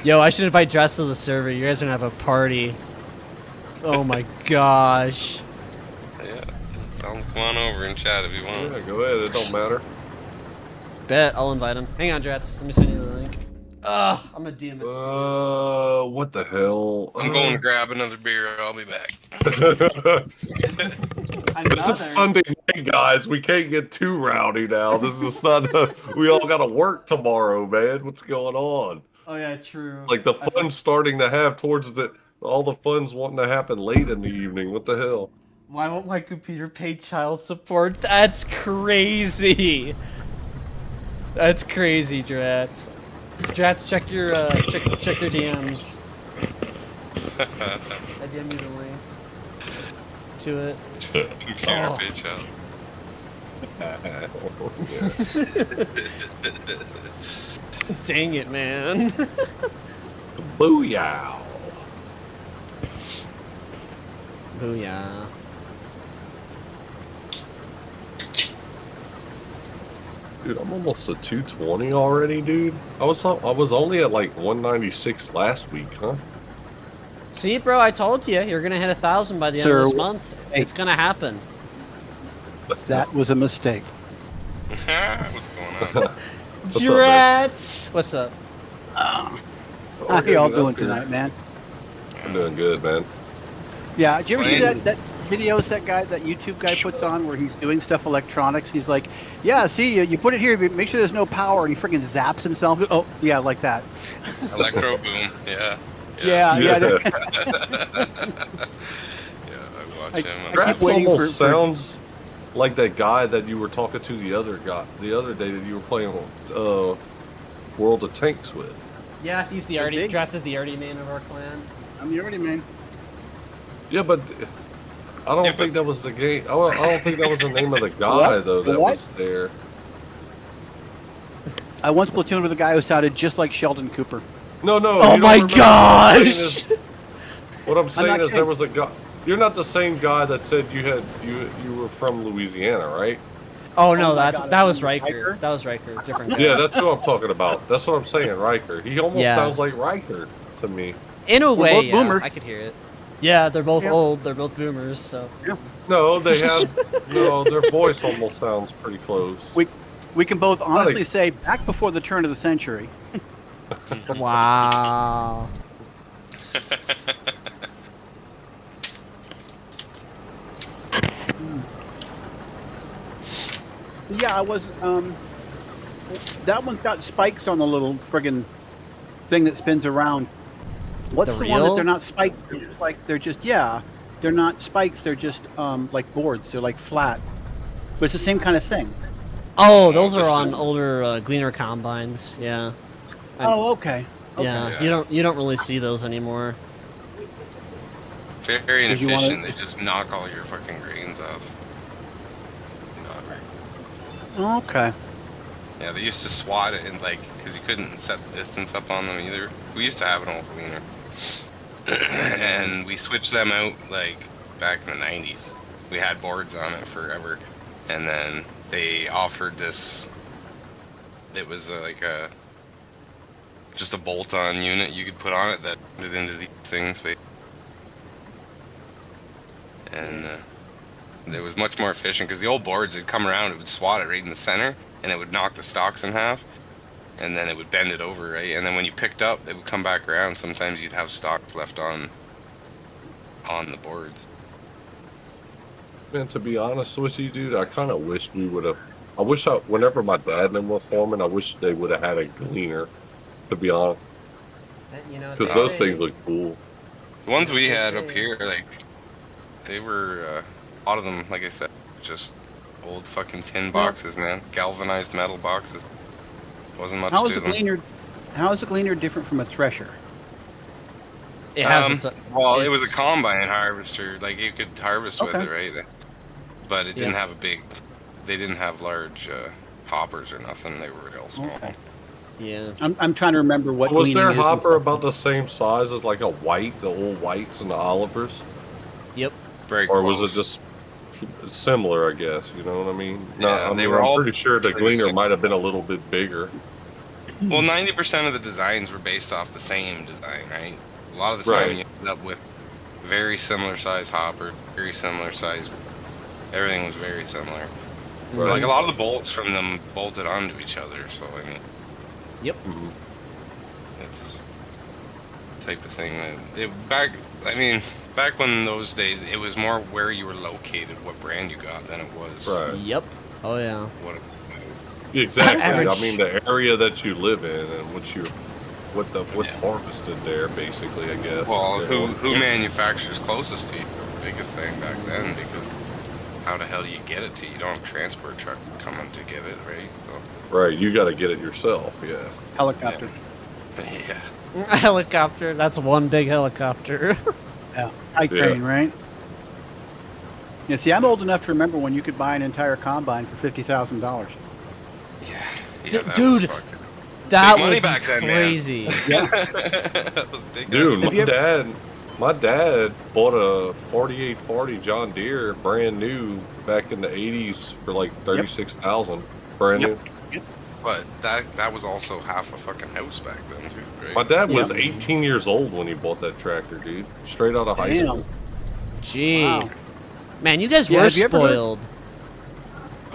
Yo, I should invite Drats to the server. You guys are gonna have a party. Oh my gosh. Yeah. Tell him to come on over and chat if he wants. Yeah, go ahead. It don't matter. Bet, I'll invite him. Hang on, Drats. Let me send you the link. Ugh, I'm gonna DM it. What the hell? I'm going to grab another beer. I'll be back. This is Sunday night, guys. We can't get too rowdy now. This is not. We all got to work tomorrow, man. What's going on? Oh yeah, true. Like the fun's starting to have towards the. All the fun's wanting to happen late in the evening. What the hell? Why won't my computer pay child support? That's crazy. That's crazy, Drats. Drats, check your check your DMs. I DM you the link to it. Computer Oh. bitch out. Dang it, man. Booyah! Booyah. Dude, I'm almost at 220 already, dude. I was only at like 196 last week, huh? See, bro, I told you you're gonna hit 1,000 by the end Sir, of this month. hey. It's gonna happen. That was a mistake. What's going on? What's up, man? Drats. What's up? How We're y'all getting doing up here. tonight, man? I'm doing good, man. Yeah, did you ever see Playing. that videos that YouTube guy puts on where he's doing stuff electronics? He's like, yeah, see, you put it here, but make sure there's no power, and he freaking zaps himself. Oh, yeah, like that. Electro boom. Yeah. Yeah. Yeah. Yeah, I watch I- him. I on- keep Rats waiting almost for- sounds like that guy that you were talking to the other day that you were playing World of Tanks with. Yeah, he's the They're Artie. big. Drats is the Artie man of our clan. I'm the already man. Yeah, but I don't Yeah, think but- that was the game. I don't think that was the name of the guy What? though that What? was there. I once platooned with a guy who sounded just like Sheldon Cooper. No. Oh you don't my remember. gosh! What I'm saying not is there kidding. was a guy. You're not the same guy that said you were from Louisiana, right? Oh no, Oh my that God, that was Riker? Riker. That was Riker. Different guy. Yeah, that's who I'm talking about. That's what I'm saying, Riker. He almost Yeah. sounds like Riker to me. In a way, both yeah, boomers. I could hear it. Yeah, they're both Yeah. old. They're both boomers. So. No, they have no. Their voice almost sounds pretty close. We can both honestly say back before the turn of the century. Wow. Yeah, I was. That one's got spikes on the little friggin' thing that spins around. What's The the one that reel? they're not spikes? They're just like they're not spikes. They're just like boards. They're like flat, but it's the same kind of thing. Oh, those This are on is- older Gleaner combines. Yeah. Oh, okay. Yeah. Yeah. You don't really see those anymore. Very Did you wanna- inefficient. They just knock all your fucking grains off. Not very. Oh, okay. Yeah, they used to swat it and because you couldn't set the distance up on them either. We used to have an old cleaner, and we switched them out back in the '90s. We had boards on it forever, and then they offered this. It was just a bolt-on unit you could put on it that put it into these things, and it was much more efficient because the old boards would come around, it would swat it right in the center, and it would knock the stocks in half, and then it would bend it over, right? And then when you picked up, it would come back around. Sometimes you'd have stocks left on the boards. Man, to be honest with you, dude, I kind of wish we would have. Whenever my dad and them were forming, I wish they would have had a Gleaner. To be honest, You know, because those things look cool. The ones we had up here, they were a lot of them, like I said, just old fucking tin boxes, man. Galvanized metal boxes. Wasn't much How is to a them. Gleaner? How is a Gleaner different from a thresher? It has. Well, it was a it's- combine harvester. You could harvest with Okay. it, right? But it didn't Yeah. have they didn't have large hoppers or nothing. They were real small. Okay. Yeah. I'm trying to remember what Was Gleaning their is and hopper stuff. about the same size as like a white, the old whites and the Olivers, Yep. Very or close. was it just similar? I guess you know what I mean. Yeah, they were I'm all pretty sure the pretty Gleaner similar. might have been a little bit bigger. Well, 90% of the designs were based off the same design, right? A lot of the time Right. you end up with very similar size hopper, very similar size Everything was very similar. Right. Like a lot of the bolts from them bolted onto each other. So I mean, Mhm. it's the type of thing that back. I mean, back when those days, it was more where you were located, what brand you got, than it was Right. Yep. Oh yeah. what it was about. Exactly. I Average. mean, the area that you live in and what's harvested there, basically. I guess. Well, You know? who manufactures closest to you? Biggest thing back then, because how the hell do you get it to you? You don't have a transport truck coming to get it, right? So, Right. You got to get it yourself. Yeah. Helicopter. yeah. A helicopter. That's one big helicopter. Yeah. High crane, right? Yeah. See, I'm old enough to remember when you could buy an entire combine for $50,000. Yeah, that Dude, was fucking That Big money would back be then, man. crazy. that was big. Dude, Have you ever- my dad bought a 4840 John Deere brand new back in the 80s for like 36,000 brand Yep. new. But that was also half a fucking house back then too, right? My dad was Yeah. 18 years old when he bought that tractor, dude. Straight out of high Damn. school. Gee. Wow. Man, you guys Yeah, were have you ever heard- spoiled.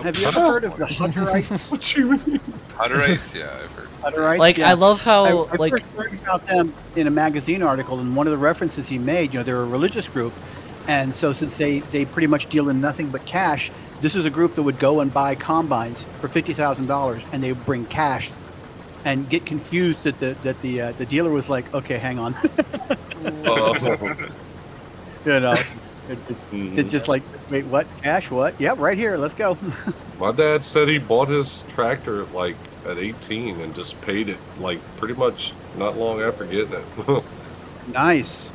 Have you ever heard of the Hutterites? What you mean? Hutterites, yeah, I've heard. Hutterites? Like, yeah. I love how, I like, first learned about them in a magazine article, and one of the references he made, they're a religious group, and so since they pretty much deal in nothing but cash, this is a group that would go and buy combines for $50,000, and they would bring cash, and get confused that the dealer was like, okay, hang on, it's just like, wait, what? Cash? What? Yep, right here. Let's go. My dad said he bought his tractor like at 18 and just paid it like pretty much not long after getting it. Nice.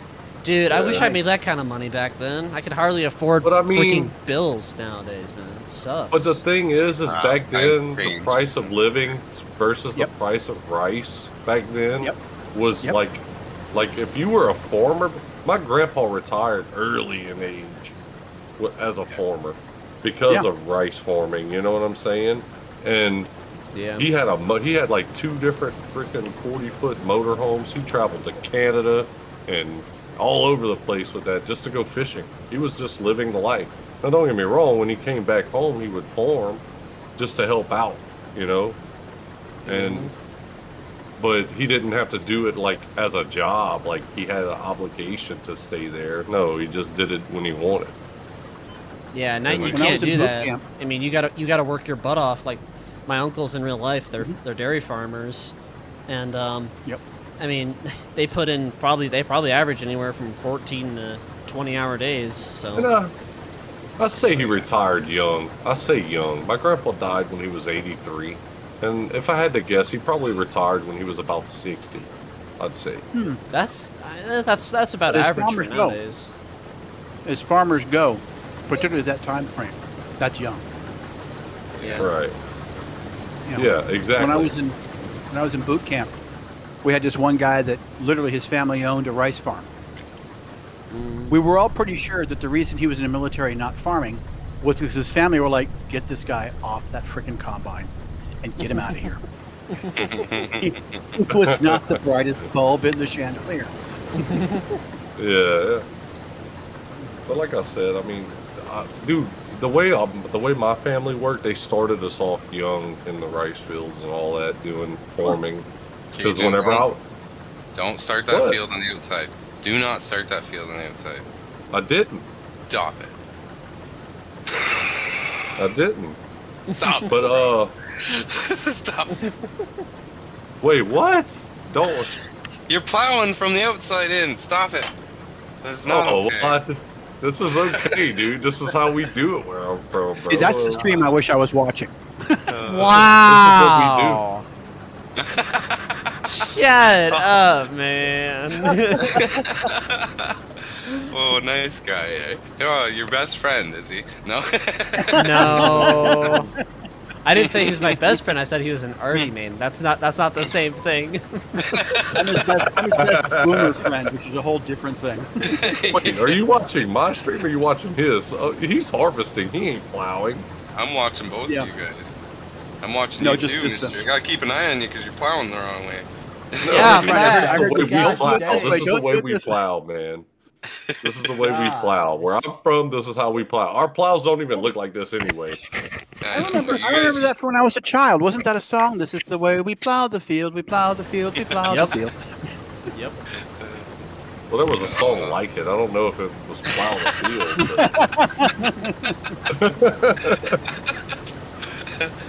dude, I wish I Nice. made that kind of money back then. I could hardly afford But I mean- freaking bills nowadays, man. It sucks. But the thing is back times then, the changed. price of living versus Yep. the price of rice back then Yep. was Yep. like if you were a farmer. My grandpa retired early in age as a farmer because Yeah. of rice farming. You know what I'm saying? And yeah. he had like 2 different freaking 40-foot motorhomes. He traveled to Canada and all over the place with that just to go fishing. He was just living the life. Now, don't get me wrong. When he came back home, he would farm just to help out, you know. And but he didn't have to do it like as a job. Like he had an obligation to stay there. No, he just did it when he wanted. Yeah, now you When I can't was in do boot that. camp- I mean, you gotta work your butt off. Like my uncles in real life, they're dairy farmers, and Yep. I mean, they probably average anywhere from 14 to 20-hour days. So And I say he retired young. I say young. My grandpa died when he was 83, and if I had to guess, he probably retired when he was about 60. I'd say. that's about But as average for farmers go. nowadays. As farmers go, particularly that time frame, that's young. Yeah. Right. You know, Yeah. Exactly. When I was in boot camp, we had this one guy that literally his family owned a rice farm. Mm. We were all pretty sure that the reason he was in the military not farming was because his family were like, get this guy off that freaking combine and get him out of here. He was not the brightest bulb in the chandelier. Yeah. But like I said, I mean, dude, the way my family worked, they started us off young in the rice fields and all that, doing farming. Because Jim, whenever don't start that What? field on the outside. Do not start that field on the outside. I didn't. Stop it. I didn't. Stop. But Stop. wait, what? Don't. You're plowing from the outside in. Stop it. That's not Oh, okay. what? This is okay, dude. This is how we do it where I'm from, bro. See, that's the stream I wish I was watching. Wow. Shut up, man. Oh, nice guy. Eh? Oh, your best friend, is he? No. No. I didn't say he was my best friend. I said he was an arty main. That's not the same thing. I'm his best boomer friend, which is a whole different thing. Wait, are you watching my stream or are you watching his? He's harvesting. He ain't plowing. I'm watching both Yeah. of you guys. I'm watching No, you just too, this mister. I gotta keep an eye on you because you're plowing the wrong way. Yeah, This facts. is the way we Gosh, plow. dang. This is the Don't way do we this. plow, man. This is the way we plow. Where I'm from, this is how we plow. Our plows don't even look like this anyway. I remember that from when I was a child. Wasn't that a song? This is the way we plow the field. We plow the field. We plow Yep. the field. Yep. Well, there was a song like it. I don't know if it was plow the field.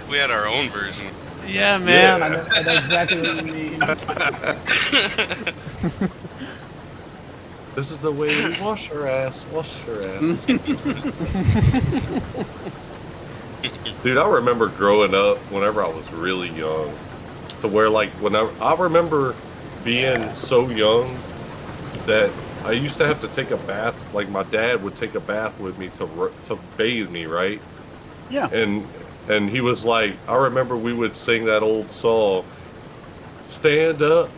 We had our own version. Yeah, man. Yeah. I know exactly what you mean. This is the way we wash our ass. Wash our ass. Dude, I remember growing up whenever I was really young, to where like whenever I remember being so young that I used to have to take a bath. Like my dad would take a bath with me to bathe me, right? Yeah. And he was like, I remember we would sing that old song, "Stand up,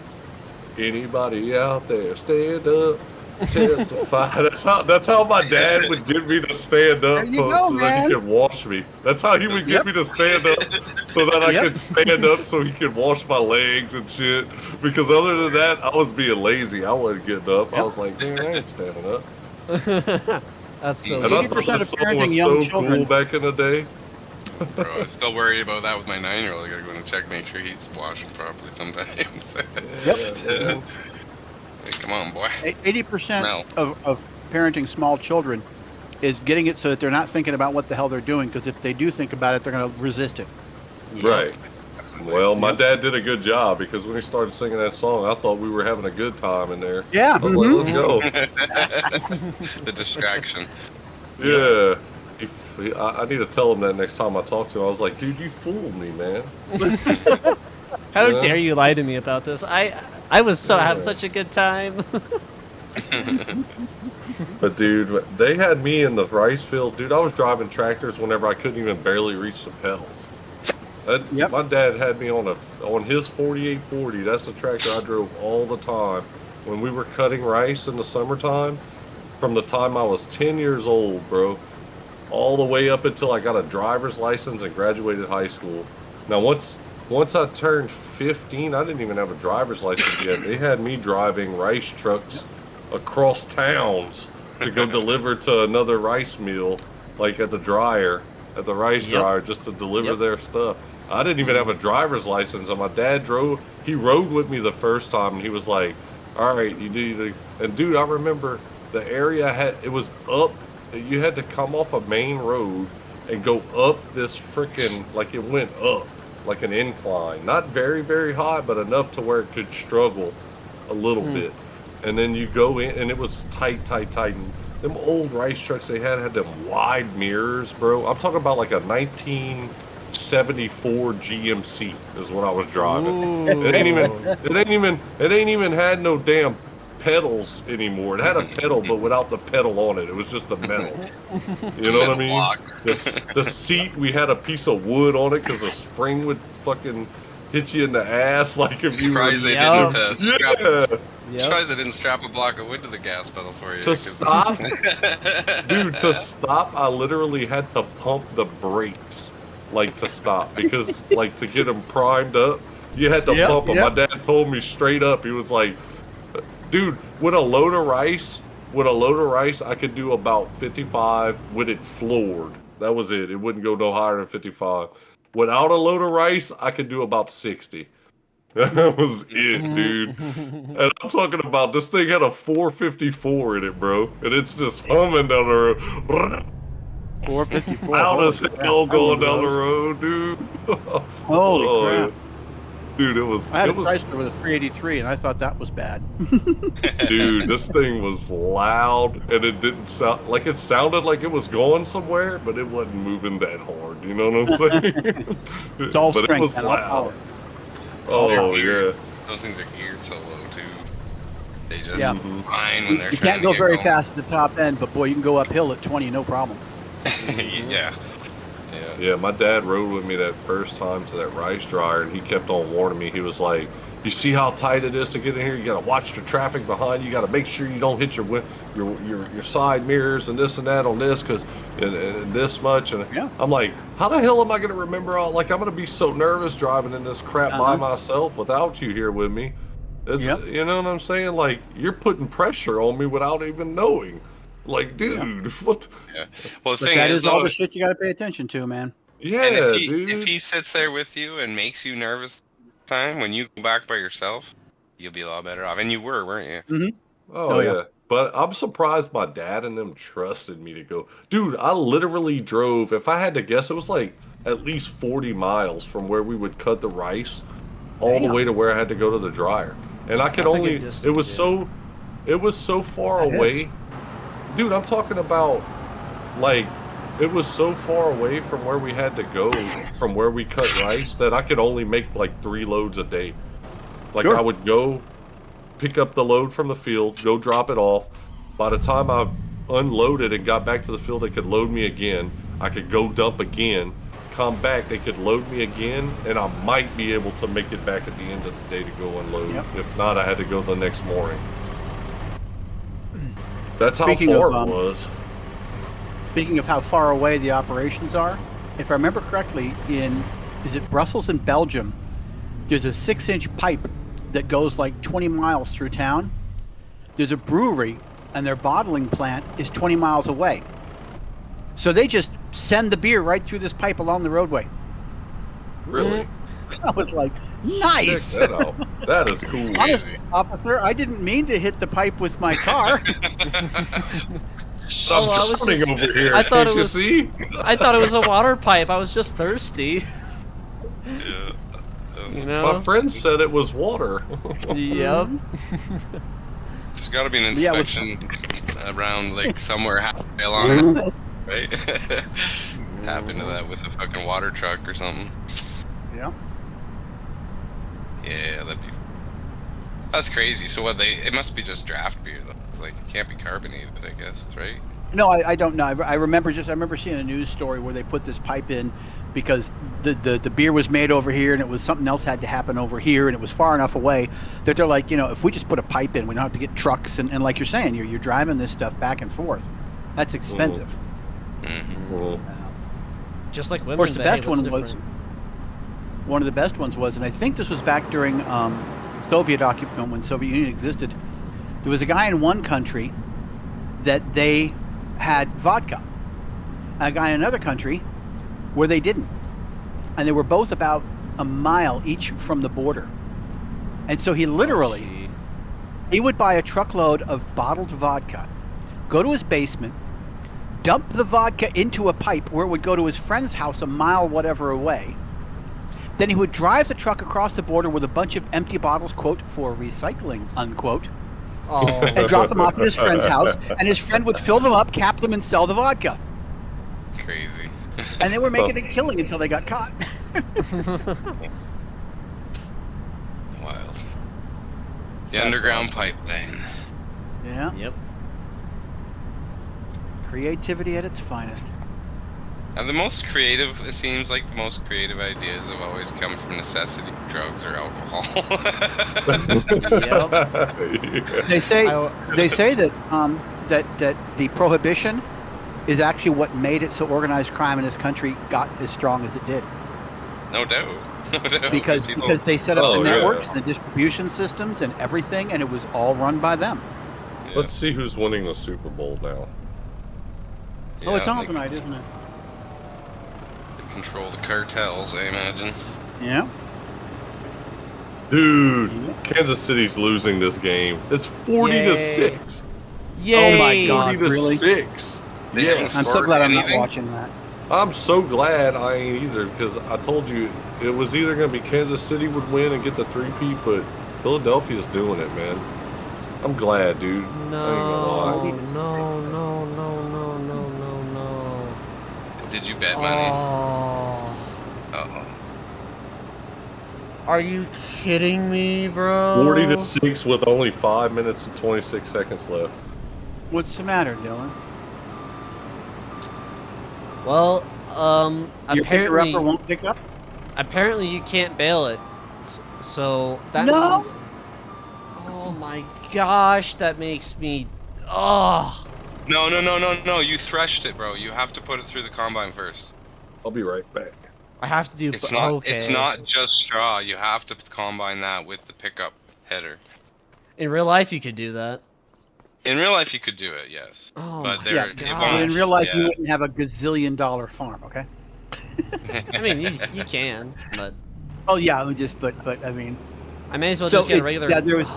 anybody out there, stand up, testify." That's how my dad would get me to stand up There you go, so that man. he could wash me. That's how he would get me to stand up so that I Yep. could stand up so he could wash my legs and shit. Because other than that, I was being lazy. I wasn't getting up. I was like, man, I ain't standing up. That's so. And I 80% thought that of song parenting was young so children. cool back in the day. Bro, I'm still worried about that with my 9-year-old. I gotta go in and check, make sure he's washing properly sometimes. Yeah. Hey, come on, boy. 80% No. of parenting small children is getting it so that they're not thinking about what the hell they're doing. Because if they do think about it, they're going to resist it. Right. Definitely. Well, my dad did a good job because when he started singing that song, I thought we were having a good time in there. Yeah. I was like, let's go. The distraction. Yeah. I need to tell him that next time I talk to him. I was like, dude, you fooled me, man. How Yeah. dare you lie to me about this? I was so having Yeah. such a good time. But dude, they had me in the rice field. Dude, I was driving tractors whenever I couldn't even barely reach the pedals. Yep. My dad had me on his 4840. That's the tractor I drove all the time when we were cutting rice in the summertime. From the time I was 10 years old, bro, all the way up until I got a driver's license and graduated high school. Now, once I turned 15, I didn't even have a driver's license yet. They had me driving rice trucks across towns to go deliver to another rice mill, like at the rice dryer, just to deliver Yep. their stuff. I didn't even have a driver's license, and my dad he rode with me the first time, and he was like, all right, you need to, and dude, I remember the area it was up, you had to come off a main road and go up this freaking, like it went up, like an incline. Not very, very high, but enough to where it could struggle a little bit. And then you go in, and it was tight. And them old rice trucks they had them wide mirrors, bro. I'm talking about like a 1974 GMC is what I was driving. It ain't even had no damn pedals anymore. It had a pedal, but without the pedal on it. It was just the metal. You know what I mean? Block. The seat, we had a piece of wood on it because the spring would fucking hit you in the ass, like if you were. Surprised they Yeah. didn't strap. Yeah. Surprised they didn't strap a block of wood to the gas pedal for you. To 'cause- stop, dude, to stop, I literally had to pump the brakes, like to stop, because like to get them primed up, you had to Yep, pump them. yep. My dad told me straight up, he was like, dude, with a load of rice, I could do about 55 with it floored. That was it. It wouldn't go no higher than 55. Without a load of rice, I could do about 60. That was it, dude. And I'm talking about this thing had a 454 in it, bro. And it's just humming down the road. 454. Loud as Holy crap. hell I going remember down the those. road, dude. Holy Oh, crap. yeah. Dude, it was, I had a it was, Chrysler with a 383, and I thought that was bad. dude, this thing was loud, and it didn't sound, like it sounded like it was going somewhere, but it wasn't moving that hard, you know what I'm saying? It's all But strength it was and all loud. power. Oh, yeah. Those things are geared so low too. They just Yeah. fine when You they're you trying can't to go get very going. fast at the top end, but boy, you can go uphill at 20, no problem. Yeah. Yeah, my dad rode with me that first time to that rice dryer, and he kept on warning me. He was like, "You see how tight it is to get in here? You got to watch the traffic behind you. You got to make sure you don't hit your side mirrors and this and that on this, because and this much." And Yeah. I'm like, "How the hell am I going to remember all? Like, I'm going to be so nervous driving in this crap by Uh-huh. myself without you here with me." It's, Yep. You know what I'm saying? Like, you're putting pressure on me without even knowing. Like, dude, what? Yeah. Well, the But thing that is, is all though, the shit you got to pay attention to, man. Yeah, and dude. if he sits there with you and makes you nervous the time when you go back by yourself, you'll be a lot better off. And you were, weren't you? Oh, Oh, yeah. yeah. But I'm surprised my dad and them trusted me to go. Dude, I literally drove, if I had to guess, it was like at least 40 miles from where we would cut the rice all the Damn. way to where I had to go to the dryer. And I could That's a good only, distance, it was so far That is. away. Dude, I'm talking about, like, it was so far away from where we had to go, from where we cut rice, that I could only make like 3 loads a day. Like, Sure. I would go pick up the load from the field, go drop it off. By the time I unloaded and got back to the field, they could load me again. I could go dump again, come back, they could load me again, and I might be able to make it back at the end of the day to go unload. Yep. If not, I had to go the next morning. That's how Speaking far of, it was. Speaking of how far away the operations are, if I remember correctly, is it Brussels in Belgium? There's a 6-inch pipe that goes like 20 miles through town. There's a brewery, and their bottling plant is 20 miles away. So they just send the beer right through this pipe along the roadway. Really? I was like, nice. Check that out. That is cool. Honest, officer, I didn't mean to hit the pipe with my car. Oh, I was Something just- over here. I thought Can't it you was- see? I thought it was a water pipe. I was just thirsty. You know? My friend said it was water. Yep. There's got to be an Yeah, it was- inspection around, like, somewhere halfway along, right? Tap into that with a fucking water truck or something. Yeah. Yeah, that'd be. That's crazy. So what? It must be just draft beer though. It's like it can't be carbonated, I guess, right? No, I don't know. I remember seeing a news story where they put this pipe in because the beer was made over here and it was something else had to happen over here and it was far enough away that they're like, if we just put a pipe in, we don't have to get trucks and like you're saying, you're driving this stuff back and forth. That's expensive. Mm-hmm. Well, Just like women. Of course, the but hey, best what's one was different? one of the best ones was, and I think this was back during Soviet occupation when Soviet Union existed. There was a guy in one country that they had vodka, and a guy in another country where they didn't, and they were both about a mile each from the border. And so he literally Gee. he would buy a truckload of bottled vodka, go to his basement, dump the vodka into a pipe where it would go to his friend's house a mile whatever away. Then he would drive the truck across the border with a bunch of empty bottles, quote, for recycling, unquote, Oh. and drop them off at his friend's house, and his friend would fill them up, cap them, and sell the vodka. Crazy. And they were making a killing until they got caught. Wild. The underground pipeline. Yeah, Yep. creativity at its finest. And the most creative, it seems like the most creative ideas have always come from necessity, drugs or alcohol. They say I- they say that that the prohibition is actually what made it so organized crime in this country got as strong as it did. No doubt. No doubt. Because People- they set up Oh, the yeah. networks and the distribution systems and everything, and it was all run by them. Yeah. Let's see who's winning the Super Bowl now. Oh, it's Yeah, on they- tonight, isn't it? They control the cartels, I imagine. Yeah. Dude, Kansas City's losing this game. It's 40 Yay. to 6. Yay! Oh my God. 40 to really? 6. They Yeah. haven't I'm so scored glad I'm not anything? watching that. I'm so glad I ain't either because I told you it was either going to be Kansas City would win and get the 3-peat, but Philadelphia's doing it, man. I'm glad, dude. I ain't gonna lie. No. Did you bet money? Oh. Uh-oh. Are you kidding me, bro? 40 to 6 with only 5 minutes and 26 seconds left. What's the matter, Dylan? Well, Your picker upper apparently, won't pick up? apparently you can't bail it. So that No. means. Oh my gosh, that makes me. Oh. No. You threshed it, bro. You have to put it through the combine first. I'll be right back. I have to do. It's not. Okay. It's not just straw. You have to combine that with the pickup header. In real life, you could do that. In real life, you could do it, yes. Oh But my there, it gosh. won't. In real life, you yeah. wouldn't have a gazillion-dollar farm, okay? I mean, you can, but Oh yeah, I would just but I mean, I may as well So just get a it- regular. yeah, there's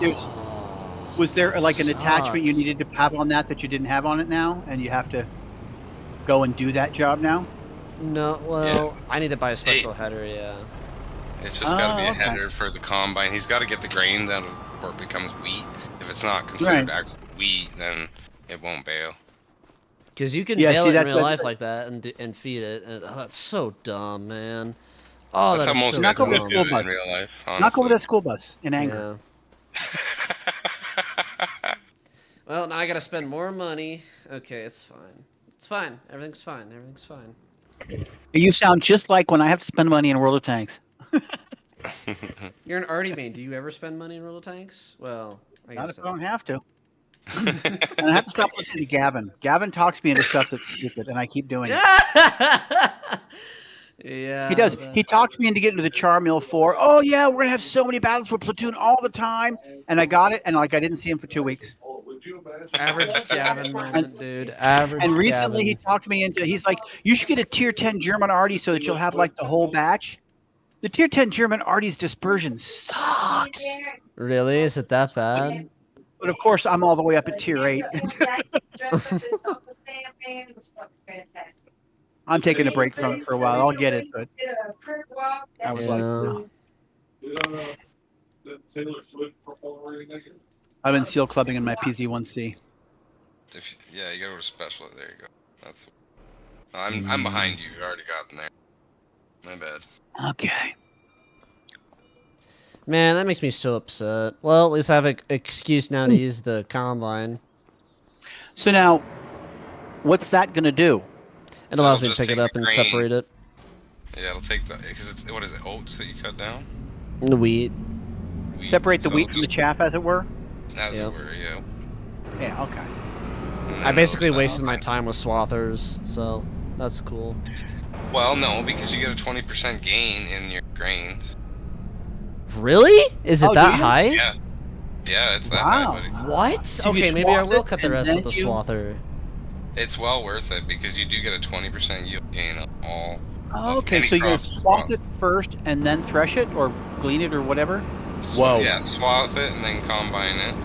was there that like an attachment you sucks. needed to have on that you didn't have on it now, and you have to go and do that job now? No, well, I need to buy a special Hey. header. Yeah. It's just got to be Oh, a okay. header for the combine. He's got to get the grains out of before it becomes wheat. If it's not considered Right. actual wheat, then it won't bale. Because you can Yeah, bail see, it in that's real what- life like that and feed it. And, oh, that's so dumb, man. Oh, That's how that's most so Knock guys over the would dumb. do it school in bus. real life. Knock over honestly. that school bus in anger. Yeah. Well, now I gotta spend more money. Okay, it's fine. It's fine. Everything's fine. Everything's fine. You sound just like when I have to spend money in World of Tanks. You're an arty main. Do you ever spend money in Roll Tanks? Well, I Not guess if I don't have to. And I have to stop listening to Gavin. Gavin talks me into stuff that's stupid, and I keep doing it. Yeah. He does. but- He talked me into getting to the Char Mill 4. Oh yeah, we're gonna have so many battles with Platoon all the time, and I got it, and like I didn't see him for 2 weeks. Average Gavin moment, dude. Average. And recently he Gavin. talked me into. He's like, you should get a tier 10 German arty so that you'll have like the whole batch. The tier 10 German arty's dispersion sucks. Really? Is it that bad? But of course, I'm all the way up at tier 8. I'm taking a break from it for a while. I'll get it, but I would like to. Taylor Swift perform or anything? I've been seal clubbing in my PZ1C. Yeah, you gotta go to special. There you go. That's. I'm behind you. You already got in there. My bad. Okay. Man, that makes me so upset. Well, at least I have an excuse now to use the combine. So now, what's that gonna do? It allows That'll me to just pick it take up the and grain. separate it. Yeah, it'll take the because it's what is it oats that you cut down? The wheat. Wheat, Separate the so wheat from the just- chaff, as it were. As Yep. it were, yeah. Yeah. Okay. And I then basically it'll- wasted my time with swathers, so that's cool. Well, no, because you get a 20% gain in your grains. Really? Is it Oh, do that you? high? Yeah. Yeah, it's that Wow. high, buddy. What? So you Okay, maybe I swath will it cut the and rest then with the you- swather. It's well worth it because you do get a 20% yield gain on all. Oh, of okay, any so you're gonna crop. swath it first and then thresh it or glean it or whatever. Whoa. Yeah, swath it and then combine it,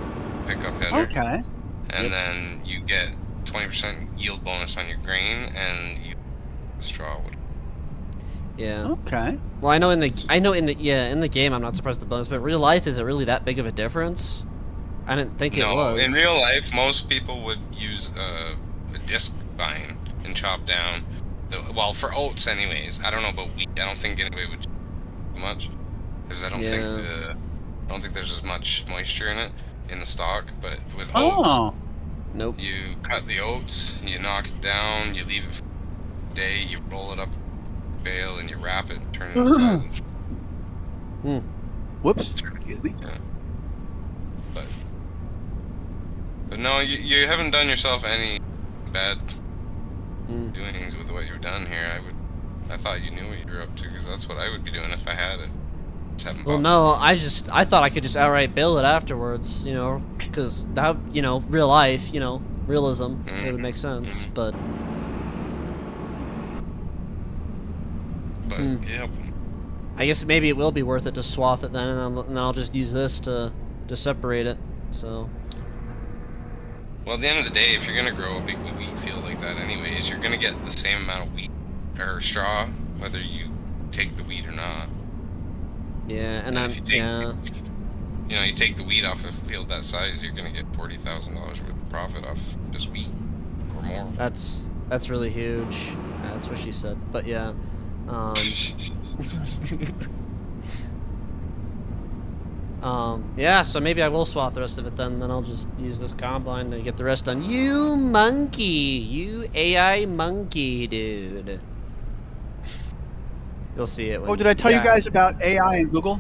pick up header, Okay. and then you get 20% yield bonus on your grain and you straw would. Yeah. Okay. Well, I know in the game I'm not surprised at the bonus, but in real life is it really that big of a difference? I didn't think it No, was. in real life, most people would use a disc vine and chop down. Well, for oats, anyways. I don't know about wheat. I don't think anybody would do much because I don't think Yeah. I don't think there's as much moisture in it in the stalk. But with oats, Oh. Nope. you cut the oats, you knock it down, you leave it for a day, you roll it up, bale, and you wrap it and turn it inside. Whoops. Excuse me. But no, you haven't done yourself any bad Mm. doings with what you've done here. I thought you knew what you were up to because that's what I would be doing if I had it. Just haven't Well, bought no, I thought I could just outright build it afterwards, you know, because that, you know, real life, you know, realism, it would make sense. Mhm. But But Mm. yeah, I guess maybe it will be worth it to swath it then, and then I'll just use this to separate it. So well, at the end of the day, if you're gonna grow a big wheat field like that, anyways, you're gonna get the same amount of wheat or straw, whether you take the wheat or not. yeah, and And I'm if you take- yeah. You know, you take the wheat off a field that size, you're gonna get $40,000 worth of profit off just wheat or more. That's really huge. That's what she said. But yeah. Yeah, so maybe I will swap the rest of it then I'll just use this combine to get the rest done. You monkey! You AI monkey, dude. You'll see it when... Oh, did I tell you yeah, guys about AI and Google?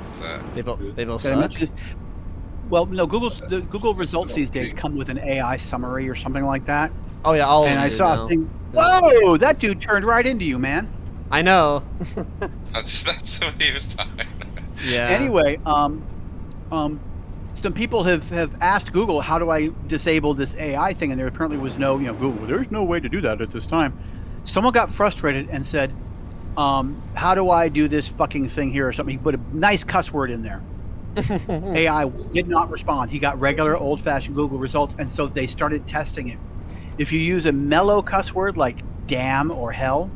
What's that? They both Did I suck? mention this? Well, no. The Google results these days come with an AI summary or something like that. Oh yeah, all And of I you saw now. a thing. Whoa! That dude turned right into you, man. I know. That's what he was talking about. Yeah. Anyway, some people have asked Google, how do I disable this AI thing? And there apparently was no, Google, there's no way to do that at this time. Someone got frustrated and said, how do I do this fucking thing here or something? He put a nice cuss word in there. AI did not respond. He got regular old-fashioned Google results, and so they started testing it. If you use a mellow cuss word like damn or hell,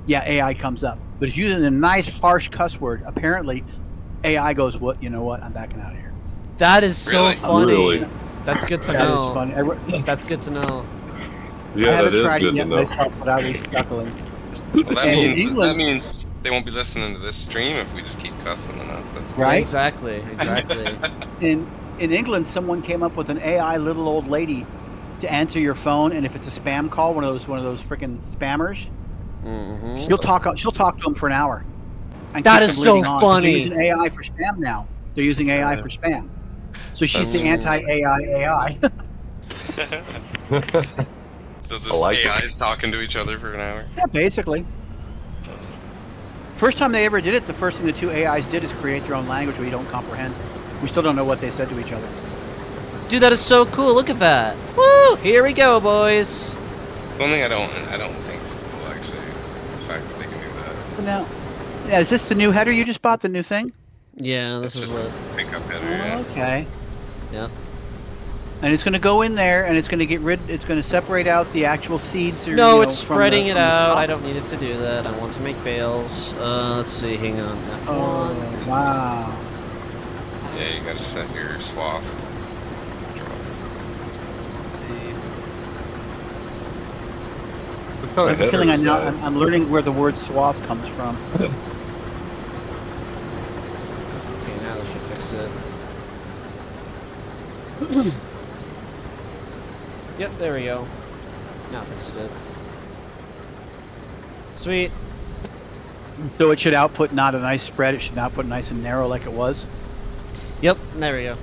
yeah, AI comes up. But if you're using a nice harsh cuss word, apparently AI goes, what? You know what? I'm backing out of here. That is so Really? funny. Really? That's good to That is know. funny. That's good to know. I Yeah, that haven't is tried good it to yet know. myself, but I was chuckling. Well, that And in means England- they won't be listening to this stream if we just keep cussing enough. That's Right? Exactly. Exactly. In England, someone came up with an AI little old lady to answer your phone, and if it's a spam call, one of those freaking spammers, hmm she'll talk to them for an hour. And That keep is them so leading on, 'cause funny. They're using AI for spam now. They're using AI for spam. So she's That's- the anti-AI AI. They'll just I like it. AIs talking to each other for an hour. Yeah, basically. First time they ever did it, the first thing the two AIs did is create their own language we don't comprehend. We still don't know what they said to each other. Dude, that is so cool. Look at that. Woo! Here we go, boys. The only thing I don't think is cool actually, the fact that they can do that. Now, yeah, is this the new header you just bought? The new thing? Yeah, this It's is just what. a pickup header. Yeah. Okay. Yeah. And it's going to go in there, and it's going to it's going to separate out the actual seeds. Or, No, you it's know, from spreading the, it from the out. I stalks. don't need it to do that. I want to make bales. Let's see. Hang on. F1. Oh, wow. Yeah, you gotta set your swath. Drop. What kind I of have a feeling header is that? I'm learning where the word swath comes from. Okay, now this should fix it. Yep, there we go. Now it fixed it. Sweet. So it should output not a nice spread. It should output nice and narrow like it was. Yep, there we go.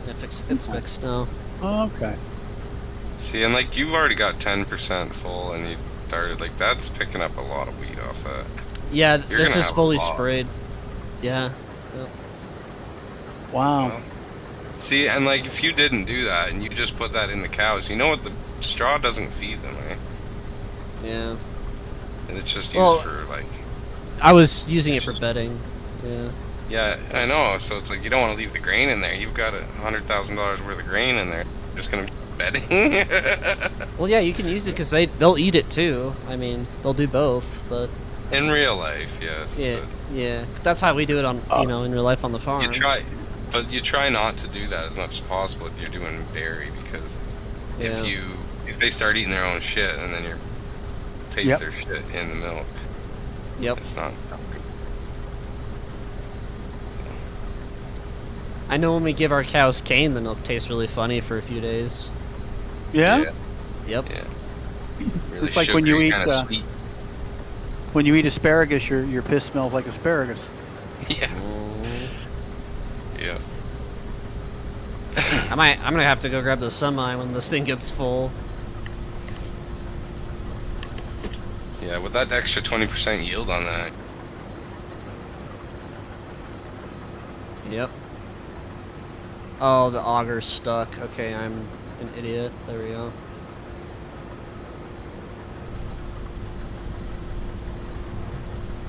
It's fixed now. Okay. See, and like you've already got 10% full, and you started like that's picking up a lot of weed off that. Yeah, You're this gonna is have a fully lot. sprayed. Yeah. Yep. Wow. Well, see, and like if you didn't do that and you just put that in the cows, you know what? The straw doesn't feed them, eh? Yeah. And it's just used Well- for like. I was using it for bedding. Yeah. Yeah, I know. So it's like you don't want to leave the grain in there. You've got $100,000 worth of grain in there. You're just gonna be bedding. Well, yeah, you can use it because they'll eat it too. I mean, they'll do both, but In real life, yes. yeah, yeah. That's how we do it on in real life on the farm. But you try not to do that as much as possible if you're doing dairy, because Yeah. if they start eating their own shit and then you taste Yep. their shit in the milk, Yep. it's not. I know when we give our cows cane, the milk tastes really funny for a few days. Yeah? Yep. Yeah. Really It's like when you sugary, eat, kinda sweet. When you eat asparagus, your piss smells like asparagus. Yeah. Mm. Yeah. I'm gonna have to go grab the semi when this thing gets full. Yeah, with that extra 20% yield on that, Yep. Oh, the auger's stuck. Okay, I'm an idiot. There we go.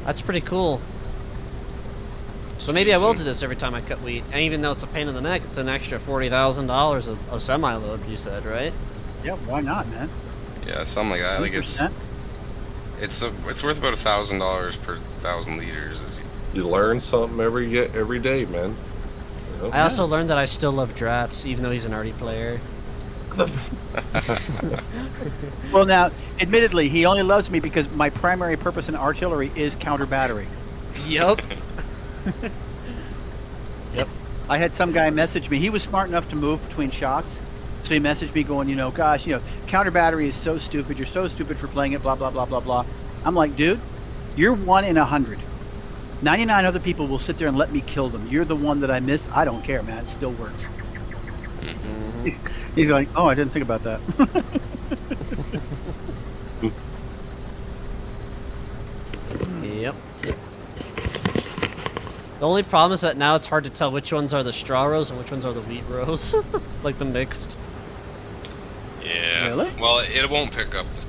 That's pretty cool. So maybe I will do this every time I cut wheat. And even though it's a pain in the neck, it's an extra $40,000 of a semi-load, you said, right? Yeah, why not, man? yeah, something like that. Like it's 100%. it's worth about $1,000 per 1,000 liters. You learn something every day, man. You know? I also learned that I still love Dratz, even though he's an arty player. Well, now, admittedly, he only loves me because my primary purpose in artillery is counter battery. Yup. I had some guy message me. He was smart enough to move between shots. So he messaged me going, gosh, counter battery is so stupid. You're so stupid for playing it, blah, blah, blah, blah, blah. I'm like, dude, you're 1 in 100. 99 other people will sit there and let me kill them. You're the one that I missed. I don't care, man. It still works. He's like, oh, I didn't think about that. Yep. The only problem is that now it's hard to tell which ones are the straw rows and which ones are the wheat rows, like the mixed. Yeah. Really? Well, it won't pick up the.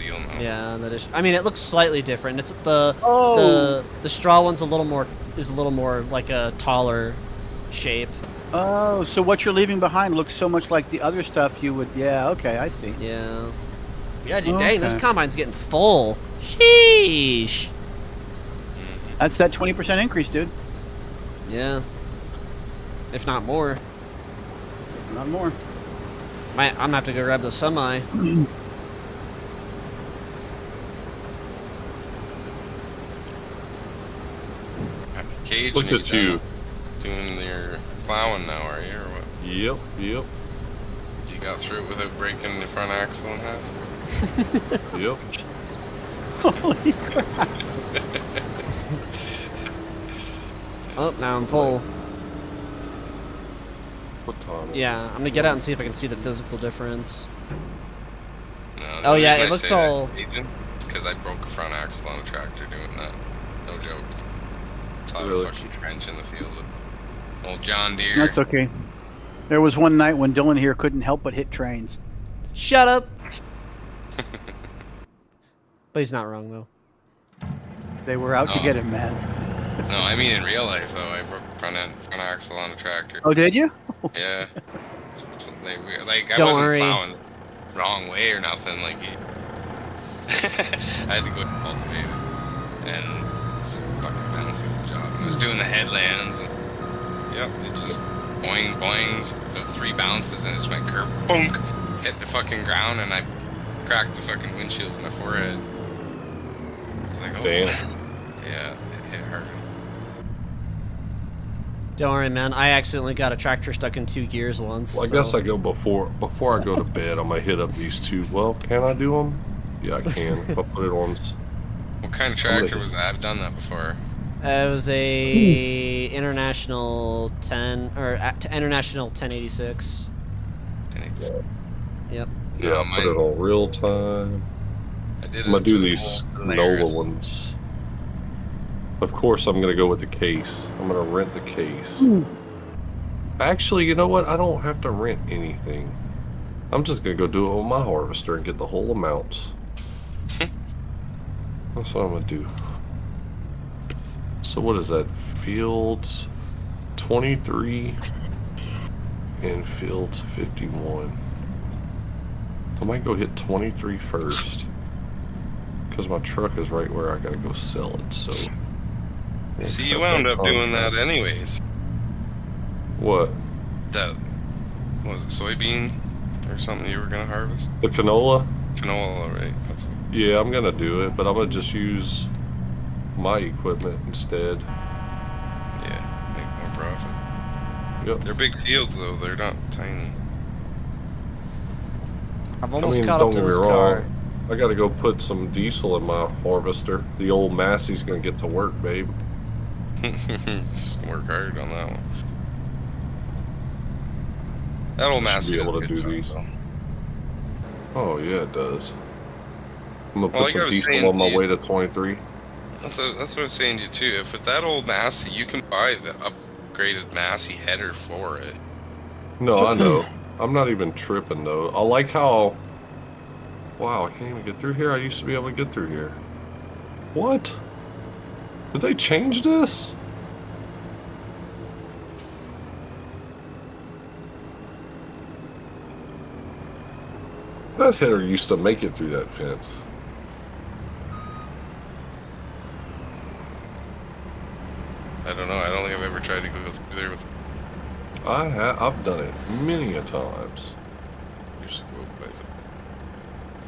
You'll know. Yeah, that is. I mean, it looks slightly different. It's the Oh. the straw one's a little more like a taller shape. Oh, so what you're leaving behind looks so much like the other stuff you would. Yeah, okay, I see. Yeah. Yeah, dude, dang, this Okay. combine's getting full. Sheesh. That's that 20% increase, dude. Yeah. If not more. Not more. I'm gonna have to go grab the semi. Cage, Look and at you. doing your plowing now, are you, or what? Yep, yep, You got through it without breaking the front axle in half? yep. Holy crap. Oh, now I'm full. What time? is Yeah, I'm gonna get out and see if I can see the physical difference. No, Oh, the yeah, reason it I looks say that, all- Agent, it's because I broke a front axle on a tractor doing that. No joke. Plowed Really? a fucking trench in the field with old John Deere. That's okay. There was one night when Dylan here couldn't help but hit trains. Shut up. But he's not wrong though. They were out to Oh. get him, man. No, I mean in real life though, I broke front axle on a tractor. Oh, did you? Yeah. So I Don't wasn't worry. plowing wrong way or nothing. Like I had to go cultivate it, and it's fucking bouncy with the job. And I was doing the headlands, and yep, it just boing boing, about 3 bounces, and it just went curve, bonk, hit the fucking ground, and I cracked the fucking windshield with my forehead. I was like, oh, Damn. yeah, it hit hard. Don't worry, man. I accidentally got a tractor stuck in 2 gears once. Well, I guess I go before I go to bed. I'm gonna hit up these two. Well, can I do them? Yeah, I can. If I put it on. What kind of tractor was that? I've done that before. It was a international 10 or international 1086. Yep. Yeah, No, I put it on real time. I did I'm gonna it do to these old NOLA Polaris. ones. Of course, I'm gonna go with the case. I'm gonna rent the case. Actually, you know what? I don't have to rent anything. I'm just gonna go do it with my harvester and get the whole amounts. That's what I'm gonna do. So what is that? Fields 23 and fields 51. I might go hit 23 first. Because my truck is right where I gotta go sell it, so. See, you wound up doing that anyways. What? That was it soybean or something you were gonna harvest? The canola? Canola, right? That's Yeah, I'm gonna do it, but I'm gonna just use my equipment instead. yeah, make more profit. Yep. They're big fields though; they're not tiny. I've I almost mean, caught don't up to get me this wrong. car. I gotta go put some diesel in my harvester. The old Massey's gonna get to work, babe. Just work hard on that one. That old Should Massey be does able a to good do job, these. though. Oh yeah, it does. I'm gonna Well, put like I some was saying diesel on to my you- way to 23. That's what I was saying to you too. If with that old Massey, you can buy the upgraded Massey header for it. No, I know. I'm not even tripping though. I like how. Wow, I can't even get through here. I used to be able to get through here. What? Did they change this? That header used to make it through that fence. I don't know. I don't think I've ever tried to go through there with. I've done it many a times. You should go by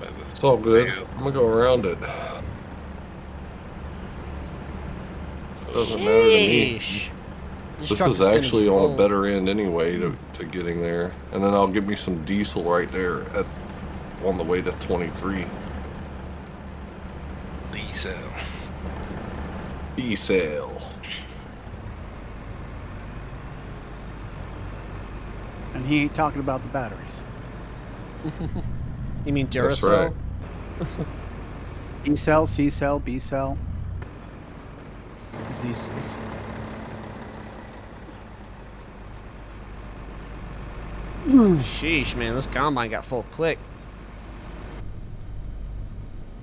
the. It's all good. Yeah. I'm gonna go around it. Doesn't matter to me. Sheesh. This truck is gonna be actually on full. a better end anyway to getting there, and then I'll give me some diesel right there on the way to 23. Diesel. Diesel. And he ain't talking about the batteries. You mean That's Duracell? right. E cell, C cell, B cell. These- Sheesh, man, this combine got full quick.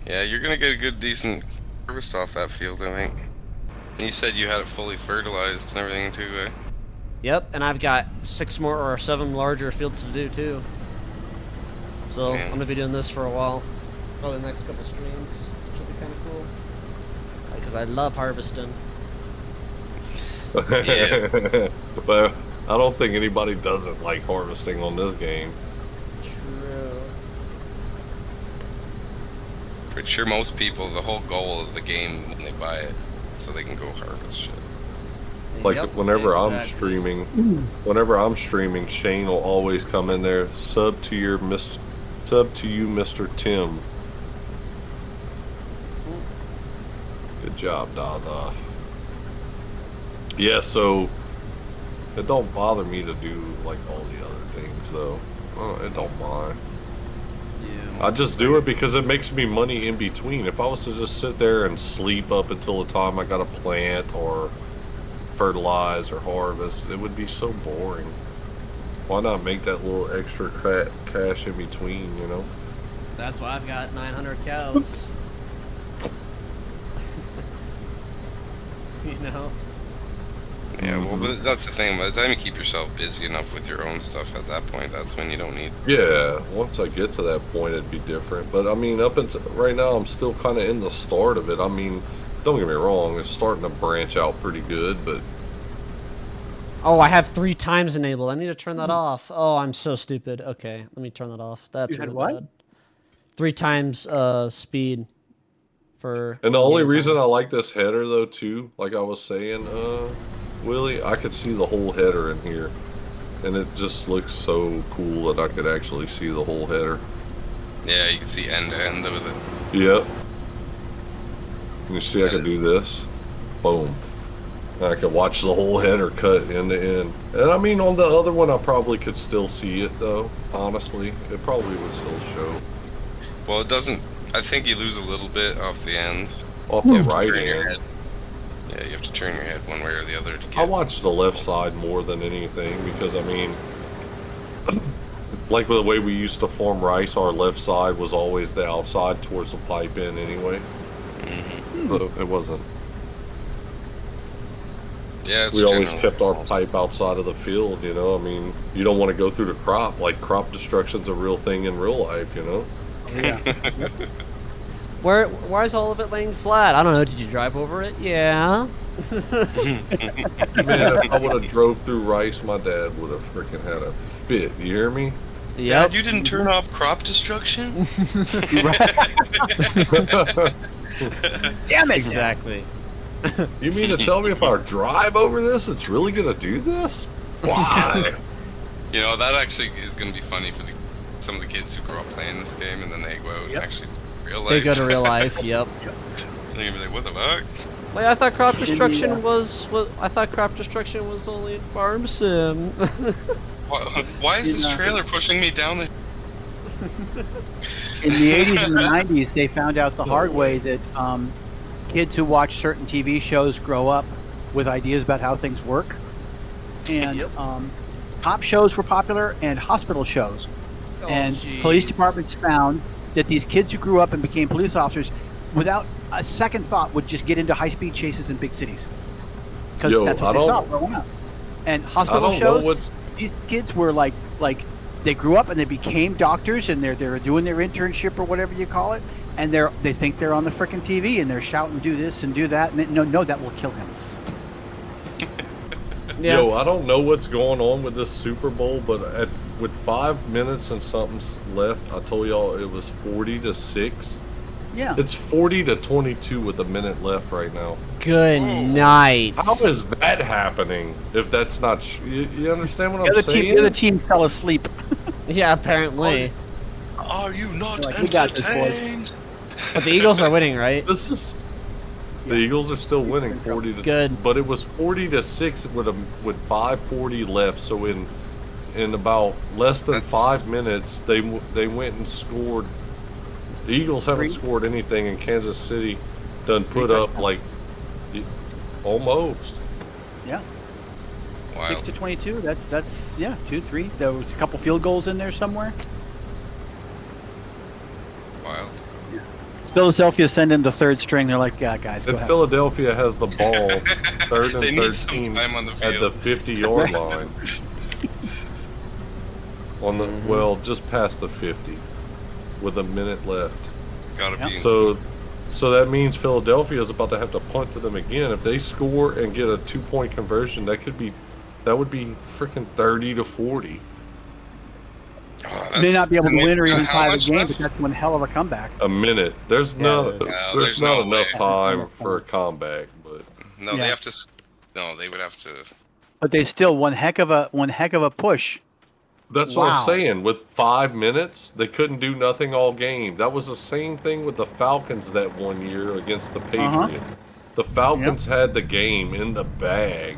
Yeah, you're gonna get a good, decent harvest off that field, I think. And you said you had it fully fertilized and everything too, eh? Yep, and I've got 6 more or 7 larger fields to do too. So Man. I'm gonna be doing this for a while, probably the next couple streams, which will be kind of cool. Because I love harvesting. Yeah. But I don't think anybody doesn't like harvesting on this game. True. Pretty sure most people, the whole goal of the game when they buy it, so they can go harvest shit. Like Yep, whenever I'm exactly. streaming, Shane will always come in there, sub to you, Mr. Tim. Good job, Daza. Yeah, so it don't bother me to do like all the other things though. It don't mind. Yeah. I just do it because it makes me money in between. If I was to just sit there and sleep up until the time I got to plant or fertilize or harvest, it would be so boring. Why not make that little extra cash in between, you know? That's why I've got 900 cows. You know? Yeah, well, but that's the thing. By the time you keep yourself busy enough with your own stuff at that point, that's when you don't need. Yeah, once I get to that point, it'd be different. But I mean, up until right now, I'm still kind of in the start of it. I mean, don't get me wrong, it's starting to branch out pretty good, but Oh, I have 3 times enabled. I need to turn that off. Oh, I'm so stupid. Okay, let me turn that off. That's You had really what? bad. 3 times speed for. and the only game reason time. I like this header though too, like I was saying, Willie, I could see the whole header in here, and it just looks so cool that I could actually see the whole header. Yeah, you can see end to end with it. Yep. You see, I could do this. Boom. I could watch the whole header cut end to end. And I mean, on the other one, I probably could still see it though. Honestly, it probably would still show. Well, it doesn't. I think you lose a little bit off the ends. Off You the have to right turn your end. head. Yeah, you have to turn your head one way or the other to get. I watch the left side more than anything because I mean, like the way we used to farm rice, our left side was always the outside towards the pipe in anyway. So it wasn't. Yeah, it's We always generally- kept our pipe outside of the field, you know. I mean, you don't want to go through the crop. Like crop destruction's a real thing in real life, you know. Yeah. Why is all of it laying flat? I don't know. Did you drive over it? Yeah. Man, if I would have drove through rice, my dad would have freaking had a fit. You hear me? Yep. Dad, you didn't turn off crop destruction? Damn it! Exactly. You mean to tell me if I drive over this, it's really gonna do this? Why? You know, that actually is going to be funny for some of the kids who grow up playing this game and then they go out and actually real life. They go to real life. Yep. They're gonna be like, what the fuck? Wait, I thought crop In the, destruction was I thought crop destruction was only in Farm Sim. Why is this In, trailer pushing me down the... In the 80s and the 90s, they found out the hard way that kids who watch certain TV shows grow up with ideas about how things work. And cop shows were popular and hospital shows. Oh, And police jeez. departments found that these kids who grew up and became police officers, without a second thought, would just get into high-speed chases in big cities. Because Yo, that's I what they don't- saw growing up. And I hospital don't know shows, what's. these kids were like they grew up and they became doctors and they're doing their internship or whatever you call it, and they think they're on the frickin' TV and they're shouting do this and do that, and no that will kill him. Yeah. Yo, I don't know what's going on with this Super Bowl, but with 5 minutes and something left, I told y'all it was 40-6. Yeah. It's 40-22 with a minute left right now. Good night. How is that happening? If that's not, you understand what The I'm other saying? team fell asleep. Yeah, apparently. Are you not Like, we got this, boys. entertained? But the Eagles are winning, right? This is. The Eagles are still winning 40 to Good. but it was 40-6 with 5:40 left. So in about less than That's- 5 minutes, they went and scored. The Eagles haven't Three? scored anything, and Kansas City done put Three up touchdowns. like almost. Yeah. Wild. 6 to 22. That's yeah, 2-3. There was a couple field goals in there somewhere. Wild. Philadelphia send him to third string. They're like, yeah, guys, go If ahead. Philadelphia has the ball, third and They need some 13 time on the at the field. 50-yard line. On the well, just past the 50, with a minute left. Gotta be. So that means Philadelphia is about to have to punt to them again. If they score and get a 2-point conversion, that would be freaking 30 to 40. Oh, May not be able to win or even how tie the much game, left? but that's one hell of a comeback. A minute. There's Yeah, no, it is. there's There's not no enough way. time for a comeback. But No, Yeah. they have to. No, they would have to. But they still one heck of a push. that's what Wow. I'm saying. With 5 minutes, they couldn't do nothing all game. That was the same thing with the Falcons that one year against the Patriots. The Falcons had the game in the bag.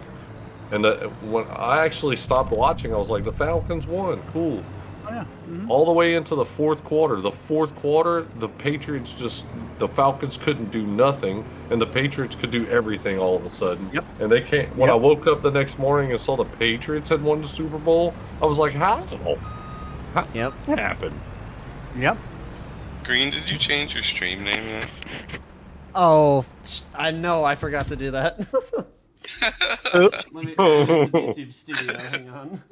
And when I actually stopped watching, I was like, the Falcons won. Cool. Oh, yeah. Mhm. All the way into the fourth quarter. The fourth quarter, the Falcons couldn't do nothing, and the Patriots could do everything all of a sudden. Yep. And they can't. When I Yep. woke up the next morning and saw the Patriots had won the Super Bowl, I was like, how? How Yep. that happened? Yep. Green, did you change your stream name yet? Oh, I know. I forgot to do that. Oops. Let me YouTube studio. Hang on.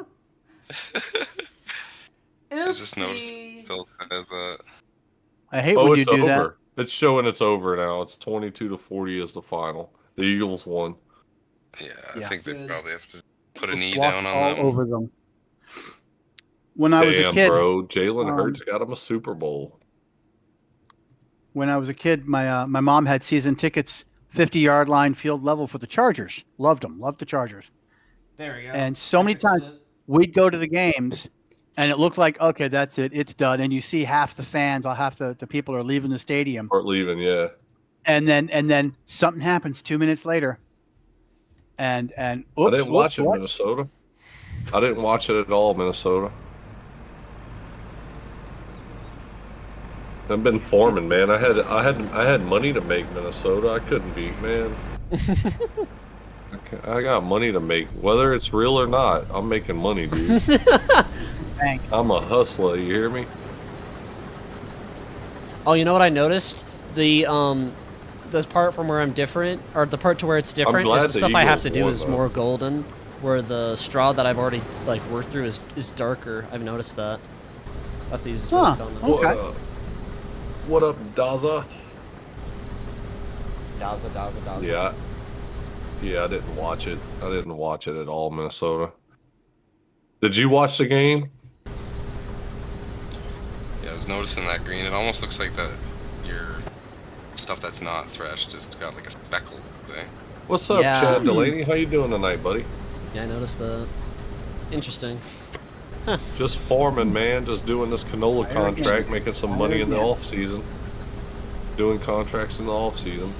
I just noticed Phil says I hate Oh, when you it's do over. It's showing it's over now. It's 22 to 40 is the final. The Eagles won. yeah, Yeah. I think they Good. probably have to put a that. knee Walk down on all that one. over them. When I was a Damn, kid, bro. Jalen um, Hurts got him a Super Bowl. my mom had season tickets, 50-yard line, field level for the Chargers. Loved them. Loved the Chargers. There we go. And so many times we'd go to the games, and it looked like, okay, that's it, it's done. And you see half the fans, or half the people are leaving the stadium, Or leaving, yeah. and then something happens 2 minutes later, and oops, I didn't watch it, what? Minnesota. I didn't watch it at all, Minnesota. I've been forming, man. I had money to make Minnesota. I couldn't beat, man. I got money to make, whether it's real or not. I'm making money, dude. Bank. I'm a hustler. You hear me? Oh, you know what I noticed? The part from where I'm different, or the part to where it's different, glad is the the stuff I have to Eagles do won, is though. more golden, where the straw that I've already like worked through is darker. I've noticed that. That's the easiest way Huh. to tell them. Okay. What up, Daza? Daza. Yeah, I didn't watch it. I didn't watch it at all, Minnesota. Did you watch the game? Yeah, I was noticing that green. It almost looks like that your stuff that's not threshed has got like a speckle thing. What's up, Yeah. Chad Delaney? How you doing tonight, buddy? Yeah, I noticed that. Interesting. Just forming, man. Just doing this canola Fire contract, again. making some Fire money in the again. off season. Doing contracts in the off season.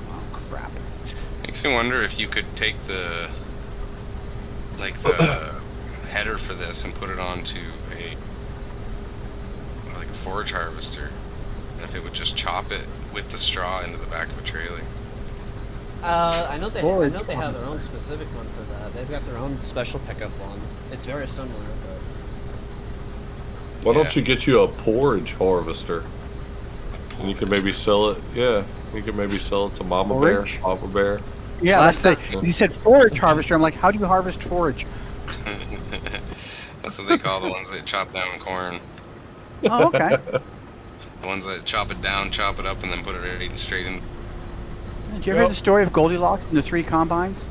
Oh crap. Makes me wonder if you could take the header for this and put it onto a forage harvester, and if it would just chop it with the straw into the back of a trailer. I know they Forage have their own specific one for that. They've got their own special pickup one. It's very similar, but Why Yeah. don't you get you a porridge harvester? And you can maybe sell it. Yeah, you can maybe sell it to Mama Forage? Bear, Papa Bear. Yeah, Last that's the, he said forage harvester. I'm like, how do you harvest forage? That's what they call the ones that chop down corn. Oh, okay. The ones that chop it down, chop it up, and then put it right straight in. Did you ever hear the story of Goldilocks and the 3 combines?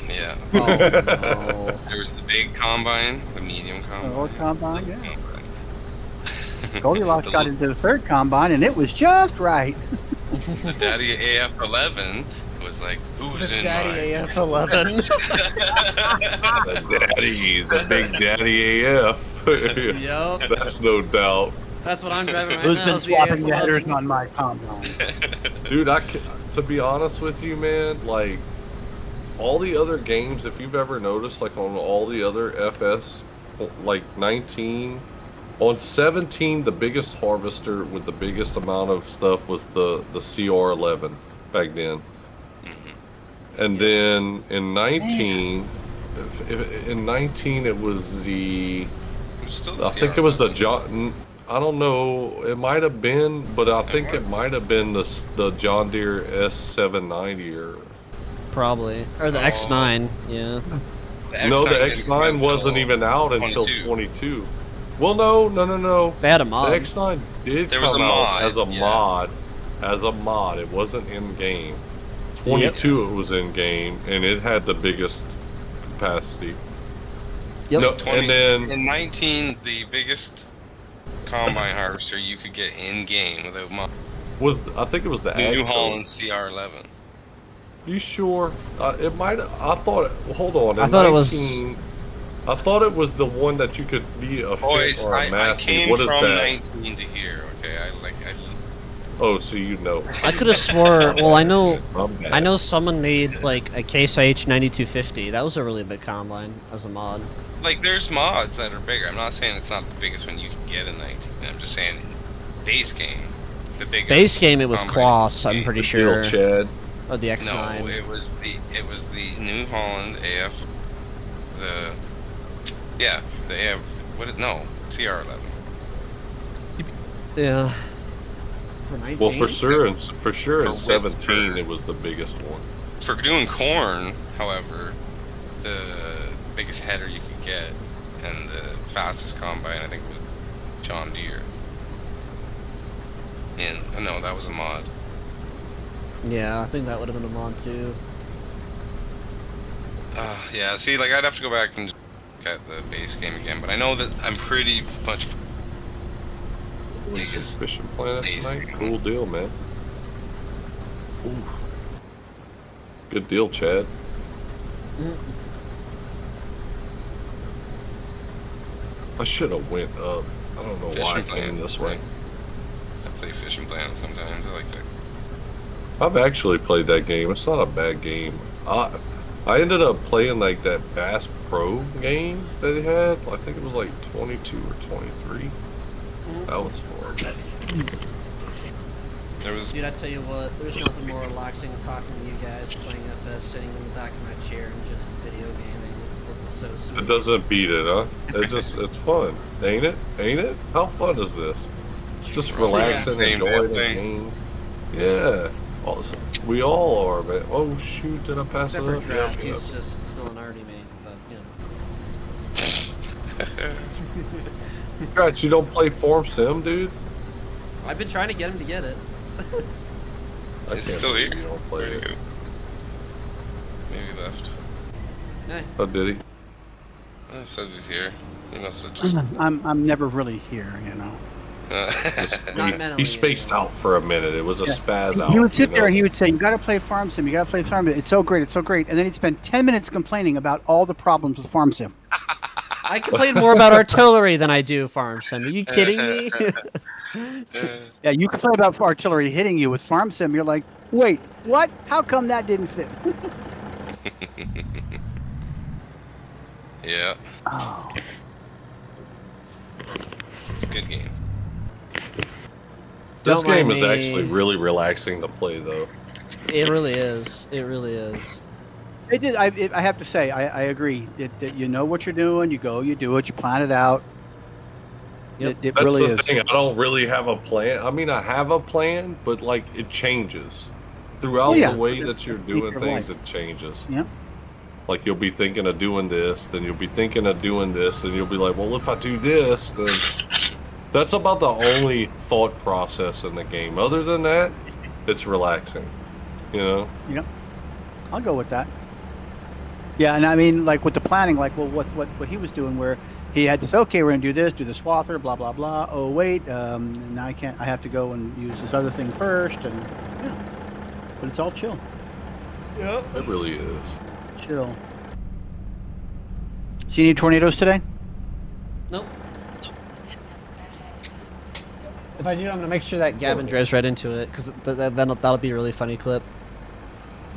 Yeah. oh no. There was the big combine, the medium The combine. old combine, the yeah. combine. Goldilocks the, got into the 3rd combine, and it was just right. the Daddy AF-11 was like, who's in Daddy mine? AF-11. The daddies, the big daddy AF. Yup. That's no doubt. That's what I'm driving right Who's now. been is the swapping the AF-11. headers on my combine? Dude, to be honest with you, man, like, all the other games, if you've ever noticed, like, on all the other FS, like, 19, on 17, the biggest harvester with the biggest amount of stuff was the CR11 back then. And then in 19, in 19 it was the. It was still the I think it was the CR11. John. I don't know. It might have been, but I think it was. might have been the John Deere S790 or. Probably. Or the Oh. X9. Yeah. No, the didn't come out X9 wasn't until even out until 22. 22. Well, no. They had a The mod. X9 did There was come a out mod, as a yeah. mod. As a mod, it wasn't in game. 22 it was in game, and it had the biggest capacity. Yep. No, 20, and then in 19, the biggest combine harvester you could get in game without mod. I think it was the New Agco. Holland CR11. You sure? It might. I thought. Hold on. I in thought it was- 19 I thought it was the one that you could be a fit Boys, or a I massy. came What is from that? 19 to here. Okay, I Oh, so you know. I could have swore. Well, I know. I'm bad. I know someone made like a Case IH 9250. That was a really big combine as a mod. like. There's mods that are bigger. I'm not saying it's not the biggest one you can get in 19. I'm just saying, base game, the biggest. Base game, it was combine Kloss. I'm game. pretty Deal, sure. Chad. Or the X9. No, it was the New Holland AF. The AF. What is no CR11. Yeah. For 19? Well, for sure, in For 17, width, it was the biggest one. For doing corn, however, the biggest header you could get and the fastest combine, I think, was John Deere. And no, that was a mod. Yeah, I think that would have been a mod too. Yeah, see, like I'd have to go back and look at the base game again, but I know that I'm pretty much biggest. Fishing planet Base tonight? game. Cool deal, man. Ooh. Good deal, Chad. I should have went up. I don't know why I Fishing came Planet. this way. Nice. I play Fishing Planet sometimes. I like that. I've actually played that game. It's not a bad game. I ended up playing like that Bass Pro game that he had. I think it was like 22 or 23. That was fun. There was Dude, I tell you what, there's nothing more relaxing than talking to you guys, playing FS, sitting in the back of my chair and just video gaming. This is so sweet. It doesn't beat it, huh? It's fun, ain't it? Ain't it? How fun is this? It's just relaxing, Same enjoying the thing. game. Yeah. Awesome. We all are, man. Oh shoot! Did I pass Except it for up? Draft, Yeah. he's just still an arty mate, but, you know. Congrats, you don't play Form Sim, dude? I've been trying to get him to get it. I Is he can't still believe here? You don't play Where'd he it. go? Maybe he left. Hey. Oh, did he? It says he's here. He must have just. I'm never really here, you know. Not mentally He spaced anymore. out for a minute. It was a Yeah. spaz out. He would sit you there know? and he would say, "You got to play Farm Sim. You got to play Farm Sim. It's so great. It's so great." And then he'd spend 10 minutes complaining about all the problems with Farm Sim. I complain more about artillery than I do farm sim. Are you kidding me? Yeah, you complain about artillery hitting you with Farm Sim. You're like, "Wait, what? How come that didn't fit?" Yeah, Oh. it's a good game. This Don't mind game is me. actually really relaxing to play, though. It really is. It really is. It did. I have to say, I agree. That you know what you're doing. You go, you do it, you plan it out. Yep. It That's really the is. thing. I don't really have a plan. I mean, I have a plan, but like it changes throughout Oh, yeah. the way It's that you're the nature doing of things. life. It changes. Yeah. Like you'll be thinking of doing this, then you'll be thinking of doing this, and you'll be like, well, if I do this, then that's about the only thought process in the game. Other than that, it's relaxing. You know? I'll go with that. Yeah, and I mean, like with the planning, like, well, what he was doing, where he had to say, okay, we're gonna do this, do the swather, blah blah blah. Oh wait, now I can't. I have to go and use this other thing first, and yeah. But it's all chill, It really is. chill. See any tornadoes today? Nope. If I do, I'm gonna make sure that Gavin drives right into it, because that'll be a really funny clip.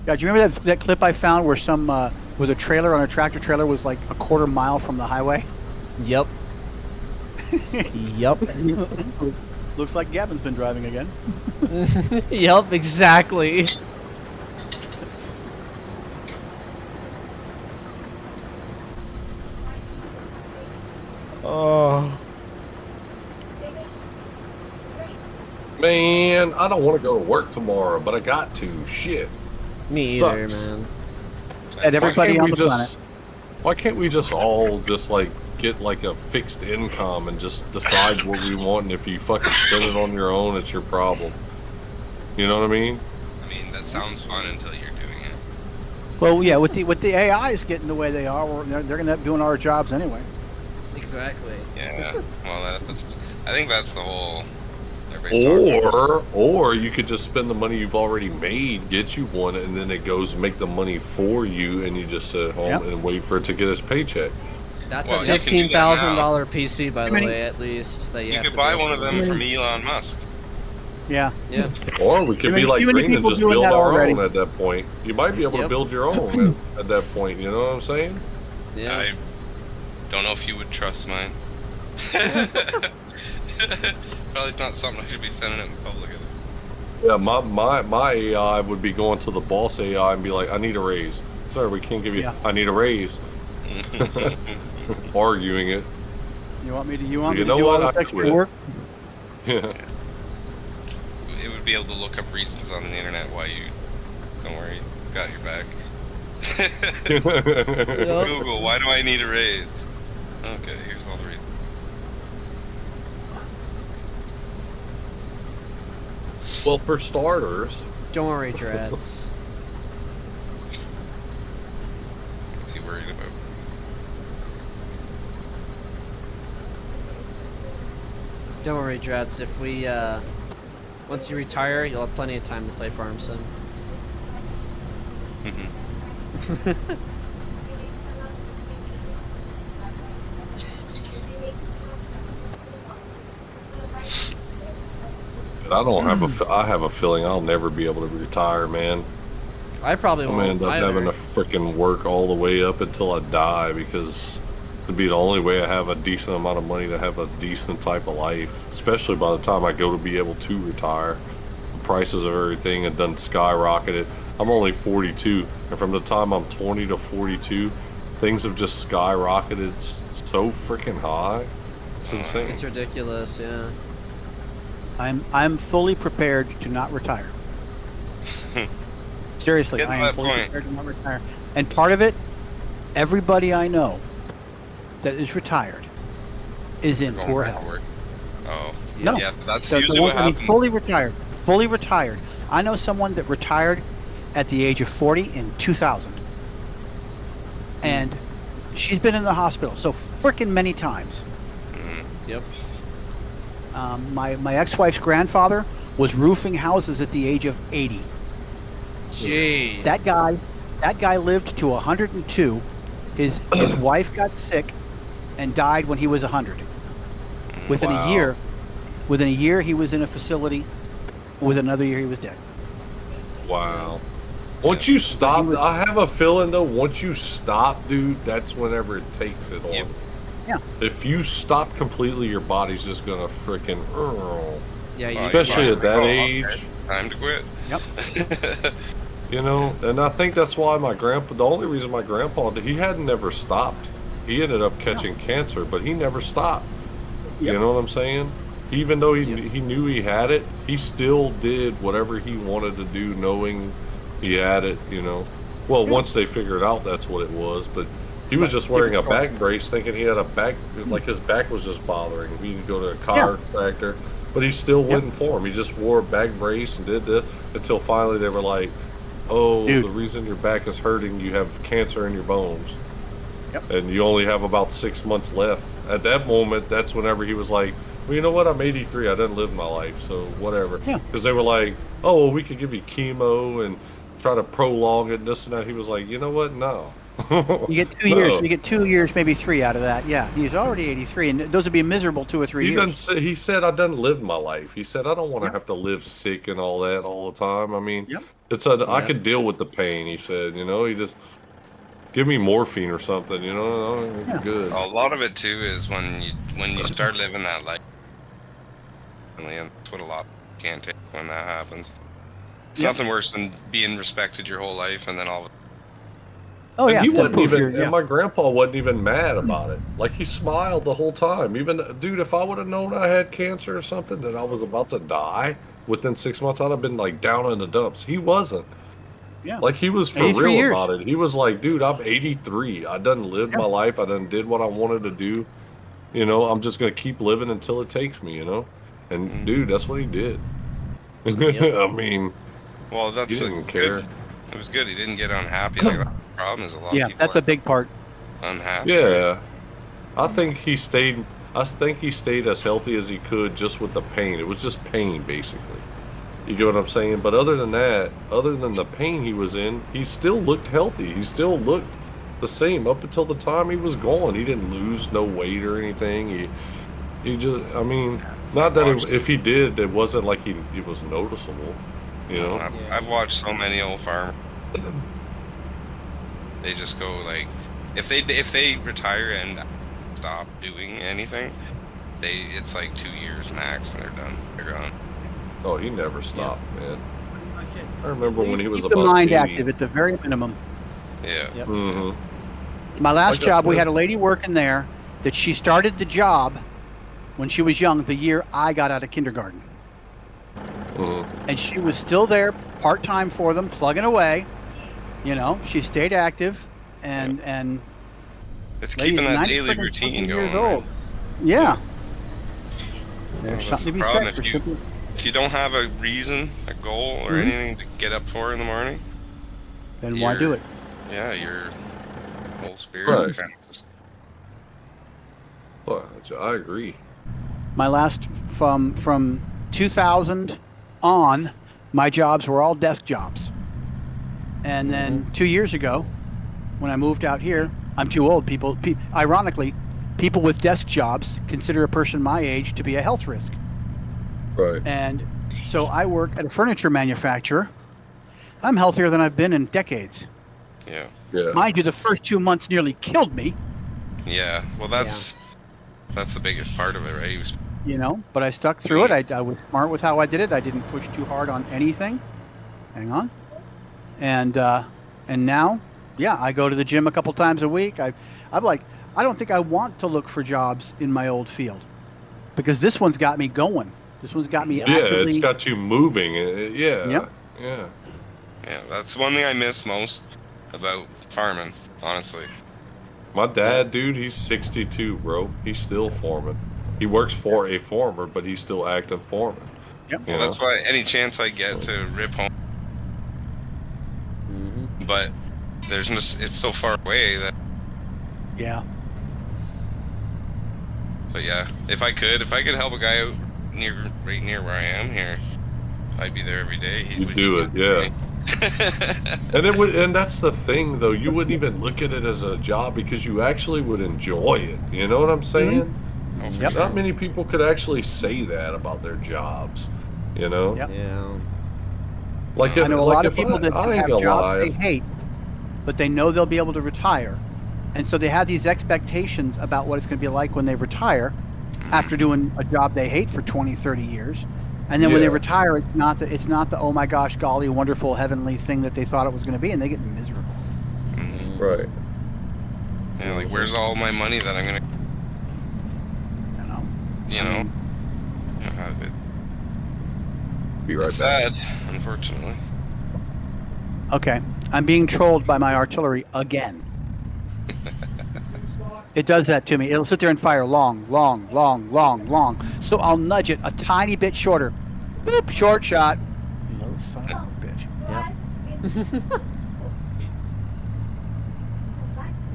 God, do you remember that clip I found where some where the trailer on a tractor trailer was like a quarter mile from the highway? Yep. Yep. Looks like Gavin's been driving again. Yep. Exactly. Oh. Man, I don't want to go to work tomorrow, but I got to. Shit. Me Sucks. either, man. And everybody Why on can't the we planet. just- Why can't we just all just like get like a fixed income and just decide what we want? And if you fucking spend it on your own, it's your problem. You know what I mean? I mean, that sounds fun until you're doing it. Well, yeah, with the AIs getting the way they are, they're going to end up doing our jobs anyway. Exactly. Yeah. Well, I think that's the whole. Everybody's talking about. Or you could just spend the money you've already made, get you one, and then it goes make the money for you, and you just sit at home Yep. and wait for it to get its paycheck. That's Well, a you can do that now. $15,000 PC, by the many- way, at least. That you You have could to buy build one of for. them from Elon Musk. Yeah. Yeah. Or we could Too be many- like too many Green and people just doing build that our already. own at that point. You might be able to Yep. build your own at that point. You know what I'm saying? Yeah. I don't know if you would trust mine. Probably not something I should be sending it in public. Yeah, my AI would be going to the boss AI and be like, I need a raise. Sir, we can't give you. Yeah. I need a raise. Arguing it. You want me to You do know all what? this I extra quit. work? Yeah. It would be able to look up reasons on the internet why you. Don't worry, got your back. Google, why do I need a raise? Okay, here's all the reasons. Well, for starters, Don't worry, Drats. What's he worried about? Don't worry, Drats. If we, once you retire, you'll have plenty of time to play Farm Sim. I don't have I have a feeling I'll never be able to retire, man. I probably I'm won't gonna end up either. having to freaking work all the way up until I die because it'd be the only way I have a decent amount of money to have a decent type of life. Especially by the time I go to be able to retire, the prices of everything have done skyrocketed. I'm only 42, and from the time I'm 20 to 42, things have just skyrocketed so freaking high. It's insane. It's ridiculous, yeah. I'm fully prepared to not retire. Seriously, Get to I am that fully point. prepared to not retire. And part of it, everybody I know that is retired is in Going poor back to health. work. Oh, No. yeah, that's So usually what happens. fully retired. I know someone that retired at the age of 40 in 2000. And she's been in the hospital so freaking many times. Mhm. Yep. My ex-wife's grandfather was roofing houses at the age of 80. Gee. That guy lived to 102. His wife got sick and died when he was 100. Within Wow. a year he was in a facility. Within another year he was dead. Wow. Once you stop, was- I have a feeling though, once you stop, dude, that's whenever it takes it on. Yep. Yeah. If you stop completely, your body's just gonna freaking. Yeah, you Especially yeah. at that Oh, age. okay. Time to quit. Yep. You know, and I think that's why my grandpa, the only reason my grandpa, he had never stopped. He ended up catching cancer, but he never stopped. You Yep. know what I'm saying? Even though Yep. he knew he had it, he still did whatever he wanted to do, knowing he had it, you know. Well, once they figured out that's what it was, but he was just wearing a back brace thinking he had a back, like his back was just bothering him. He could go to a chiropractor, but he still wouldn't for him. He just wore a back brace and did this until finally they were like, oh, Dude. the reason your back is hurting, you have cancer in your bones. Yep. And you only have about 6 months left. At that moment, that's whenever he was like, well, you know what? I'm 83. I didn't live my life, so whatever. Yeah. Because they were like, oh, well, we could give you chemo and try to prolong it and this and that. He was like, you know what? No. You get 2 years. You get 2 years, maybe 3 out of that. Yeah, he's already 83, and those would be miserable 2 or 3 He years. doesn't say, he said, I done lived my life. He said, I don't want to Yep. have to live sick and all that all the time. I mean, Yep. I could deal with the pain, he said, you know, he just give me morphine or something, you know, it'd be Yeah. good. A lot of it too is when you start living that life, and that's what a lot can't take when that happens. It's Yep. nothing worse than being respected your whole life and then all of Oh And yeah, he to wasn't proof even, your- yeah. and my grandpa wasn't even mad about it. Like he smiled the whole time. Even, dude, if I would have known I had cancer or something, that I was about to die within 6 months, I'd have been like down in the dumps. He wasn't. Yeah. Like he was for 83 real years. about it. He was like, dude, I'm 83. I done lived my life. I done did what I wanted to do. You know, I'm just gonna keep living until it takes me. You know, and dude, that's what he did. I mean, Well, that's he the didn't good. care. It was good. He didn't get unhappy. Like, the problem is a lot Yeah, of people that's a are big part. unhappy. Yeah, I think he stayed. I think he stayed as healthy as he could, just with the pain. It was just pain, basically. You get what I'm saying? But other than that, other than the pain he was in, he still looked healthy. He still looked the same up until the time he was gone. He didn't lose no weight or anything. He just, I mean, not that if he did, it wasn't like it was noticeable. You know? I've watched so many old farmers. They just go like, if they retire and stop doing anything, it's like 2 years max and they're done. They're gone. Oh, he never stopped, man. I remember when he was Keep the about mind 80. active at the very minimum. Yeah. Mm-hmm. My last Like, that's job, we good. had a lady working there that she started the job when she was young, the year I got out of kindergarten. Mm-hmm. And she was still there part-time for them, plugging away. You know, she stayed active and It's lady's keeping that 90 daily freaking routine fucking going. years right? old. Yeah. Well, There's that's something the to be problem. said for simple. If you don't have a reason, a goal, or Mhm. anything to get up for in the morning, Then why do it? yeah, your whole spirit Right. kind of just. Well, I agree. My last from 2000 on, my jobs were all desk jobs. And then 2 years ago, when I moved out here, I'm too old. Ironically, people with desk jobs consider a person my age to be a health risk. Right. And so I work at a furniture manufacturer. I'm healthier than I've been in decades. Yeah. Yeah. Mind you, the first 2 months nearly killed me, Yeah. Well, that's the biggest part of it, right? He was, you know, but I stuck through it. I was smart with how I did it. I didn't push too hard on anything. Hang on. And now, yeah, I go to the gym a couple times a week. I'm like, I don't think I want to look for jobs in my old field because this one's got me going. This one's got me Yeah, actively. it's got you moving. Yeah. Yep. Yeah. yeah, that's one thing I miss most about farming, honestly. My dad, dude, he's 62, bro. He's still foreman. He works for a farmer, but he's still active foreman. Yep. You Well, that's know? why any chance I get to rip home, but there's just it's so far away that. Yeah. But yeah, if I could help a guy out right near where I am here, I'd be there every day. You'd do it, yeah. And that's the thing, though. You wouldn't even look at it as a job because you actually would enjoy it. You know what I'm saying? Oh, for Yep. sure. Not many people could actually say that about their jobs. You know? Yep. Yeah. Like I know a like lot of if people that I ain't have gonna jobs lie, they hate, but they know they'll be able to retire. And so they have these expectations about what it's going to be like when they retire after doing a job they hate for 20, 30 years. And then when they Yeah. retire, it's not the oh my gosh, golly, wonderful, heavenly thing that they thought it was going to be, and they get miserable. Right. Yeah, like where's all my money that I'm gonna, You know? you know, have it. Be right It's back. sad, unfortunately. Okay, I'm being trolled by my artillery again. It does that to me. It'll sit there and fire long. So I'll nudge it a tiny bit shorter. Boop, short shot. You little son of a bitch.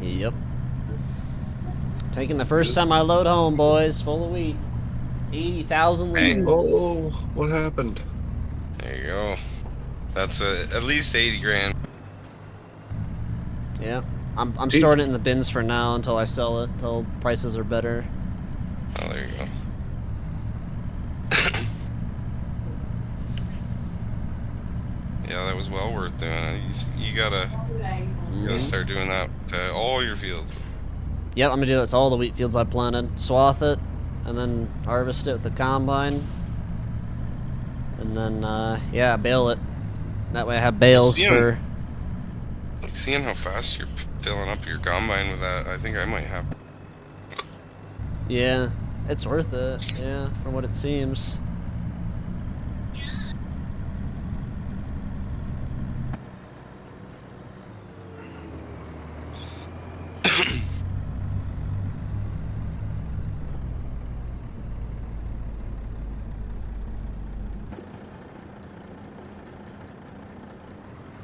Yep. Taking the first semi-load home, boys. Full of wheat. 80,000 Hey. liters. Oh, what happened? There you go. That's at least 80 grand. Yeah. I'm storing it in the bins for now until I sell it, until prices are better. Oh, there you go. Yeah, that was well worth doing. You gotta start doing that to all your fields. Yep, I'm gonna do that to all the wheat fields I planted. Swath it, and then harvest it with the combine. And then, yeah, bale it. That way I have bales See 'em. for... Like, seeing how fast you're filling up your combine with that, I think I might have. Yeah, it's worth it. Yeah, from what it seems.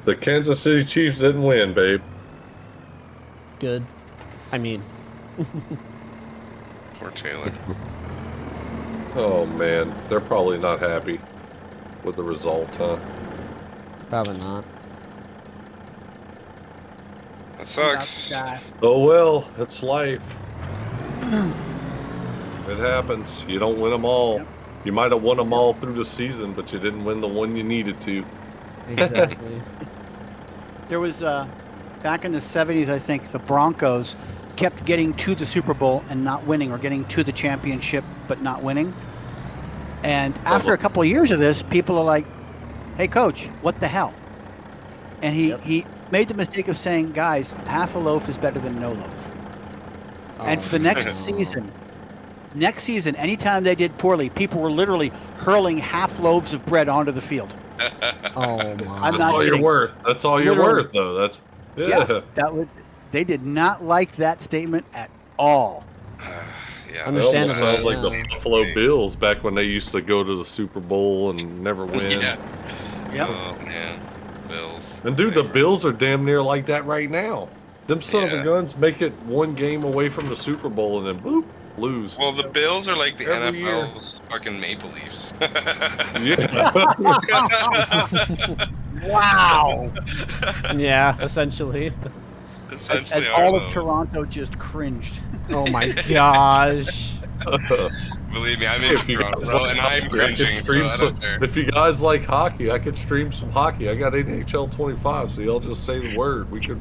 The Kansas City Chiefs didn't win, babe. Good. I mean, Poor Taylor. Oh man, they're probably not happy with the result, huh? probably not. That sucks. Oh well, it's life. It happens. You don't win them all. Yep. You might have won them all through the season, but you didn't win the one you needed to. Exactly. There was back in the 70s, I think, the Broncos kept getting to the Super Bowl and not winning, or getting to the championship but not winning. And after a couple of years of this, people are like, "Hey, coach, what the hell?" And he made the mistake of saying, "Guys, half a loaf is better than no loaf." And for the next season, anytime they did poorly, people were literally hurling half loaves of bread onto the field. Oh my. I'm That's not all you're kidding. worth. That's all you're Literally. worth, though. That's That was. They did not like that statement at all. Yeah, It Understandable, almost sounds like yeah. the Buffalo Bills back when they used to go to the Super Bowl and never win. Yeah. Yep. Oh man, Bills. And dude, the Bills are damn near like that right now. Them son of Yeah. a guns make it one game away from the Super Bowl and then boop, lose. Well, the Bills are like the Every year. NFL's fucking Maple Leafs. Wow. Yeah, essentially. Essentially, As are, all of though. Toronto just cringed. Oh my gosh. Believe me, I'm in If you Toronto, guys bro, like and I'm hockey, I could cringing, so stream I some- don't care. If you guys like hockey, I could stream some hockey. I got NHL 25, so y'all just say the word. We could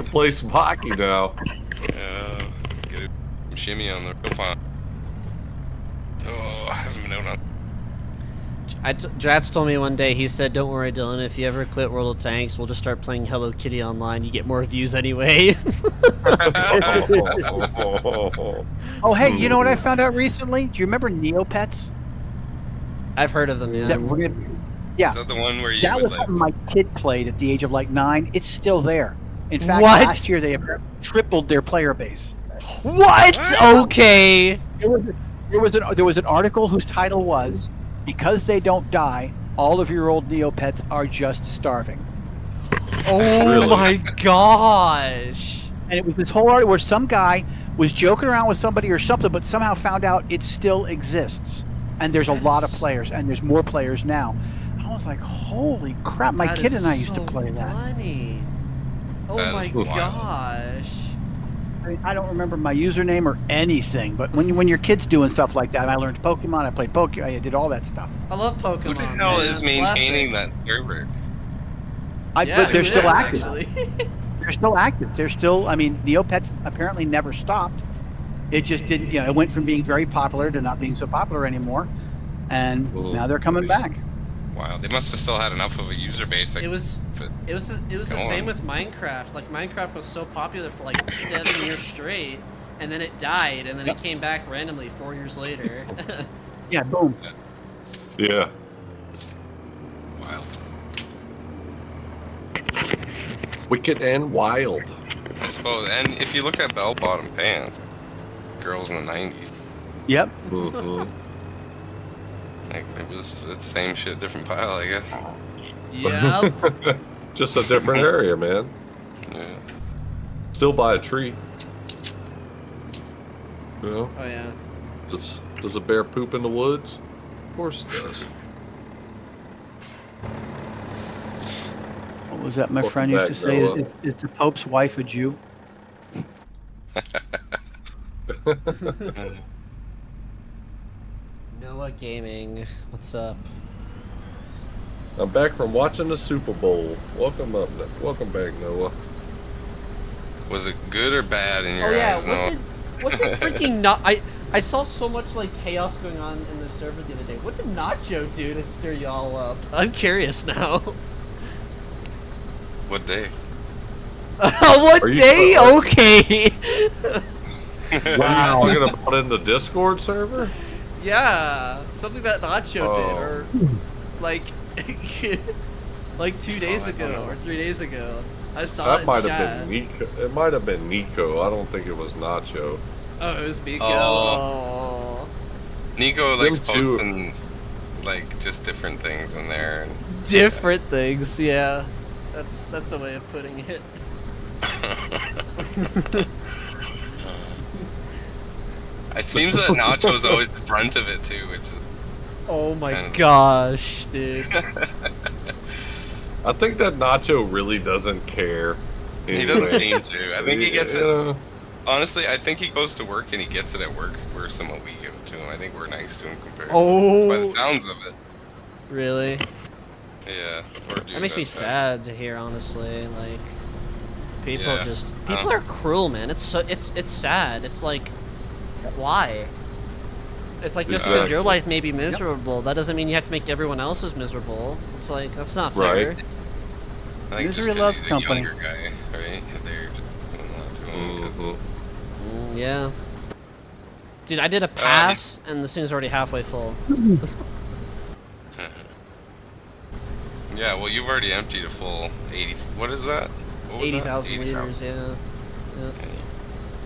play some hockey now. Get a shimmy on the real pond. Oh, I haven't been out on. Drats told me one day, he said, "Don't worry, Dylan, if you ever quit World of Tanks, we'll just start playing Hello Kitty online. You get more views anyway." Oh, hey, you know what I found out recently? Do you remember Neopets? I've heard of them, yeah. Yeah, Is that the one where you that would was like? something my kid played at the age of like 9. It's still there. In fact, What? last year they tripled their player base. What? Okay. There was an article whose title was, "Because they don't die, all of your old Neopets are just starving." Oh Really? my gosh. And it was this whole article where some guy was joking around with somebody or something, but somehow found out it still exists. And there's a lot of players, and there's more players now. I was like, holy crap, my That kid is and I used to so play that. Funny. Oh That my is wild. gosh. I mean, I don't remember my username or anything, but when your kid's doing stuff like that, I learned Pokemon, I played Pokemon, I did all that stuff. I love Pokemon. Who the hell man. is maintaining Classic. that server? Yeah, But they're who still is, active. actually? They're still active. They're still, I mean, Neopets apparently never stopped. It just didn't, it went from being very popular to not being so popular anymore. And Ooh. now they're coming back. Wow, they must have still had enough of a user base. Like, It was but- the Go same on. with Minecraft. Like Minecraft was so popular for like 7 years straight, and then it died, and then Yep. it came back randomly 4 years later. Yeah, boom. Yeah. wild. Wicked and wild. I suppose. And if you look at bell-bottom pants, girls in the '90s, Yep. Mhm. like it's the same shit, different pile, I guess. Yep. Just a different area, man. Yeah. Still by a tree. You know? Oh yeah. Does a bear poop in the woods? Of course it does. What was that my Welcome friend used to back, say? Noah. Is the Pope's wife a Jew? Noah Gaming. What's up? I'm back from watching the Super Bowl. Welcome back, Noah. Was it good or bad in your Oh yeah. eyes? No. What did freaking not? I saw so much like chaos going on in the server the other day. What did Nacho do to stir y'all up? I'm curious now. What day? What Are you day? sure? Okay. Wow. Are you talking about in the Discord server? Yeah, something that Nacho did, Oh. or like, like 2 days I ago don't know. or 3 days ago. I saw it That in might have chat. been Nico. It might have been Nico. I don't think it was Nacho. Oh, it was Miko. Oh. Nico likes Them two- posting like just different things in there. And Different things, yeah. That's a way of putting it. it seems that Nacho's always the brunt of it too, which is Oh my Kind of- gosh, dude. I think that Nacho really doesn't care. he doesn't seem to. I think he gets it. Yeah. Honestly, I think he goes to work and he gets it at work worse than what we give it to him. I think we're nice to him compared. Oh, By the sounds of it, really? yeah. we're doing That makes me that. sad to hear, honestly. Like, people Yeah, just I people don't- are cruel, man. It's sad. It's like, why? It's like just because Exactly. your life may be miserable, that doesn't mean you have to make everyone else's miserable. It's like that's not fair. Right. I think Misery just 'cause loves he's a company. younger guy, right? They're just doing that to him 'cause- Mhm. Yeah. Dude, I did a he's- pass, and this thing's already halfway full. Yeah, well, you've already emptied a full 80. What is that? What was that? 80,000 liters, yeah. Yeah.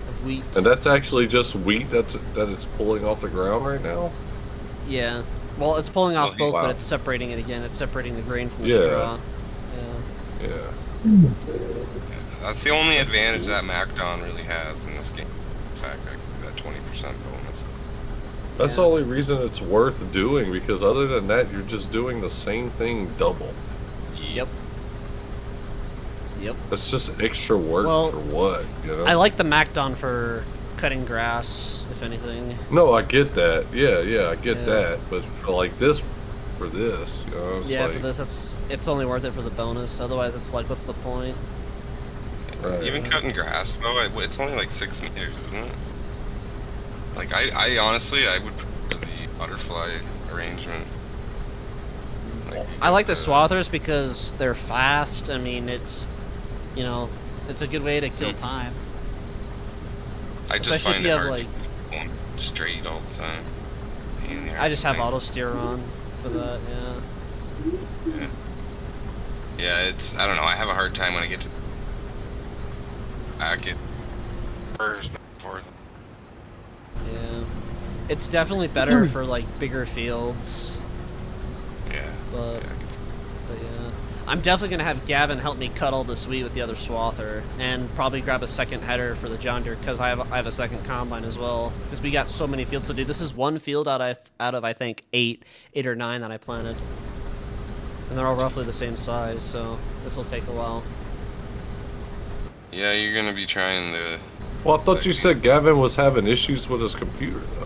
Of wheat. And that's actually just wheat that it's pulling off the ground right now. Yeah. Well, it's pulling off both, Wow. but it's separating it again. It's separating the grain from the Yeah. straw. Yeah. Yeah. That's the only advantage that MacDon really has in this game. In fact, that 20% bonus. That's the Yeah. only reason it's worth doing, because other than that, you're just doing the same thing double. Yep. Yep. That's just extra work Well, for what, you know? I like the MacDon for cutting grass, if anything. No, I get that. Yeah, I get Yeah. that. But for like this, for this, you know, it's Yeah, like, for this, it's only worth it for the bonus. Otherwise, it's like, what's the point? Right. Even cutting grass, though, it's only like 6 meters, isn't it? Like, I honestly, I would prefer the butterfly arrangement. Like, you I like the get swathers because they're fast. I mean, it's, you know, it's a good way to kill time. I just especially if find you it have, hard like- to keep going straight all the time. Pain in the I just have arse. auto steer on for that. Yeah. Yeah, it's, I don't know, I have a hard time when I get to back, it burrs back and forth. Yeah. It's definitely better for like bigger fields, Yeah. but Yeah, yeah. I'm definitely gonna have Gavin help me cut all this wheat with the other swather, and probably grab a second header for the John Deere because I have a second combine as well. Because we got so many fields to do. This is one field out of I think eight or nine that I planted, and they're all roughly the same size. So this will take a while. yeah, you're gonna be trying to. Well, I thought you said Gavin was having issues with his computer, though.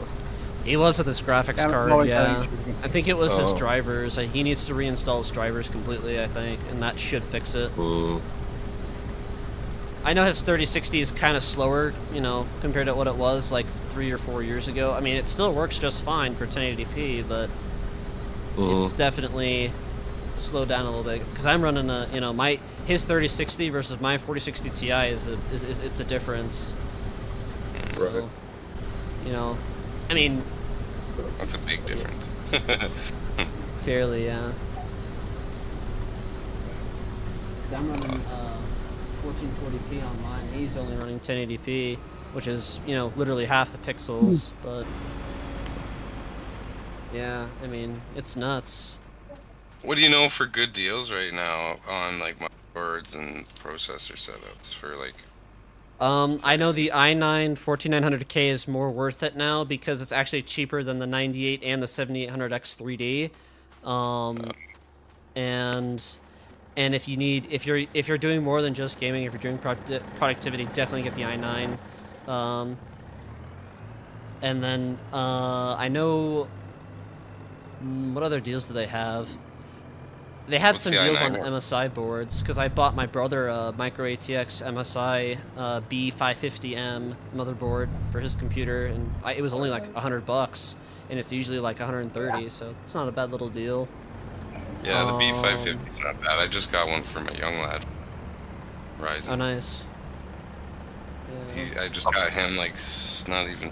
He was with his graphics Gavin's card, always yeah. having issues. I think it was his Oh. drivers. He needs to reinstall his drivers completely, I think, and that should fix it. Mm. I know his 3060 is kind of slower, you know, compared to what it was like 3 or 4 years ago. I mean, it still works just fine for 1080p, but it's definitely slowed down a little bit. Because I'm running a, you know, his 3060 versus my 4060 Ti is it's a difference. So, Right. you know, I mean, That's a big difference. fairly, yeah. Because I'm running 1440p on mine. He's only running 1080p, which is, you know, literally half the pixels. But yeah, I mean, it's nuts. What do you know for good deals right now on like motherboards and processor setups for like? I know the i9 14900K is more worth it now because it's actually cheaper than the 98 and the 7800X 3D. And if you're doing more than just gaming, if you're doing productivity, definitely get the i9. And then I know what other deals do they have? They had What's some the deals on i9 one? MSI boards because I bought my brother a Micro ATX MSI B550M motherboard for his computer, and it was only like $100, and it's usually like 130, so it's not a bad little deal. Yeah, the B550 is not bad. I just got one for my young lad. Ryzen. Oh, nice. Yeah. I just got him like not even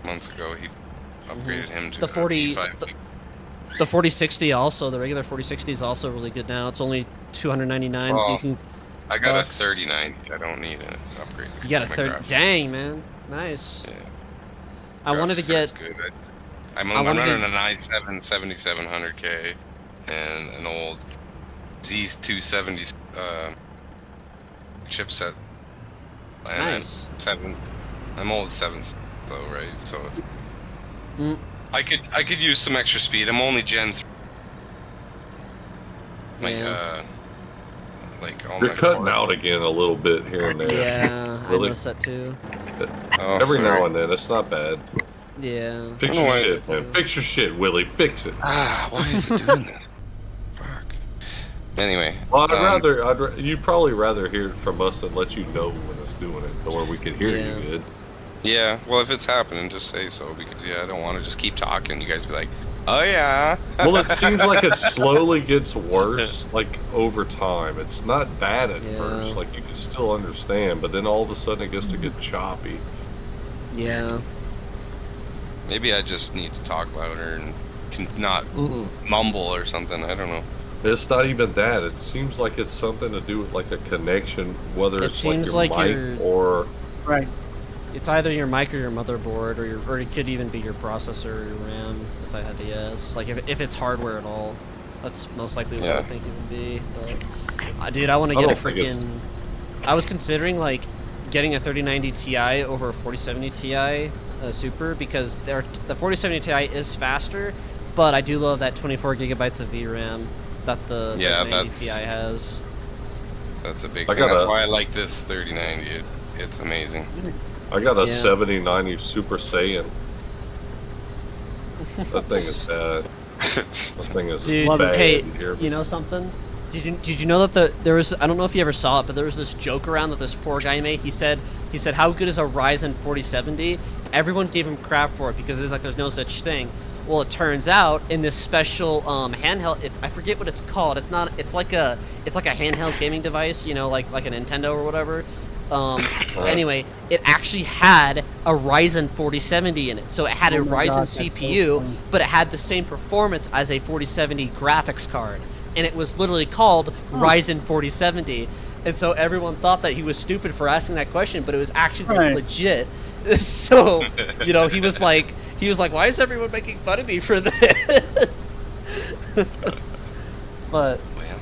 months ago. He upgraded him to The 40 E5. The 4060 also, the regular 4060 is also really good now. It's only 299. Oh, You can I got bucks. a 3090. I don't need an upgrade. You got a My 30. graphics. Dang, man. Nice. Yeah. I wanted to Graphics get. card's good. I'm I wanted running to- an i7 7700K and an old Z270 chipset. And Nice. I'm old 7s though, right? So it's, Mm. I could use some extra speed. I'm only Gen 3. My Yeah. like all You're my cutting ports. out again a little bit here and there. Yeah, I Really? noticed that too. Oh, Every sorry. now and then, it's not bad. Yeah. Fix I don't know your why- shit, man. Fix your shit, Willie. Fix it. Ah, why is it doing this? Fuck. Anyway. Well, you'd probably rather hear it from us and let you know when it's doing it, to where we can hear Yeah. you good. Yeah, well, if it's happening, just say so, because, yeah, I don't want to just keep talking. You guys be like, oh, yeah. Well, it seems like it slowly gets worse, like over time. It's not bad at Yeah. first, like you can still understand, but then all of a sudden it gets to get choppy. Yeah. Maybe I just need to talk louder and can not mumble or something. I don't know. It's not even that. It seems like it's something to do with like a connection, whether It it's like seems your like mic you're- or Right. It's either your mic or your motherboard, or it could even be your processor or your RAM, if I had to guess. Like, if it's hardware at all. That's most likely what I Yeah. would think it would be. But, dude, I want to I get a don't think it's- freaking... I was considering, like, getting a 3090 Ti over a 4070 Ti Super, because the 4070 Ti is faster, but I do love that 24 gigabytes of VRAM that the Yeah, 3090 Ti has. That's a big I thing. That's gotta- why I like this 3090. It's amazing. I got a Yeah. 7090 Super Saiyan. That thing is bad. That thing is Dude, bad. hey, you hear me? you know something? Did you know that there was, I don't know if you ever saw it, but there was this joke around that this poor guy made. He said how good is a Ryzen 4070? Everyone gave him crap for it because there's no such thing. Well, it turns out in this special handheld, I forget what it's called. It's like a handheld gaming device, you know, like a Nintendo or whatever. Anyway, it actually had a Ryzen 4070 in it. So it had a Oh my Ryzen God, that's so CPU, funny. but it had the same performance as a 4070 graphics card. And it was literally called Ryzen 4070. And so everyone thought that he was stupid for asking that question, but it was actually Right. legit. So, you know, he was like, why is everyone making fun of me for this? But Well,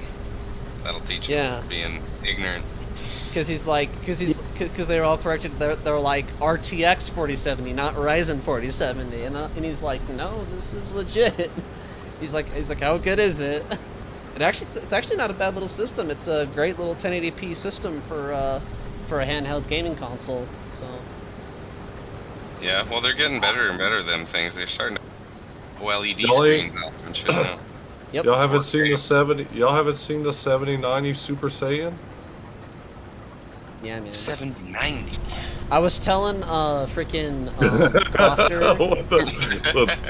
that'll teach you Yeah. for being ignorant. because they were all corrected. They're like RTX 4070, not Ryzen 4070, and he's like, no, this is legit. He's like, how good is it? It's actually not a bad little system. It's a great little 1080p system for a handheld gaming console. So Yeah, well, they're getting better and better, them things. They're starting to OLED Y'all ain't- screens out and shit now. yep. Y'all haven't 4K. seen the 70. Y'all haven't seen the 7090 Super Saiyan. Yeah, man. 7090. I was telling freaking Crofter.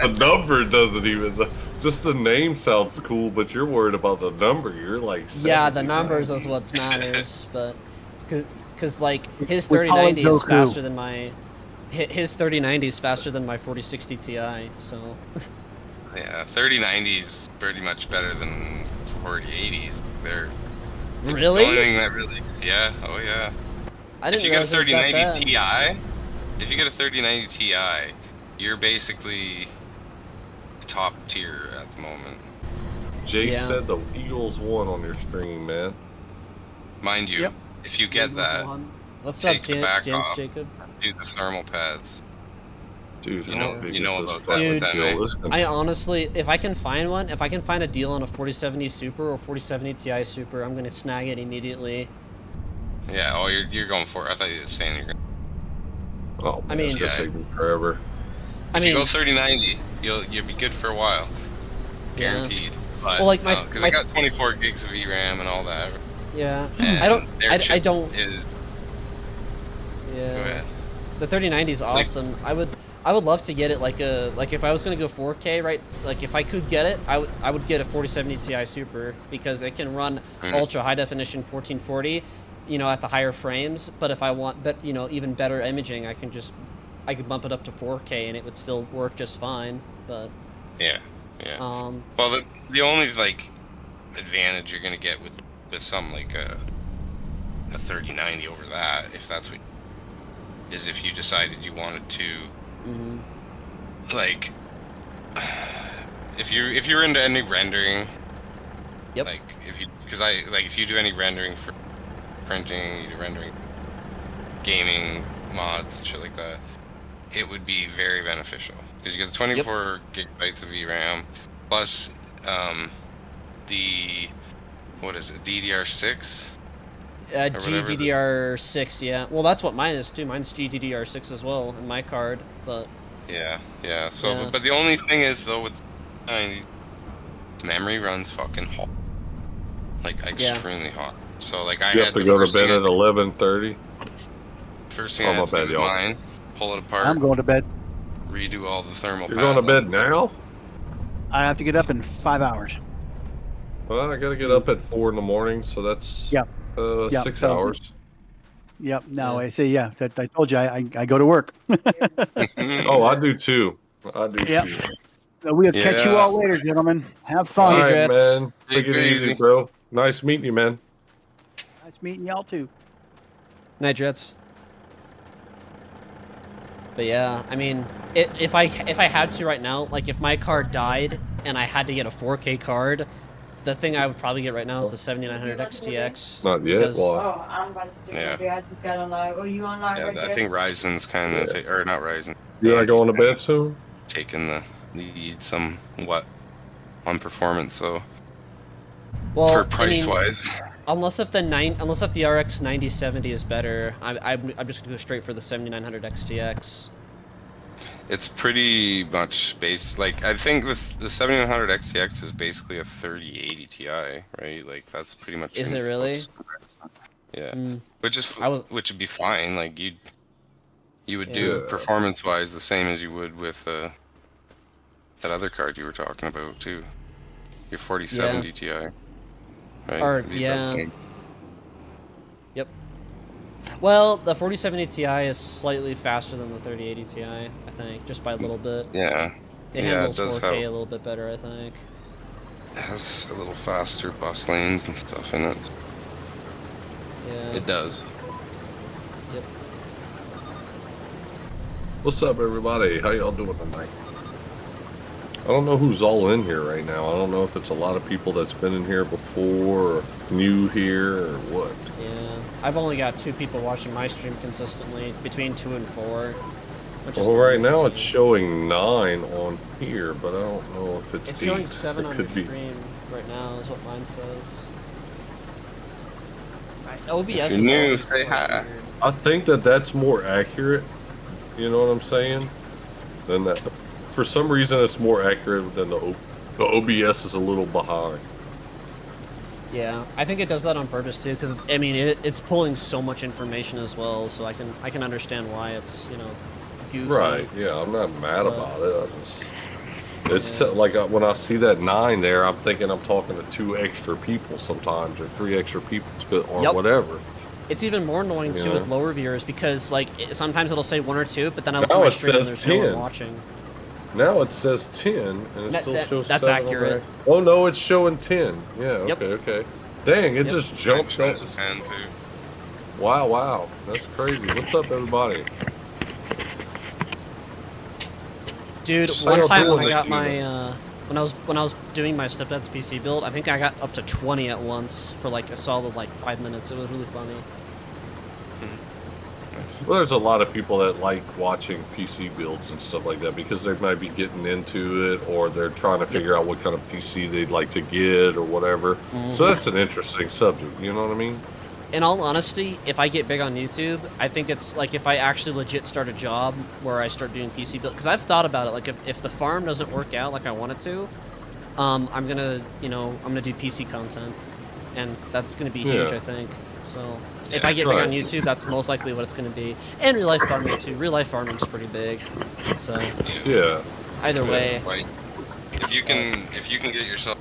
the number doesn't even. Just the name sounds cool, but you're worried about the number. You're like. Yeah, the 7090. numbers is what matters, but because like his We call it 3090 is Goku. faster than my his 3090 is faster than my 4060 Ti. So Yeah, 3090's pretty much better than 4080s. They're the only really, thing that really. Yeah, oh yeah. I didn't If you get a realize it was that 3090 bad. Ti, if you get a 3090 Ti, you're basically top tier at the moment. Jay Yeah. said the Eagles won on your stream, man. Mind you, Yep. if you get that, What's take up, the back James off. Jacob? use the thermal pads. Dude, You how know- big you is know this about that fucking with that, deal? eh? This I honestly, if I can find a deal on a 4070 Super or 4070 Ti Super, I'm gonna snag it immediately. Yeah, oh, you're going for it. I thought you were saying you're going. Oh, man, I mean- it's gonna Yeah. take me forever. I If mean, you go 3090, you'll be good for a while, Yeah. guaranteed. But, Well, like because I got 24 gigs of VRAM and all that. yeah, And I don't, their I chip don't, Is yeah. go ahead. The 3090 is awesome. I would love to get it like if I was gonna go 4K, right? Like if I could get it, I would get a 4070 Ti Super because it can run Mhm. ultra high definition 1440, you know, at the higher frames. But if I want, you know, even better imaging, I could bump it up to 4K and it would still work just fine. But Yeah. Well, the only like advantage you're gonna get with something like a 3090 over that, if that's what, is if you decided you wanted to, like, if you're into any rendering, Yep. like if you do any rendering for printing, you do rendering, gaming mods and shit like that, it would be very beneficial because you get the 24 gigabytes of VRAM plus the what is it, DDR6? GDDR6, yeah. Well, that's what mine is too. Mine's GDDR6 as well in my card, but Yeah. So, Yeah. but the only thing is though, with 90, memory runs fucking hot, like extremely hot. So like I You had have to the go to first bed thing at 11:30. First thing Oh, I my had to do bad, with y'all. mine, pull it apart, I'm going to bed. redo all the thermal You're pads. going to bed now? I have to get up in 5 hours. Well, I got to get up at 4 in the morning, so that's Yep. Yep, 6 so- hours. Yep. No, Yeah. I say I told you I go to work. Oh, I do too. I do Yep. too. So we'll catch you Yeah. all later, gentlemen. Have See fun. you, All right, Jets. man. Take Take it it easy, easy. bro. Nice meeting you, man. Nice meeting y'all too. Night Jets. But yeah, I mean, if I had to right now, like if my card died and I had to get a 4K card, the thing I would probably get right now is the 7900 XTX. Not yet. because- Well, Oh, I'm about to do it. I just got online. Oh, you online Yeah, right I there? think Ryzen's kind of, or not Ryzen, you're not going to bed soon? taking the lead somewhat on performance. So well, for I price mean, wise, unless if the RX 9070 is better, I'm just gonna go straight for the 7900 XTX. it's pretty much based. Like I think the 7900 XTX is basically a 3080 Ti, right? Like that's pretty much. Is in it really? close. Yeah, Mm. which would be fine. Like you would do Yeah. performance wise the same as you would with that other card you were talking about too. Your 4070 Ti. Right? Or- It'd be about yeah. the same. Yep. Well, the 4070 Ti is slightly faster than the 3080 Ti, I think, just by a little bit. Yeah. It Yeah, it handles does 4K have- a little bit better, I think. It has a little faster bus lanes and stuff in it. Yeah. It does. Yep. What's up, everybody? How y'all doing tonight? I don't know who's all in here right now. I don't know if it's a lot of people that's been in here before, or new here, or what. Yeah. I've only got 2 people watching my stream consistently, between 2 and 4. Which is Well, right fine. now it's showing 9 on here, but I don't know if it's It's 8. showing 7 it on your could be. stream right now, is what mine says. OBS If is you're new, always say quite hi. weird. I think that's more accurate. You know what I'm saying? Than that. For some reason, it's more accurate than the OBS is a little behind. Yeah, I think it does that on purpose too, because I mean it's pulling so much information as well, so I can understand why it's goofy. Right? Yeah, I'm not mad about it. I just it's Yeah. like when I see that 9 there, I'm thinking I'm talking to 2 extra people sometimes, or 3 extra people, or Yep. whatever. It's even more annoying too with Yeah. lower viewers because like sometimes it'll say 1 or 2, but then I look Now at my it stream and says there's no 10. one watching. Now it says 10, and it That- still that- shows that's 7 on accurate. there. Oh no, it's showing 10. Yeah. Yep. Okay. Dang, it Yep. just It jumped. shows That. 10 too. Wow, that's crazy. What's up, everybody? Dude, Just one like time doing when I this, got you my when I was doing my stepdad's PC build, I think I got up to 20 at once for like a solid 5 minutes. It was really funny. Well, there's a lot of people that like watching PC builds and stuff like that because they might be getting into it, or they're trying to figure out what kind of PC they'd like to get or whatever. So that's an interesting subject. You know what I mean? In all honesty, if I get big on YouTube, I think it's like if I actually legit start a job where I start doing PC build, because I've thought about it. Like if the farm doesn't work out like I want it to, I'm gonna I'm gonna do PC content, and that's gonna be huge. Yeah. I think so. Yeah, If I get big on right. YouTube, that's most likely what it's gonna be. And real life farming too. Real life farming's pretty big. So Yeah. either way, Like if you can get yourself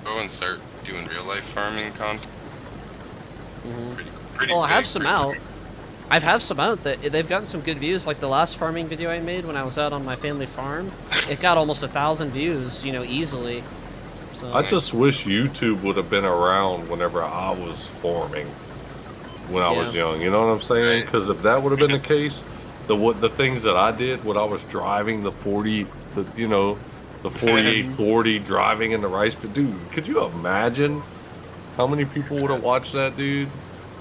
go and start doing real life farming content, mhm. pretty cool. pretty Well, I have big, some pretty out. big. I have some out that they've gotten some good views. Like the last farming video I made when I was out on my family farm, it got almost 1,000 views, you know, easily. So I just wish YouTube would have been around whenever I was farming when I was young. You know what I'm saying? Right. Because if that would have been the case, the things that I did when I was driving the 4840 driving in the rice field, dude, could you imagine how many people would have watched that, dude?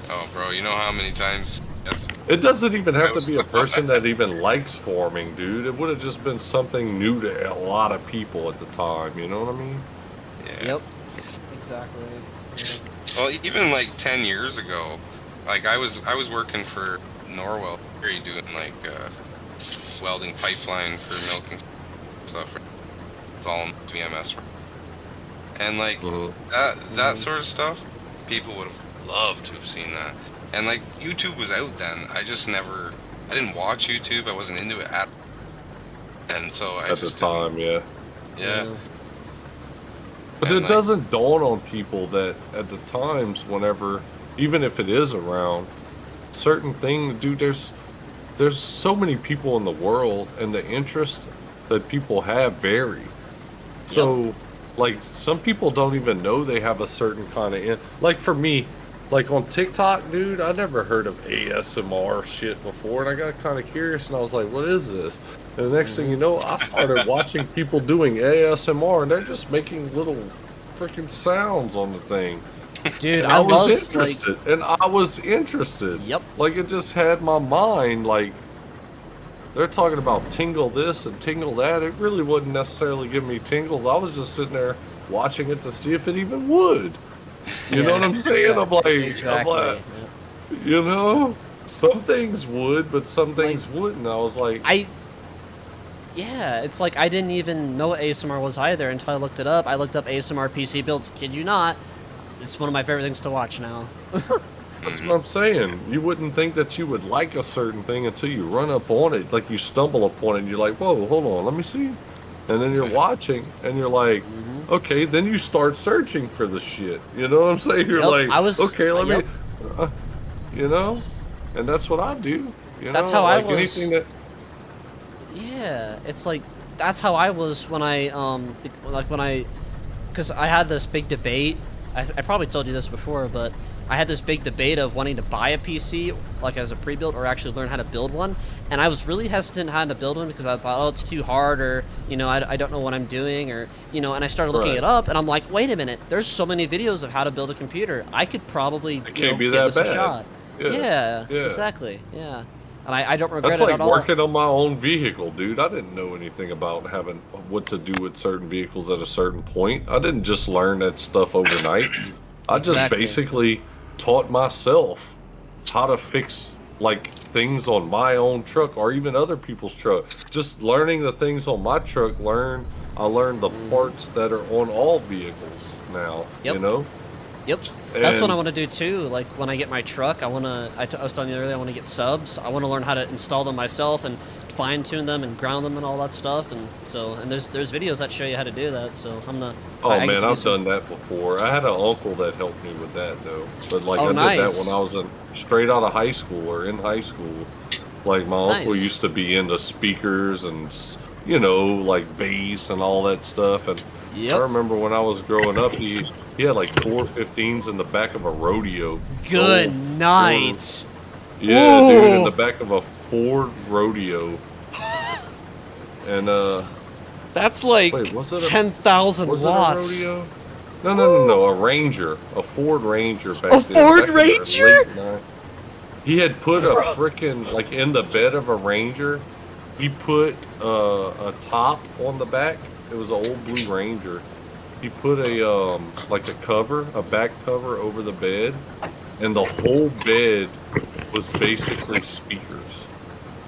Oh, bro, you know how many times? Yes. It doesn't even have to be a person that even likes farming, dude. It would have just been something new to a lot of people at the time. You know what I mean? Yeah. Yep. Exactly. Well, even like 10 years ago, like I was working for Norwell, doing like welding pipeline for milking stuff. It's all VMS, and like that sort of stuff, people would have loved to have seen that. And like YouTube was out then. I didn't watch YouTube. I wasn't into it and so I At the just time, yeah. Yeah. But And, it like, doesn't dawn on people that at the times, whenever, even if it is around, certain thing, dude, there's so many people in the world, and the interest that people have vary. So, like, some people don't even know they have a certain kind of, like for me, like on TikTok, dude, I never heard of ASMR shit before, and I got kind of curious, and I was like, what is this? And the next thing you know, I started watching people doing ASMR, and they're just making little freaking sounds on the thing. Dude, And I was love interested, and I was interested. Yep. Like, it just had my mind, like, they're talking about tingle this and tingle that. It really wouldn't necessarily give me tingles. I was just sitting there watching it to see if it even would. You know what I'm saying? I'm like, Exactly. you know, some things would, but some things wouldn't. I was like, Yeah, it's like I didn't even know what ASMR was either until I looked it up. I looked up ASMR PC builds. Kid you not, it's one of my favorite things to watch now. that's what I'm saying. You wouldn't think that you would like a certain thing until you run up on it. Like you stumble upon it and you're like, whoa, hold on, let me see. And then you're watching and you're like, okay, then you start searching for the shit. You know what I'm saying? You're Yep, like, okay, let me, you know? And that's what I do. You That's know? how I like was- anything that. Yeah, it's like that's how I was when because I had this big debate. I probably told you this before, but I had this big debate of wanting to buy a PC like as a pre-built or actually learn how to build one, and I was really hesitant how to build one because I thought, oh, it's too hard, or you know, I don't know what I'm doing, or you know, and I started looking it up, and I'm like, wait a minute, there's so many videos of how to build a computer. I could probably can't be give that this a bad. shot. Yeah. Yeah. Exactly. Yeah. And I don't regret That's it like at all. working on my own vehicle, dude. I didn't know anything about having what to do with certain vehicles at a certain point. I didn't just learn that stuff overnight. I just Exactly. basically taught myself how to fix like things on my own truck or even other people's truck. Just learning the things on my truck, I learned the parts that are on all vehicles now, Yep. you know? Yep. That's what I And- want to do too. Like when I get my truck, I was telling you earlier, I want to get subs. I want to learn how to install them myself and fine tune them and ground them and all that stuff. And there's videos that show you how to do that. So I'm gonna. Oh I get man, to do I've some- done that before. I had an uncle that helped me with that though. But like Oh, I did nice. that when I was straight out of high school or in high school. Like my uncle Nice. used to be into speakers and you know like bass and all that stuff. And Yep. I remember when I was growing up, he had like 415s in the back of a rodeo. Good Old night. Ford- Yeah, dude, in Whoa. the back of a Ford rodeo. And That's like wait, was it a 10,000 Was it a watts. rodeo? No, a Ranger, a Ford Ranger back A then. Ford back in the Ranger? late He had put a frickin' like in the bed of a Ranger. He put a top on the back. It was an old blue Ranger. He put a like a cover, a back cover over the bed, and the whole bed was basically speakers.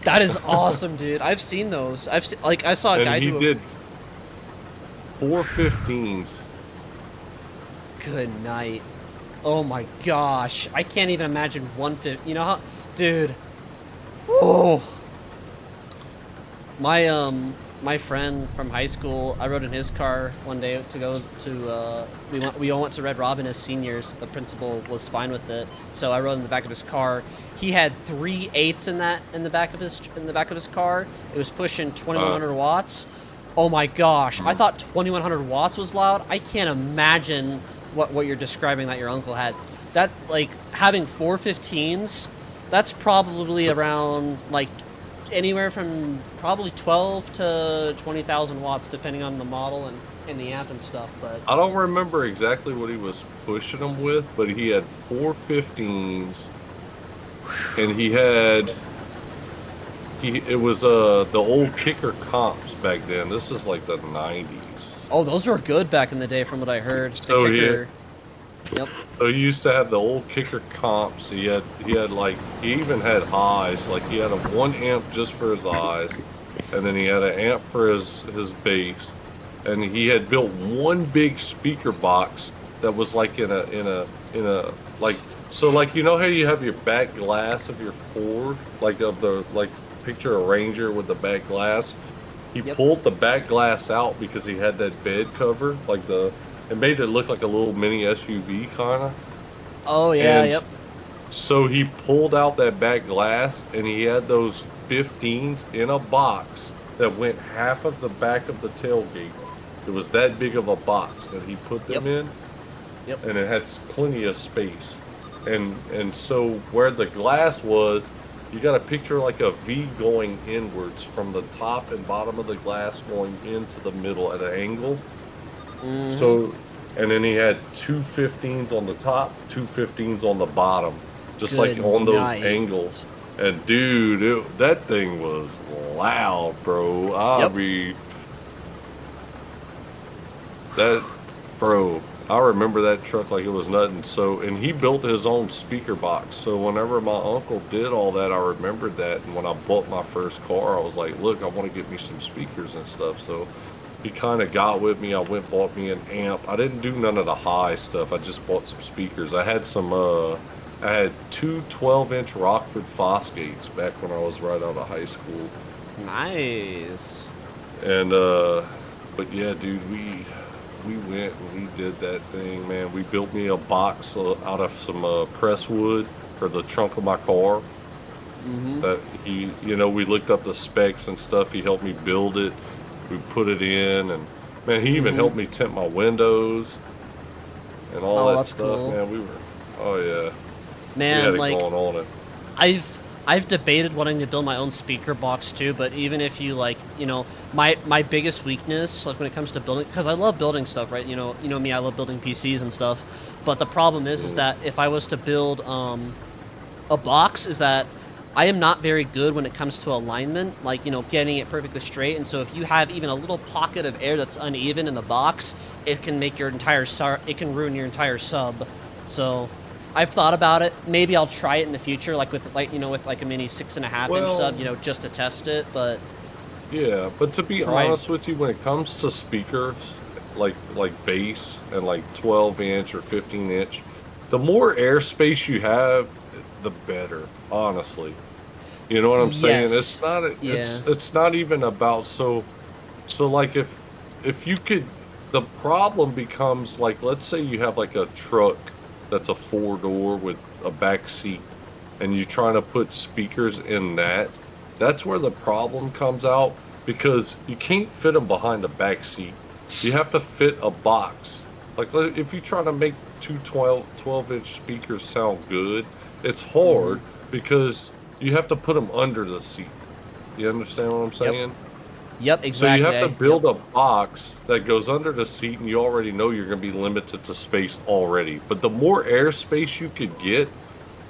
That is awesome, dude. I've seen those. I saw a guy And he do a did 415s. Good night. Oh my gosh. I can't even imagine 150. You know how, dude. Oh. My my friend from high school, I rode in his car one day to go to. We all went to Red Robin as seniors. The principal was fine with it, so I rode in the back of his car. He had 3 8s in the back of his car. It was pushing 2100 watts. Oh my gosh! I thought 2100 watts was loud. I can't imagine what you're describing that your uncle had. That, like, having 415s, that's probably around like anywhere from probably 12 to 20,000 watts, depending on the model and the amp and stuff. But I don't remember exactly what he was pushing them with, but he had 415s, and it was the old Kicker comps back then. This is like the 90s. oh, those were good back in the day, from what I heard. The So, Kicker. Yep. So he used to have the old Kicker comps. He even had highs. Like, he had a 1 amp just for his eyes, and then he had an amp for his bass, and he had built one big speaker box that was like in a like, so, like, you know how you have your back glass of your Ford, picture a Ranger with the back glass. He Yep. pulled the back glass out because he had that bed cover, it made it look like a little mini SUV kind of. Oh yeah. And Yep. so he pulled out that back glass, and he had those 15s in a box that went half of the back of the tailgate. It was that big of a box that he put them in. Yep. And it had plenty of space. And so where the glass was, you got to picture like a V going inwards from the top and bottom of the glass going into the middle at an angle. Mhm. So, and then he had 2 15s on the top, 2 15s on the bottom, just like Good on those night. angles. And dude, that thing was loud, bro. Yep. I remember that truck like it was nothing. So, and he built his own speaker box. So whenever my uncle did all that, I remembered that. And when I bought my first car, I was like, look, I want to get me some speakers and stuff. So he kind of got with me. I went bought me an amp. I didn't do none of the high stuff. I just bought some speakers. I had I had 2 12-inch Rockford Fosgates back when I was right out of high school. Nice. And but yeah, dude, we went and we did that thing, man. We built me a box out of some press wood for the trunk of my car. Mm-hmm. That we looked up the specs and stuff. He helped me build it. We put it in, and man, he even helped me tint my windows and all that that's stuff. cool. Man, oh yeah, we Man, had it like, going on it. I've debated wanting to build my own speaker box too, but even if you my biggest weakness, like when it comes to building, because I love building stuff, right? You know me, I love building PCs and stuff. But the problem is that if I was to build a box, is that I am not very good when it comes to alignment, like getting it perfectly straight. And so if you have even a little pocket of air that's uneven in the box, it can make your it can ruin your entire sub. So I've thought about it. Maybe I'll try it in the future, with a mini 6.5-inch sub, just to test it. But Yeah, but to be For my- honest with you, when it comes to speakers, like bass and like 12-inch or 15-inch, the more airspace you have, the better. Honestly, you know what I'm saying? Yes. It's not. It's not even about so like if you could, the problem becomes like, let's say you have like a truck that's a 4-door with a back seat, and you're trying to put speakers in that. That's where the problem comes out, because you can't fit them behind the back seat. You have to fit a box. Like if you try to make two 12-inch speakers sound good, it's hard because you have to put them under the seat. You understand what I'm saying? Yep, exactly. So you have to build a box that goes under the seat, and you already know you're going to be limited to space already. But the more airspace you could get,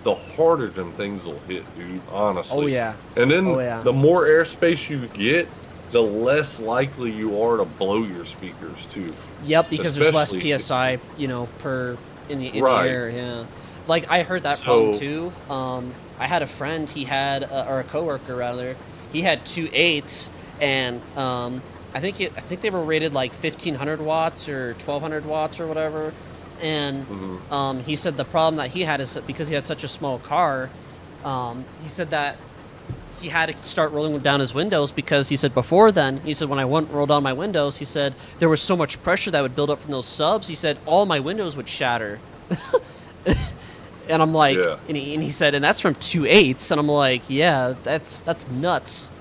the harder them things will hit, dude. Honestly. Oh yeah. And then Oh, yeah. the more airspace you get, the less likely you are to blow your speakers too. Yep, because there's less Especially- PSI, per in the Right. air. Yeah. Like I heard that problem too. I had a friend. He had or a coworker rather. He had 2 8s, and I think they were rated like 1500 watts or 1200 watts or whatever. And he said the problem that he had is that because he had such a small car, he said that he had to start rolling down his windows because he said before then, he said when I wouldn't roll down my windows, he said there was so much pressure that would build up from those subs. He said all my windows would shatter. And I'm like, Yeah. and he said, and that's from 2.8s, and I'm like, yeah, that's nuts.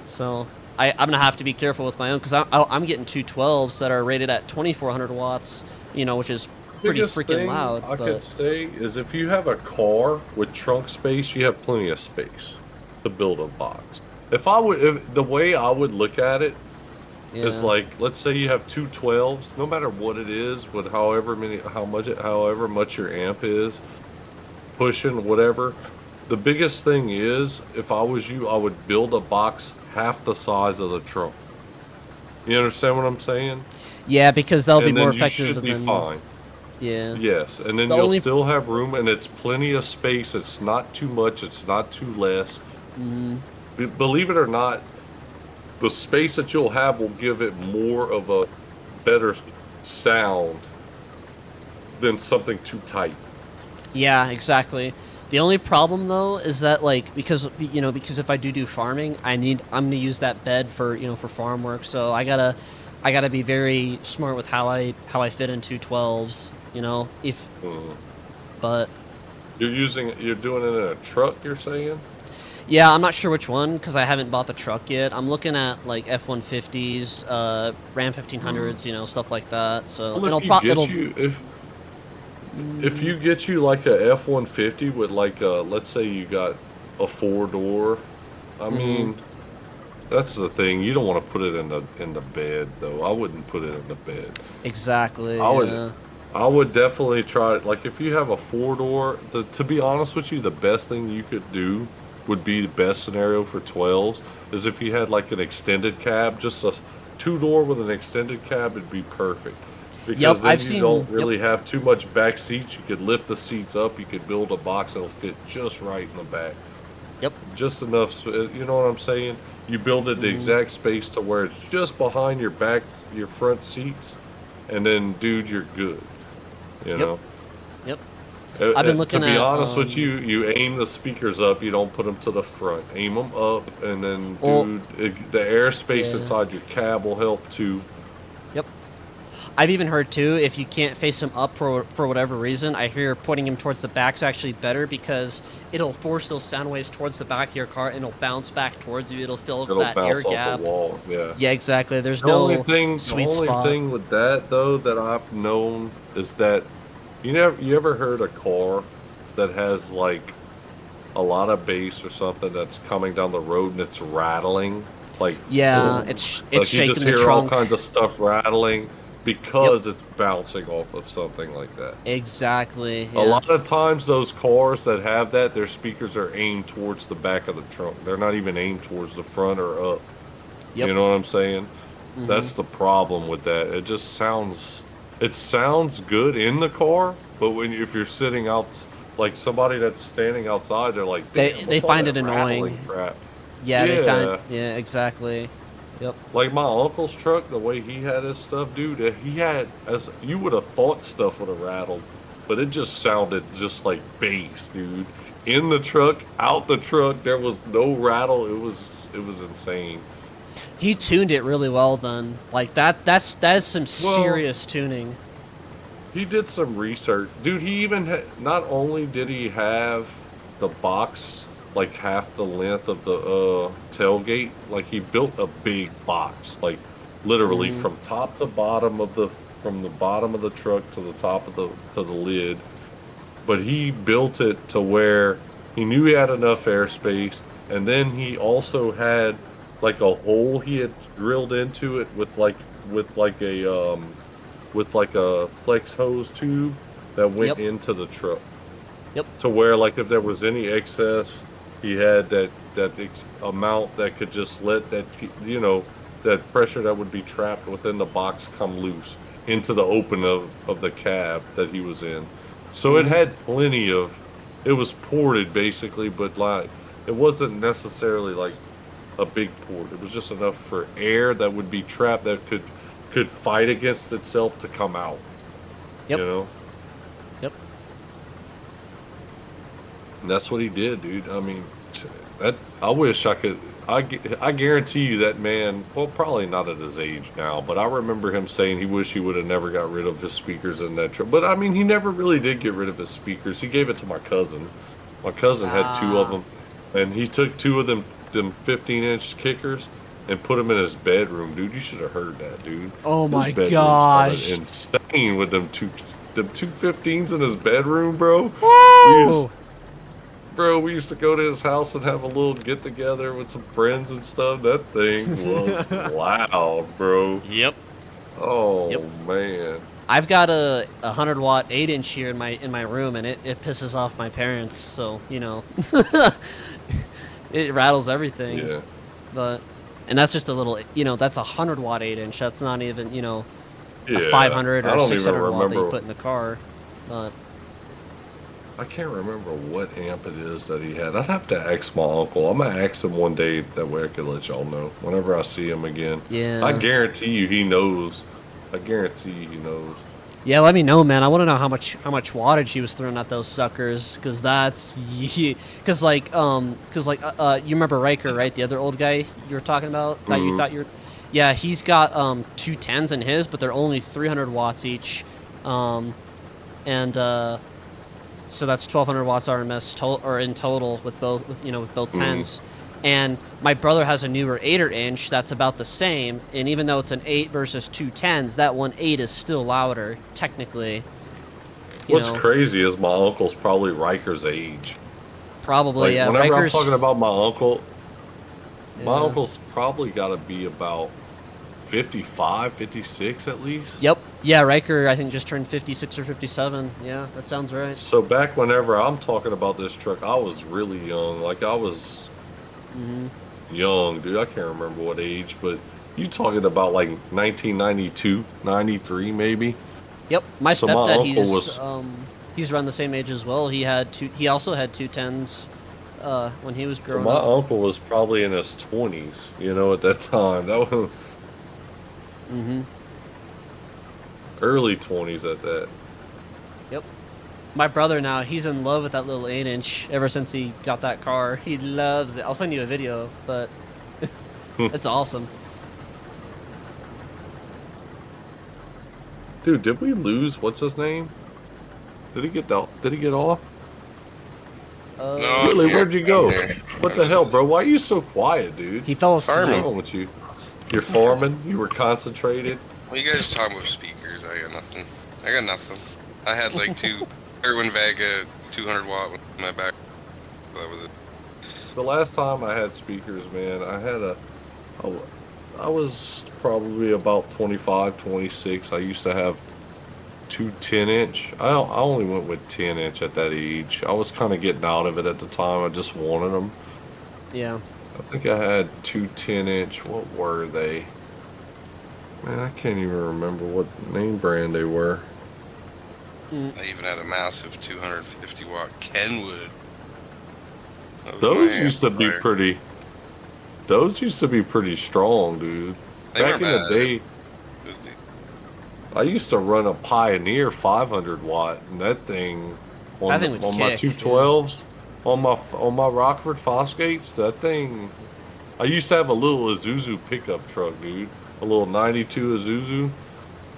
So I'm gonna have to be careful with my own because I'm getting 212s that are rated at 2400 watts, you know, which is pretty Biggest freaking thing loud. I but could say is if you have a car with trunk space, you have plenty of space to build a box. If the way I would look at it is yeah. like, let's say you have two 12s, no matter what it is, with however much your amp is, pushing whatever. The biggest thing is, if I was you, I would build a box half the size of the trunk. You understand what I'm saying? Yeah, because they'll be And then more you effective should be than fine. yeah. Yes, and then The you'll only- still have room, and it's plenty of space. It's not too much. It's not too less. Mhm. Believe it or not, the space that you'll have will give it more of a better sound than something too tight. Yeah, exactly. The only problem though is that like because if I do farming, I'm gonna use that bed for for farm work. So I gotta be very smart with how I fit in 212s. If Mm. but You're doing it in a truck. You're saying? yeah, I'm not sure which one because I haven't bought the truck yet. I'm looking at like F-150s, Ram 1500s, stuff like that. So Well, if you get you like a F-150 with like let's say you got a 4-door, I mean, that's the thing. You don't want to put it in the bed though. I wouldn't put it in the bed. exactly. I would definitely try it. Like if you have a 4-door, to be honest with you, the best thing you could do would be the best scenario for 12s is if you had like an extended cab, just a 2-door with an extended cab would be perfect. Because then you don't really have too much back seats. You could lift the seats up. You could build a box that'll fit just right in the back. Yep. Just enough. You know what I'm saying? You build it the exact space to where it's just behind your front seats, and then, dude, you're good. You know? Yep. I've been looking to be at, honest with you, you aim the speakers up. You don't put them to the front. Aim them up, and then, Well, dude, the airspace yeah. inside your cab will help too. Yep. I've even heard too, if you can't face him up for whatever reason, I hear pointing him towards the back's actually better because it'll force those sound waves towards the back of your car and it'll bounce back towards you. It'll fill that air bounce off gap. the wall. Yeah. Yeah, exactly. There's The no only thing spot. with that though that I've known is that you ever heard a car that has like a lot of bass or something that's coming down the road and it's rattling, like Yeah, it's like shaking you just the hear trunk. all kinds of stuff rattling because it's bouncing off of something like that. Exactly. A lot of times those cars that have that, their speakers are aimed towards the back of the trunk. They're not even aimed towards the front or up. Yep. You know what I'm saying? That's the problem with that. It just sounds good in the car, but if you're sitting out, like somebody that's standing outside, they're like, They "Damn, they what's all find that it annoying. rattling crap?" Yeah, they Yeah. find exactly. Yep. Like my uncle's truck, the way he had his stuff, dude, you would have thought stuff would have rattled, but it just sounded just like bass, dude. In the truck, out the truck, there was no rattle. It was insane. He tuned it really well then. Like that is some serious tuning. He did some research, dude. He even not only did he have the box like half the length of the tailgate, like he built a big box, like literally from top to bottom from the bottom of the truck to the top of the lid. But he built it to where he knew he had enough airspace, and then he also had like a hole he had drilled into it with a flex hose tube that went into the truck. Yep. To where like if there was any excess, he had that amount that could just let that that pressure that would be trapped within the box come loose into the open of the cab that he was in. So it had plenty of. It was ported basically, but like it wasn't necessarily like a big port. It was just enough for air that would be trapped that could fight against itself to come out. Yep. You know? Yep. And that's what he did, dude. I mean, That I wish I could. I guarantee you that man. Well, probably not at his age now, but I remember him saying he wished he would have never got rid of his speakers in that truck. But I mean, he never really did get rid of his speakers. He gave it to my cousin. My cousin had two of them, and he took two of them 15-inch kickers and put them in his bedroom. Dude, you should have heard that, dude. Oh His my bedroom gosh. sounded insane with them two 15s in his bedroom, bro. Woo! Bro, we used to go to his house and have a little get together with some friends and stuff. That thing was loud, bro. Yep. Oh Yep. man. I've got a 100-watt 8-inch here in my room, and it pisses off my parents. So you know, it rattles everything. Yeah. But and that's just a little. You know, that's a 100-watt 8-inch. That's not even a Yeah. 500 I or don't 600 even watt that you remember. put in the car. But I can't remember what amp it is that he had. I'd have to ask my uncle. I'm gonna ask him one day. That way I could let y'all know whenever I see him again. yeah. I guarantee you he knows. I guarantee you he knows. Yeah, let me know, man. I want to know how much wattage he was throwing at those suckers, cause that's you remember Riker, right? The other old guy you were talking about that you Mhm. thought yeah, he's got 2 10s in his, but they're only 300 watts each, so that's 1200 watts RMS in total with both with both 10s. And my brother has a newer 8-inch that's about the same, and even though it's an 8 versus 2 10s, that one 8 is still louder technically. What's crazy is my uncle's probably Riker's age. Probably, Like, yeah. whenever Riker's, I'm talking about my uncle, my Yeah. uncle's probably got to be about 55, 56 at least. Yep. Yeah, Riker I think just turned 56 or 57. Yeah, that sounds right. So back whenever I'm talking about this truck, I was really young. Like I was young, dude. I can't remember what age, but you talking about like 1992, 93 maybe? Yep. My So my stepdad, uncle he's around the same age as well. He also had 2 10s when he was So growing my up. uncle was probably in his 20s, at that time. That was early 20s at that. Yep. My brother now, he's in love with that little 8-inch ever since he got that car. He loves it. I'll send you a video, but it's awesome. Dude, did we lose? What's his name? Did he get off? No, Really? here, Where'd you go? I'm here. What the hell, bro? Why are you so quiet, dude? He fell What's asleep. wrong with you? You're farming? You were concentrated? Well, you guys are talking about speakers. I got nothing. I had like 2 Erwin Vega 200 watt in my back. That was it. The last time I had speakers, man, I was probably about 25, 26. I used to have 2 10-inch. I only went with 10-inch at that age. I was kind of getting out of it at the time. I just wanted them. Yeah. I think I had 2 10-inch. What were they? Man, I can't even remember what name brand they were. I even had a massive 250 watt Kenwood. That was Those my used to be amplifier. pretty. Those used to be pretty strong, dude. They Back in weren't the bad. day, It was the- I used to run a Pioneer 500 watt, and that thing on, That thing would on my kick, 212s, on my Rockford Fosgates, that thing. I used to have a little Isuzu pickup truck, dude, a little '92 Isuzu, and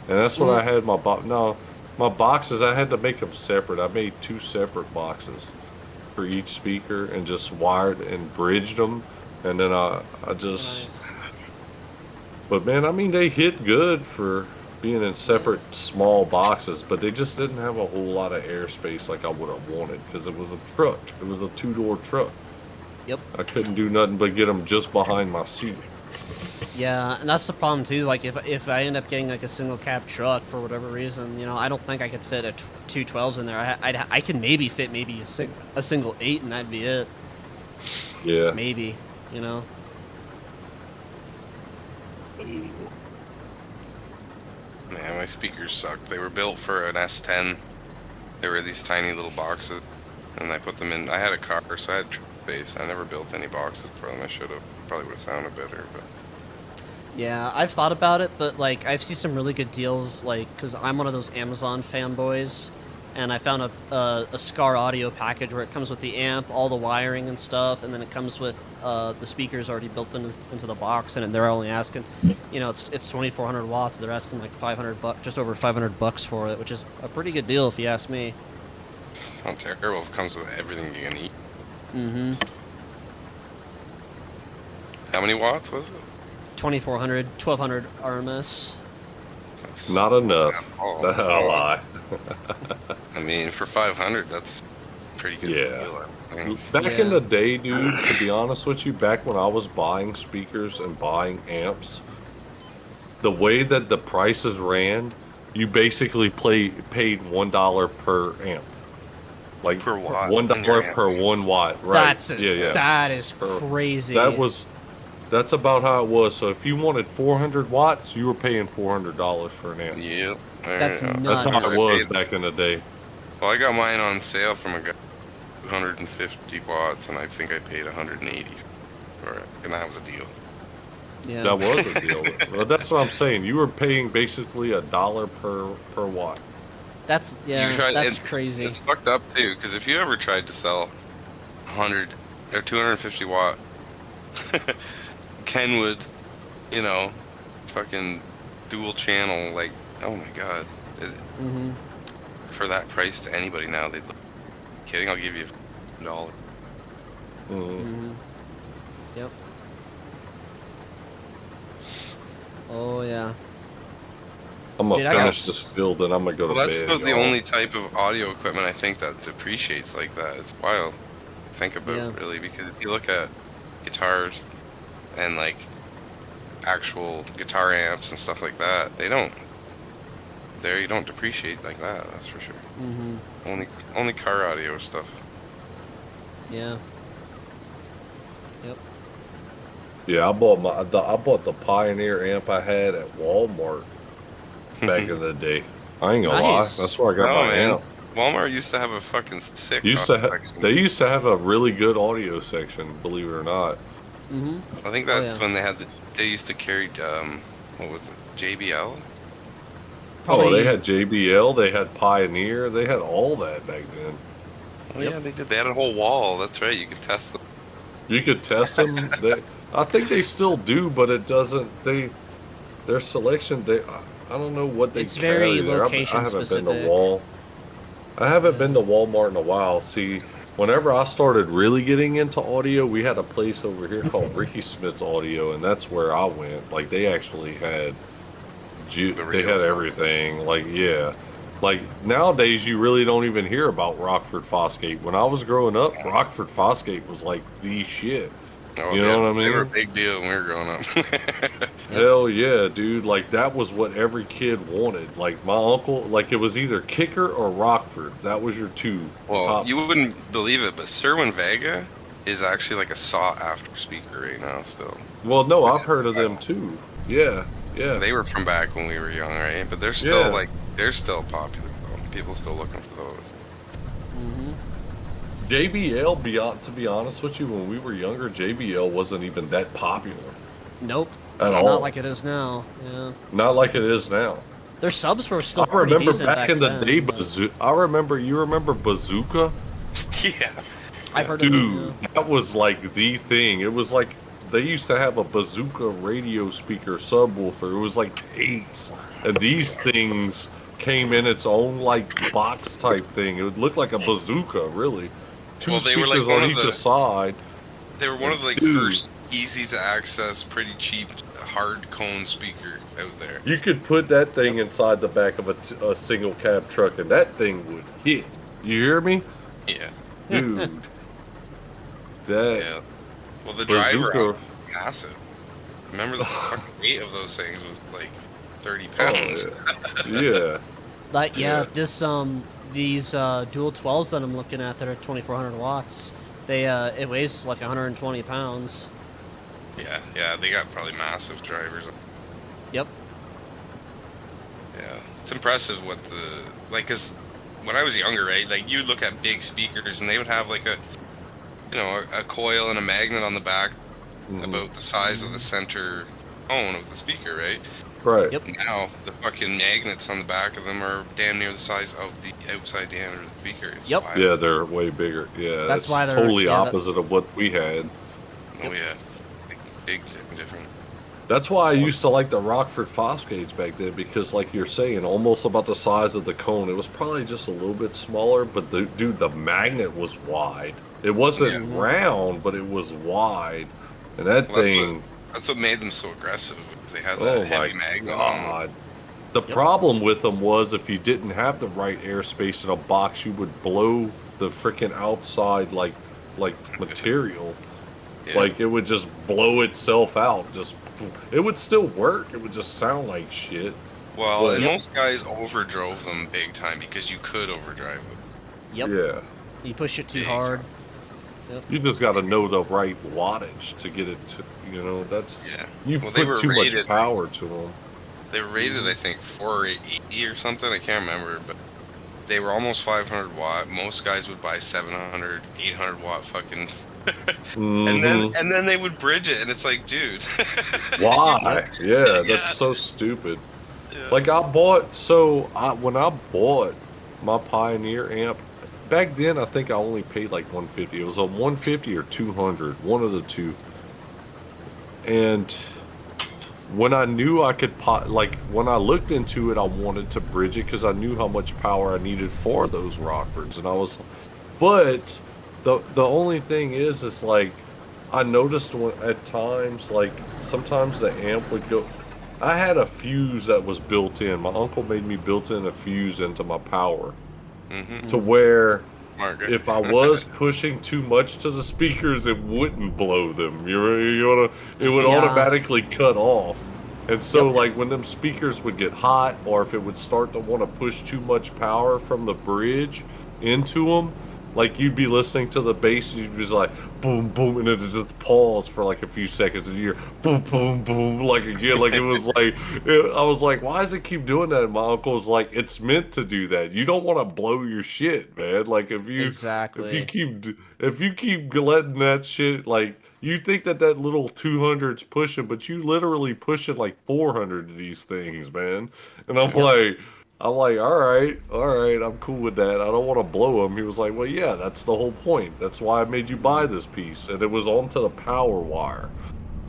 that's what I had my my boxes. I had to make them separate. I made 2 separate boxes for each speaker and just wired and bridged them, and then I just. But man, I mean, they hit good for being in separate small boxes, but they just didn't have a whole lot of airspace like I would have wanted because it was a truck. It was a 2-door truck. Yep. I couldn't do nothing but get them just behind my seat. Yeah, and that's the problem too. Like if I end up getting like a single cab truck for whatever reason, I don't think I could fit a 2 12s in there. I can maybe fit a single 8, and that'd be it. Yeah. Maybe, Man, my speakers sucked. They were built for an S10. They were these tiny little boxes, and I put them in. I had a car, so I had space. I never built any boxes for them. I should have. Probably would have sounded better, but Yeah, I've thought about it, but like I've seen some really good deals, like because I'm one of those Amazon fanboys. and I found a Scar audio package where it comes with the amp, all the wiring and stuff, and then it comes with the speakers already built into the box, and they're only asking, you know, it's 2,400 watts. They're asking like $500, just over $500 for it, which is a pretty good deal if you ask me. It's not terrible if it comes with everything you can eat. Mm-hmm. How many watts was it? 2,400, 1,200 RMS. That's Not enough. Oh, That's a lie. I mean, for 500, that's a pretty good Yeah. deal, I think. Back in Yeah. the day, dude, to be honest with you, back when I was buying speakers and buying amps, the way that the prices ran, you basically paid $1 per amp. Like Per watt $1 on your per 1 watt, right? That is crazy. That's about how it was. So if you wanted 400 watts, you were paying $400 for an amp. Yep. That's That's nuts. how it was back in the day. Well, I got mine on sale from a guy, 250 watts, and I think I paid 180 for it, and that was a deal. Yeah. That was a deal. Well, that's what I'm saying. You were paying basically $1 per watt. That's It's crazy. It's fucked up too, because if you ever tried to sell 100 or 250 watt Kenwood, you know, fucking dual channel, like, oh my god, Mm-hmm. for that price to anybody now, they'd look kidding. I'll give you $1. Mhm. Mm-hmm. Yep. Oh yeah. I'm gonna Dude, I finish got- this build and I'm gonna go to Well, that's bed. the y'all. only type of audio equipment I think that depreciates like that. It's wild to think about, Yeah. really, because if you look at guitars and like actual guitar amps and stuff like that, you don't depreciate like that. That's for sure. Mm-hmm. Only car audio stuff. Yeah. Yep. Yeah, I bought the Pioneer amp I had at Walmart back in the day. I ain't gonna Nice. lie. That's where I got No, my man. amp. Walmart used to have a fucking sick They used to have a really good audio section, believe it or not. Mm-hmm. I think Oh, that's yeah. when they used to carry what was it, JBL? Oh, they had JBL, they had Pioneer, they had all that back then. Oh yeah, they did. They had a whole wall. That's right. You could test them. You could test them. I think they still do, but it doesn't. Their selection. I don't know what they It's carry very there. location I haven't been specific. to I haven't been to Walmart in a while. See, whenever I started really getting into audio, we had a place over here called Ricky Smith's Audio, and that's where I went. Like they actually had, they real had stuff. everything. Like yeah. Like nowadays, you really don't even hear about Rockford Fosgate. When I was growing up, Rockford Fosgate was like the shit. Oh, You know what I They were a mean? big deal when we were growing up. Hell yeah, dude. Like that was what every kid wanted. Like my uncle, like it was either Kicker or Rockford. That was your two. Well, top. you wouldn't believe it, but Serwin Vega is actually like a sought-after speaker right now. Still, Well, no, I've heard of them too. Yeah, yeah. they were from back when we were young, right? But they're still Yeah. they're still popular. People still looking for those. Mm-hmm. JBL, to be honest with you, when we were younger, JBL wasn't even that popular Nope. at Not all. like it is now. Yeah. Not like it is now. Their subs were still I pretty remember decent back in the then, day, but you remember Bazooka? Yeah, I've heard of Dude, them. that was like the thing. It was like they used to have a Bazooka radio speaker subwoofer. It was like 8, and these things came in its own like box type thing. It would look like a bazooka, really. Two Well, they were, speakers like, one on of each the- side. they were one of the Dude. first easy to access, pretty cheap, hard cone speaker out there. You could put that thing inside the back of a single cab truck, and that thing would hit. You hear me, Yeah, dude? That yeah. Well, the driver bazooka. was massive. Remember the fucking weight of those things was like 30 Oh, pounds. yeah. Like Yeah. these dual 12s that I'm looking at that are 2,400 watts. It weighs like 120 pounds. Yeah, they got probably massive drivers. Yep. Yeah, it's impressive what cause when I was younger, right, like you look at big speakers and they would have like a coil and a magnet on the back Mhm. about the size of the center cone of the speaker, right? Right. Yep. Now the fucking magnets on the back of them are damn near the size of the outside diameter of the speaker. It's Yep. wild. Yeah, they're way bigger. Yeah, That's why they're- totally yeah, that- opposite of what we had. Oh yeah, big different. That's why I used to like the Rockford Fosgades back then, because like you're saying, almost about the size of the cone. It was probably just a little bit smaller, but the magnet was wide. It wasn't Yeah. round, but it was wide. And that Well, thing, That's what made them so aggressive. They had that oh my heavy magnet on them. god. The problem with them was if you didn't have the right airspace in a box, you would blow the freaking outside like material. Yeah. Like it would just blow itself out. It would still work. It would just sound like shit. Well, and Yep. most guys overdrove them big time because you could overdrive them. Yep. Yeah. You push it too Big hard. You just got to know the right wattage to get it to, that's, Yeah. you Well, they put were too much rated- power to them. They were rated, I think, 480 or something. I can't remember, but they were almost 500 watt. Most guys would buy 700, 800 watt fucking, Mhm. and then they would bridge it, and it's like, dude, Why? Yeah, Yeah. that's so stupid. Yeah. Like when I bought my Pioneer amp, back then I think I only paid like 150. It was a 150 or 200, one of the two. And when I knew I could when I looked into it, I wanted to bridge it because I knew how much power I needed for those Rockfords, but the only thing is like I noticed at times, like sometimes the amp would go. I had a fuse that was built in. My uncle made me built in a fuse into my power Mm-hmm. to where Margaret. if I was pushing too much to the speakers, it wouldn't blow them. It would Yeah. automatically cut off. And so, Yep. like when them speakers would get hot, or if it would start to want to push too much power from the bridge into them, like you'd be listening to the bass, and you'd be like boom, boom, and it would just pause for like a few seconds, and you're boom, boom, boom, like again, like it was like I was like, why does it keep doing that? And my uncle was like, it's meant to do that. You don't want to blow your shit, man. Like Exactly. if you keep letting that shit, like you think that little 200's pushing, but you literally pushing like 400 of these things, man. And I'm like, all right, I'm cool with that. I don't want to blow him. He was like, well, yeah, that's the whole point. That's why I made you buy this piece. And it was onto the power wire.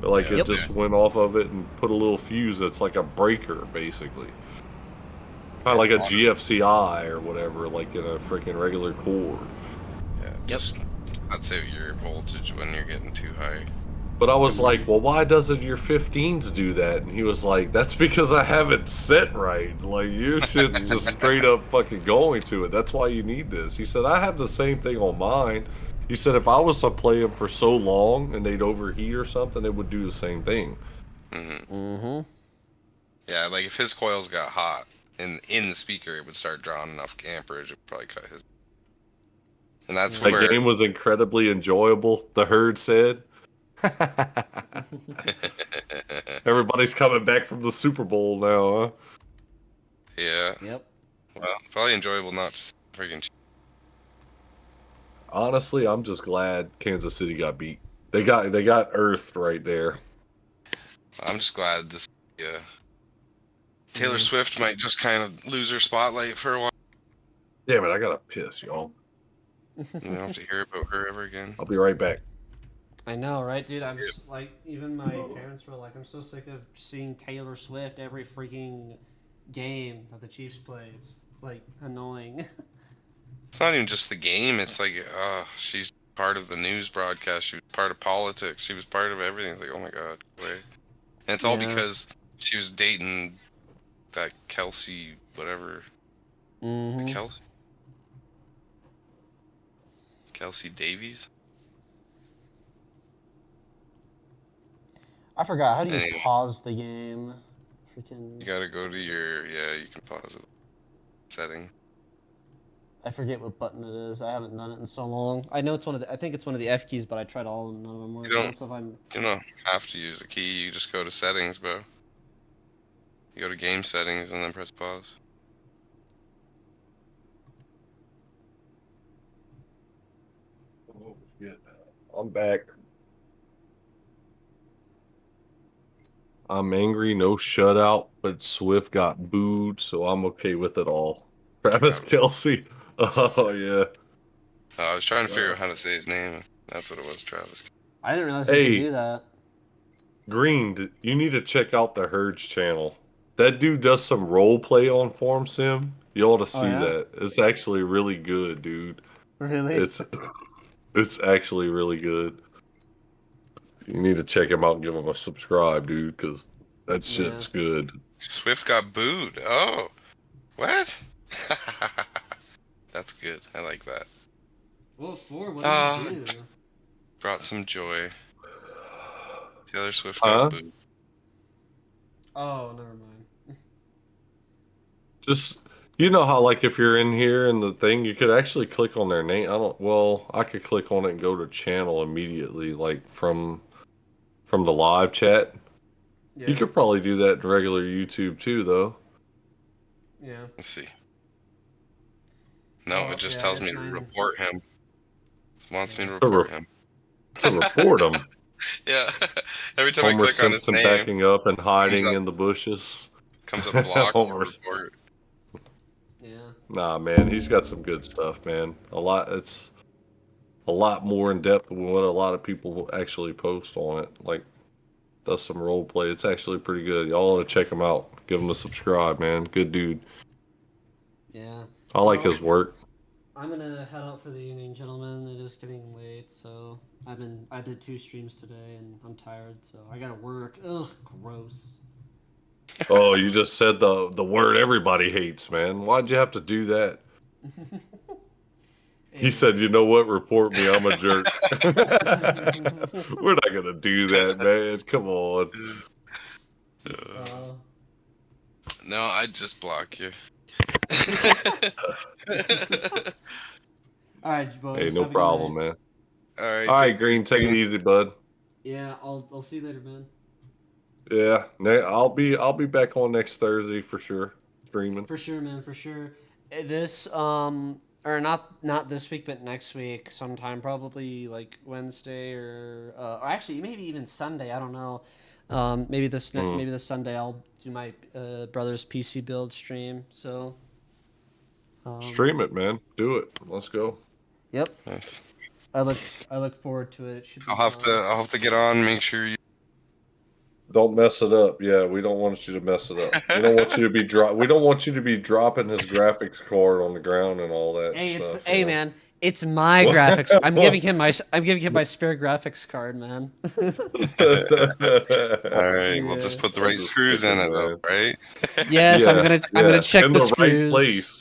Like it Yep. just went off of it and put a little fuse that's like a breaker, basically. Kind of like a GFCI or whatever, like in a freaking regular cord. Yeah, just I'd say your voltage when you're getting too high. But I was like, well, why doesn't your 15s do that? And he was like, that's because I have it set right. Like, your shit's just straight up fucking going to it. That's why you need this. He said, I have the same thing on mine. He said, if I was to play them for so long and they'd overheat or something, it would do the same thing. Mm-hmm. Yeah, like if his coils got hot in the speaker, it would start drawing enough amperage. It would probably cut his. And that's That where game was incredibly enjoyable, the herd said. Everybody's coming back from the Super Bowl now, huh? Yeah. Yep. Well, probably enjoyable, not just freaking. Honestly, I'm just glad Kansas City got beat. They got earthed right there. I'm just glad this. Yeah. Taylor Swift might just kind of lose her spotlight for a while. Damn it, I gotta piss, y'all. You don't have to hear about her ever again. I'll be right back. I know, right, dude? I'm just like, even my parents were like, I'm so sick of seeing Taylor Swift every freaking game that the Chiefs play. It's like annoying. It's not even just the game. It's like, she's part of the news broadcast. She was part of politics. She was part of everything. It's like, oh my god, wait. And it's all Yeah. because she was dating that Kelsey, whatever. Mm-hmm. Kelsey Davies. I forgot. How do you Anyway. pause the game? Freaking. You gotta go to your, you can pause it. Setting. I forget what button it is. I haven't done it in so long. I know it's one of the. I think it's one of the F keys, but I tried all of them. None of them work. You don't- Unless if I'm. You don't have to use the key. You just go to settings, bro. You go to game settings and then press pause. Oh, shit. I'm back. I'm angry, no shutout, but Swift got booed, so I'm okay with it all. Travis Kelsey. Oh yeah. I was trying to figure out how to say his name. That's what it was, Travis. I didn't realize you Hey. could do that. Green, you need to check out the Herge channel. That dude does some role play on Farm Sim. You ought to see yeah? that. It's actually really good, dude. Really? It's actually really good. You need to check him out and give him a subscribe, dude, because that shit's good. Swift got booed. Oh, what? That's good. I like that. What for? What did you do? Brought some joy. Taylor Swift got booed. Oh, never mind. Just, you know how, like, if you're in here and the thing, you could actually click on their name. I could click on it and go to channel immediately, like, from the live chat. Yeah. You could probably do that in regular YouTube, too, though. Yeah. Let's see. No, it just tells me to report him. It wants me to report him. To report him. Yeah. Every time Homer I click on his Simpson name, backing up and hiding in the bushes. comes up block or Homer. report. Yeah. Nah, man, he's got some good stuff, man. It's a lot more in depth than what a lot of people actually post on it. Like, does some role play. It's actually pretty good. Y'all ought to check him out. Give him a subscribe, man. Good dude. Yeah. I like his work. I'm gonna head out for the evening, gentlemen. It is getting late, so I did 2 streams today, and I'm tired, so I gotta work. Ugh, gross. Oh, you just said the word everybody hates, man. Why'd you have to do that? He said, "You know what? Report me. I'm a jerk." We're not gonna do that, man. Come on. No, I just block you. All right, boys. Hey, no have a good problem, night. man. All right, Green, take it easy, bud. Yeah, I'll see you later, man. Yeah, I'll be back on next Thursday for sure, streaming. For sure, man. For sure. This or not this week, but next week sometime, probably like Wednesday or actually maybe even Sunday. I don't know. Maybe this Sunday I'll do my brother's PC build stream. So Stream it, man. Do it. Let's go. Yep. Nice. I look forward to it. It should be I'll have to get on. Make sure you. Don't mess it up. Yeah, we don't want you to mess it up. We don't want you to be We don't want you to be dropping his graphics card on the ground and all that stuff. Hey, man, it's my graphics. I'm giving him my spare graphics card, man. All right, we'll just put the right screws in it, though, right? Yes, Yeah, I'm gonna check in the the screws. right place.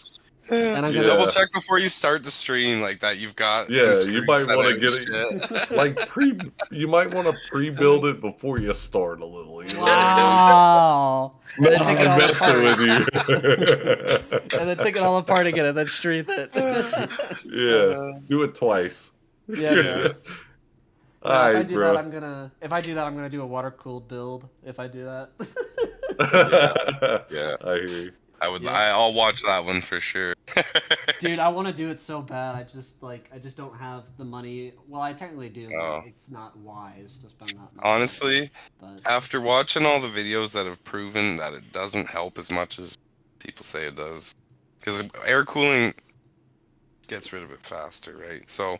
And I'm gonna Double check before you start the stream, like that. You've got Yeah, some you screws might set want out to get it like You might want to pre-build it before you start a little. You know? Wow. And then take it all messing with you. And then take it all apart again, and then stream it. Yeah, do it twice. Yeah. All right, if I do bro. that, I'm gonna do a water cooled build. If I do that. Yeah. I hear you. I'll watch that one for sure. Dude, I want to do it so bad. I just don't have the money. Well, I technically do. Oh. But it's not wise to spend that money. Honestly, But after watching all the videos that have proven that it doesn't help as much as people say it does, because air cooling gets rid of it faster, right? So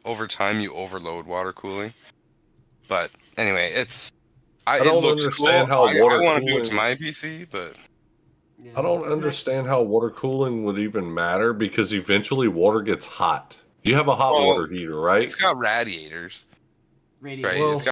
over time you overload water cooling. But anyway, I don't understand how water I want to do cooling- it to my PC, but yeah, I don't understand how water cooling would even matter because eventually water gets hot. You have a hot Well, water heater, right? it's got radiators. radiator. Right, Well, it's got